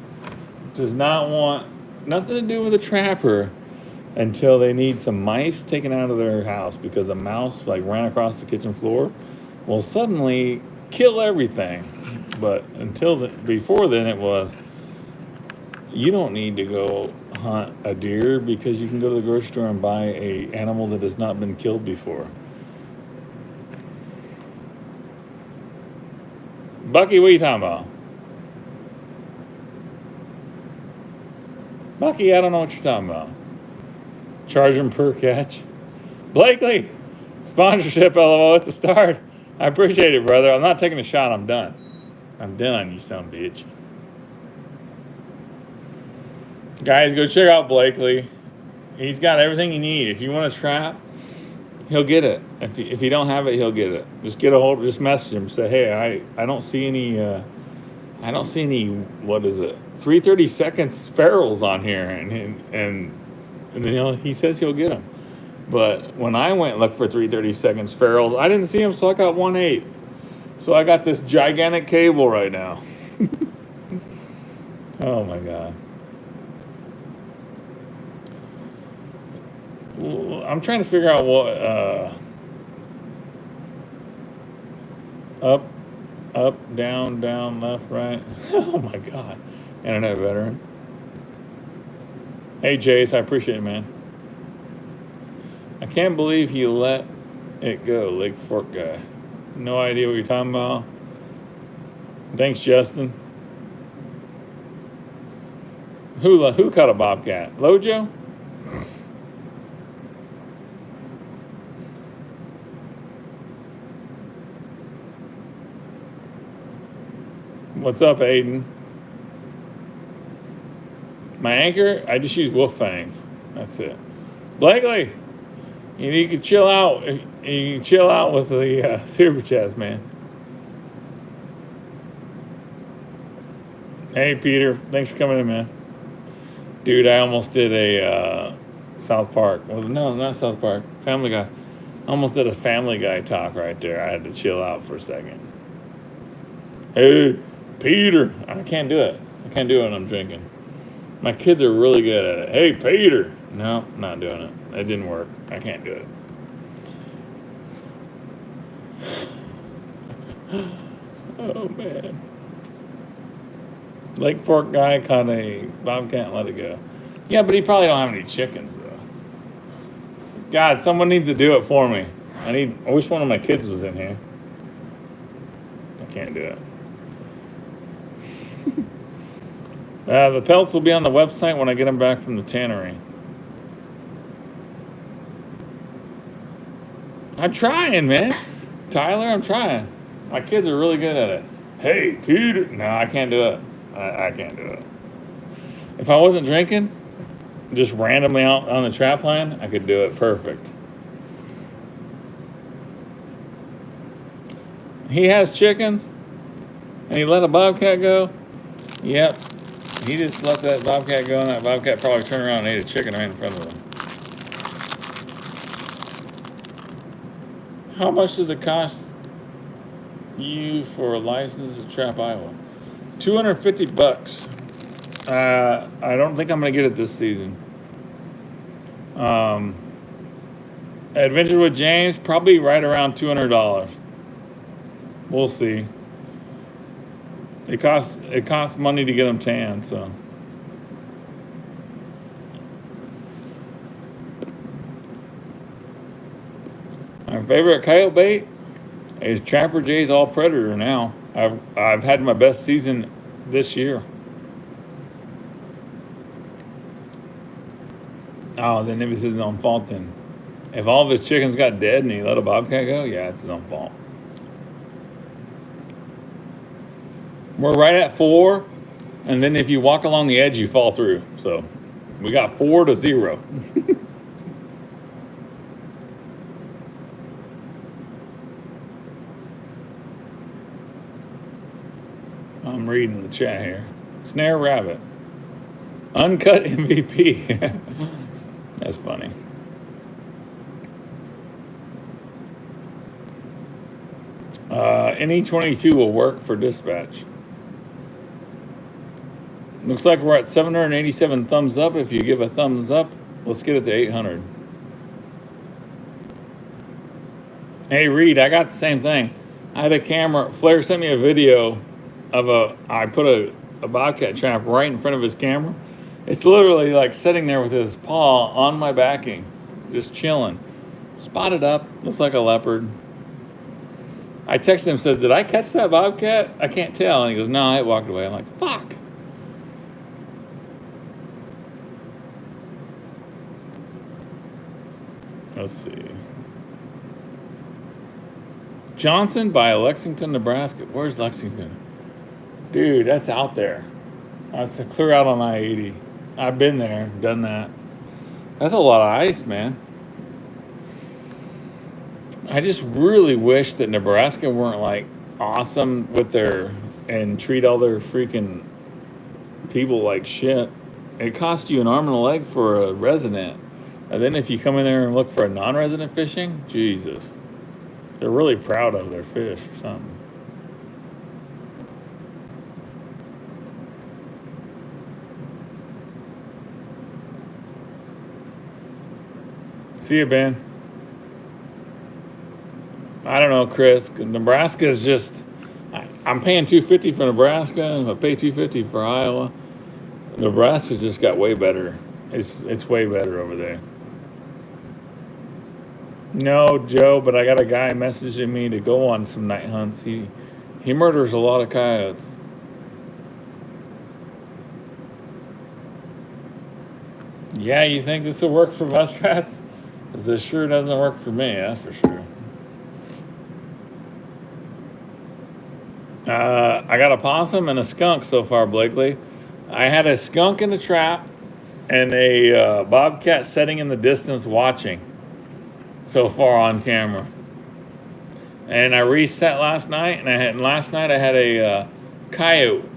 does not want nothing to do with a trapper until they need some mice taken out of their house because a mouse like ran across the kitchen floor. Will suddenly kill everything. But before then it was, you don't need to go hunt a deer because you can go to the grocery store and buy a animal that has not been killed before. Bucky, what are you talking about? Bucky, I don't know what you're talking about. Charge him per catch. Blakely, sponsorship, LOL, it's a start. I appreciate it, brother. I'm not taking a shot. I'm done. I'm done, you son of a bitch. Guys, go check out Blakely. He's got everything you need. If you want a trap, he'll get it. If you don't have it, he'll get it. Just get a hold. Just message him. Say, hey, I don't see any. What is it? 330 seconds ferals on here, and then he says he'll get them. But when I went and looked for 330 seconds ferals, I didn't see them, so I got 1/8. So I got this gigantic cable right now. Oh my God. Well, I'm trying to figure out what up, down, left, right. Oh my God. Internet veteran. Hey Jace, I appreciate it, man. I can't believe he let it go, Lake Fork guy. No idea what you're talking about. Thanks, Justin. Who caught a bobcat? Lojo? What's up, Aiden? My anchor, I just use wolf fangs. That's it. Blakely, you can chill out. You can chill out with the super chats, man. Hey, Peter. Thanks for coming in, man. Dude, I almost did a South Park. No, not South Park. Family Guy. Almost did a Family Guy talk right there. I had to chill out for a second. Hey, Peter. I can't do it. I can't do it when I'm drinking. My kids are really good at it. Hey, Peter. No, not doing it. It didn't work. I can't do it. Oh, man. Lake Fork guy caught a bobcat and let it go. Yeah, but he probably don't have any chickens, though. God, someone needs to do it for me. I wish one of my kids was in here. I can't do it. The pelts will be on the website when I get them back from the tannery. I'm trying, man. Tyler, I'm trying. My kids are really good at it. Hey, Peter. No, I can't do it. I can't do it. If I wasn't drinking, just randomly out on the trap line, I could do it perfect. He has chickens, and he let a bobcat go. Yep. He just let that bobcat go, and that bobcat probably turned around and ate a chicken right in front of him. How much does it cost you for a license to Trap Iowa? $250. I don't think I'm going to get it this season. Adventure with James, probably right around $200. We'll see. It costs money to get them tan, so. My favorite coyote bait is Trapper J's All Predator now. I've had my best season this year. Oh, then it was his own fault then. If all of his chickens got dead and he let a bobcat go, yeah, it's his own fault. We're right at 4, and then if you walk along the edge, you fall through. So we got 4 to 0. I'm reading the chat here. Snare Rabbit. Uncut MVP. That's funny. Any 22 will work for dispatch. Looks like we're at 787 thumbs up. If you give a thumbs up, let's get it to 800. Hey, Reed, I got the same thing. I had a camera. Flair sent me a video of I put a bobcat trap right in front of his camera. It's literally like sitting there with his paw on my backing, just chilling. Spotted up, looks like a leopard. I texted him, said, did I catch that bobcat? I can't tell. And he goes, no, it walked away. I'm like, fuck. Let's see. Johnson by Lexington, Nebraska. Where's Lexington? Dude, that's out there. That's clear out on I-80. I've been there, done that. That's a lot of ice, man. I just really wish that Nebraska weren't like awesome with their and treat all their freaking people like shit. It costs you an arm and a leg for a resident. And then if you come in there and look for a non-resident fishing, Jesus. They're really proud of their fish or something. See you, Ben. I don't know, Chris. Nebraska is just. I'm paying $250 for Nebraska, and if I pay $250 for Iowa, Nebraska just got way better. It's way better over there. No, Joe, but I got a guy messaging me to go on some night hunts. He murders a lot of coyotes. Yeah, you think this will work for muskrats? This sure doesn't work for me, that's for sure. I got a possum and a skunk so far, Blakely. I had a skunk in the trap and a bobcat sitting in the distance watching so far on camera. And I reset last night, and last night I had a coyote.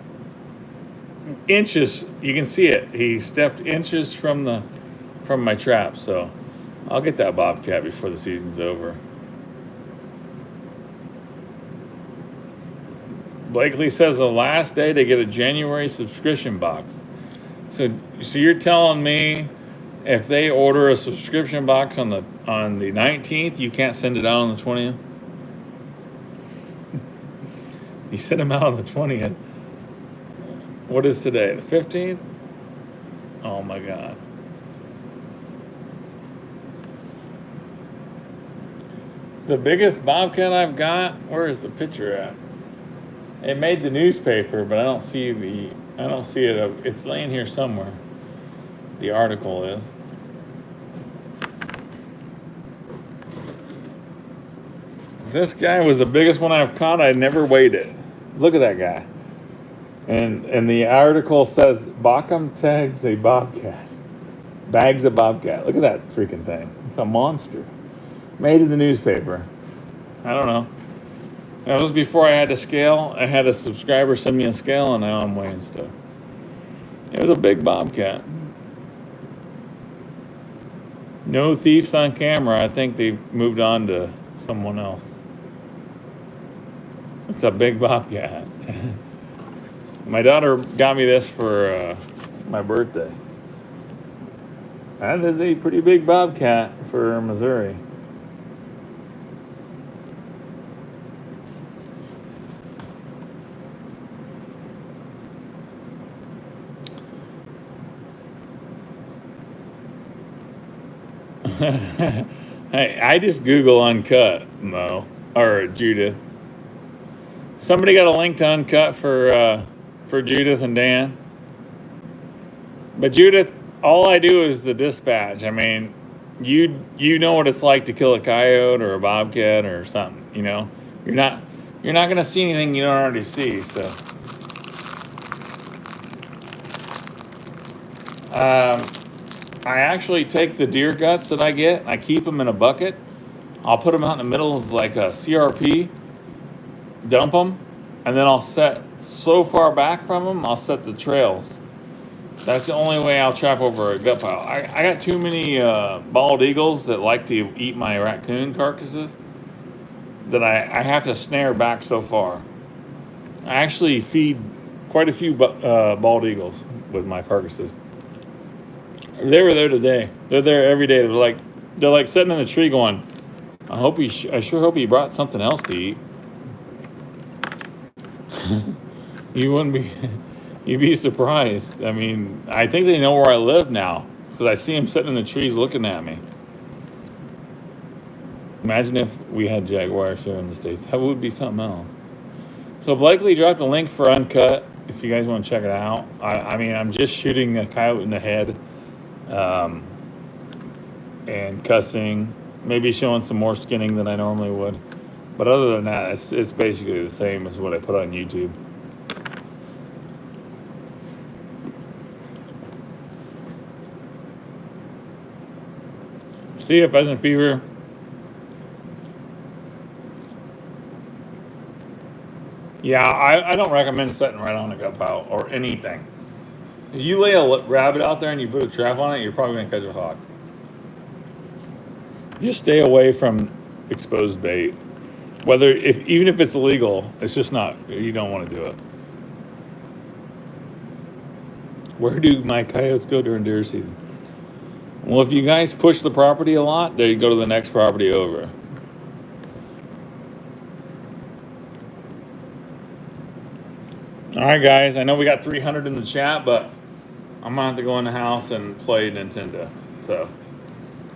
Inches, you can see it. He stepped inches from my trap, so I'll get that bobcat before the season's over. Blakely says the last day to get a January subscription box. So you're telling me if they order a subscription box on the 19th, you can't send it out on the 20th? You send them out on the 20th. What is today? The 15th? Oh my God. The biggest bobcat I've got, where is the picture at? It made the newspaper, but I don't see it. It's laying here somewhere. The article is. This guy was the biggest one I've caught. I never weighed it. Look at that guy. And the article says, Bockham tags a bobcat. Bags a bobcat. Look at that freaking thing. It's a monster. Made in the newspaper. I don't know. That was before I had to scale. I had a subscriber send me a scale, and now I'm weighing stuff. It was a big bobcat. No thieves on camera. I think they've moved on to someone else. It's a big bobcat. My daughter got me this for my birthday. That is a pretty big bobcat for Missouri. Hey, I just Google Uncut, Mo, or Judith. Somebody got a link to Uncut for Judith and Dan. But Judith, all I do is the dispatch. I mean, you know what it's like to kill a coyote or a bobcat or something. You know, you're not gonna see anything you don't already see. So, I actually take the deer guts that I get. I keep them in a bucket. I'll put them out in the middle of like a CRP. Dump them, and then I'll set so far back from them, I'll set the trails. That's the only way I'll trap over a gut pile. I got too many bald eagles that like to eat my raccoon carcasses that I have to snare back so far. I actually feed quite a few bald eagles with my carcasses. They were there today. They're there every day. They're like sitting in the tree going, I sure hope he brought something else to eat. You'd be surprised. I mean, I think they know where I live now because I see them sitting in the trees looking at me. Imagine if we had jaguars here in the States. That would be something else. So Blakely dropped a link for Uncut if you guys want to check it out. I mean, I'm just shooting a coyote in the head and cussing, maybe showing some more skinning than I normally would. But other than that, it's basically the same as what I put on YouTube. See ya, Pheasant Fever. Yeah, I don't recommend setting right on a gut pile or anything. If you lay a rabbit out there and you put a trap on it, you're probably going to catch a hawk. Just stay away from exposed bait. Even if it's illegal, it's just not, you don't want to do it. Where do my coyotes go during deer season? Well, if you guys push the property a lot, they go to the next property over. All right, guys. I know we got 300 in the chat, but I'm going to have to go in the house and play Nintendo. So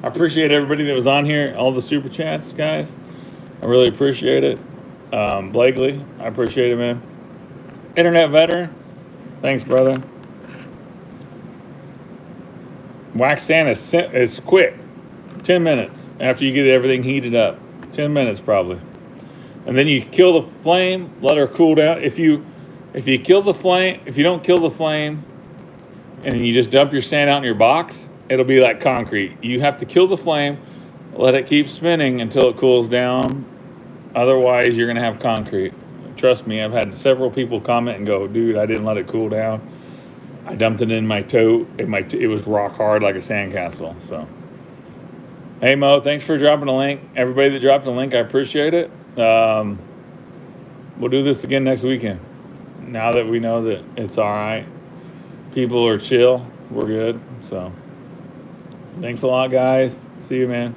I appreciate everybody that was on here, all the super chats, guys. I really appreciate it. Blakely, I appreciate it, man. Internet veteran, thanks, brother. Wax sand is quick. 10 minutes after you get everything heated up. 10 minutes probably. And then you kill the flame, let her cool down. If you kill the flame, if you don't kill the flame and you just dump your sand out in your box, it'll be like concrete. You have to kill the flame, let it keep spinning until it cools down. Otherwise, you're going to have concrete. Trust me, I've had several people comment and go, dude, I didn't let it cool down. I dumped it in my tote. It was rock hard like a sandcastle. So, hey, Mo, thanks for dropping a link. Everybody that dropped a link, I appreciate it. We'll do this again next weekend. Now that we know that it's all right, people are chill, we're good. So, thanks a lot, guys. See you, man.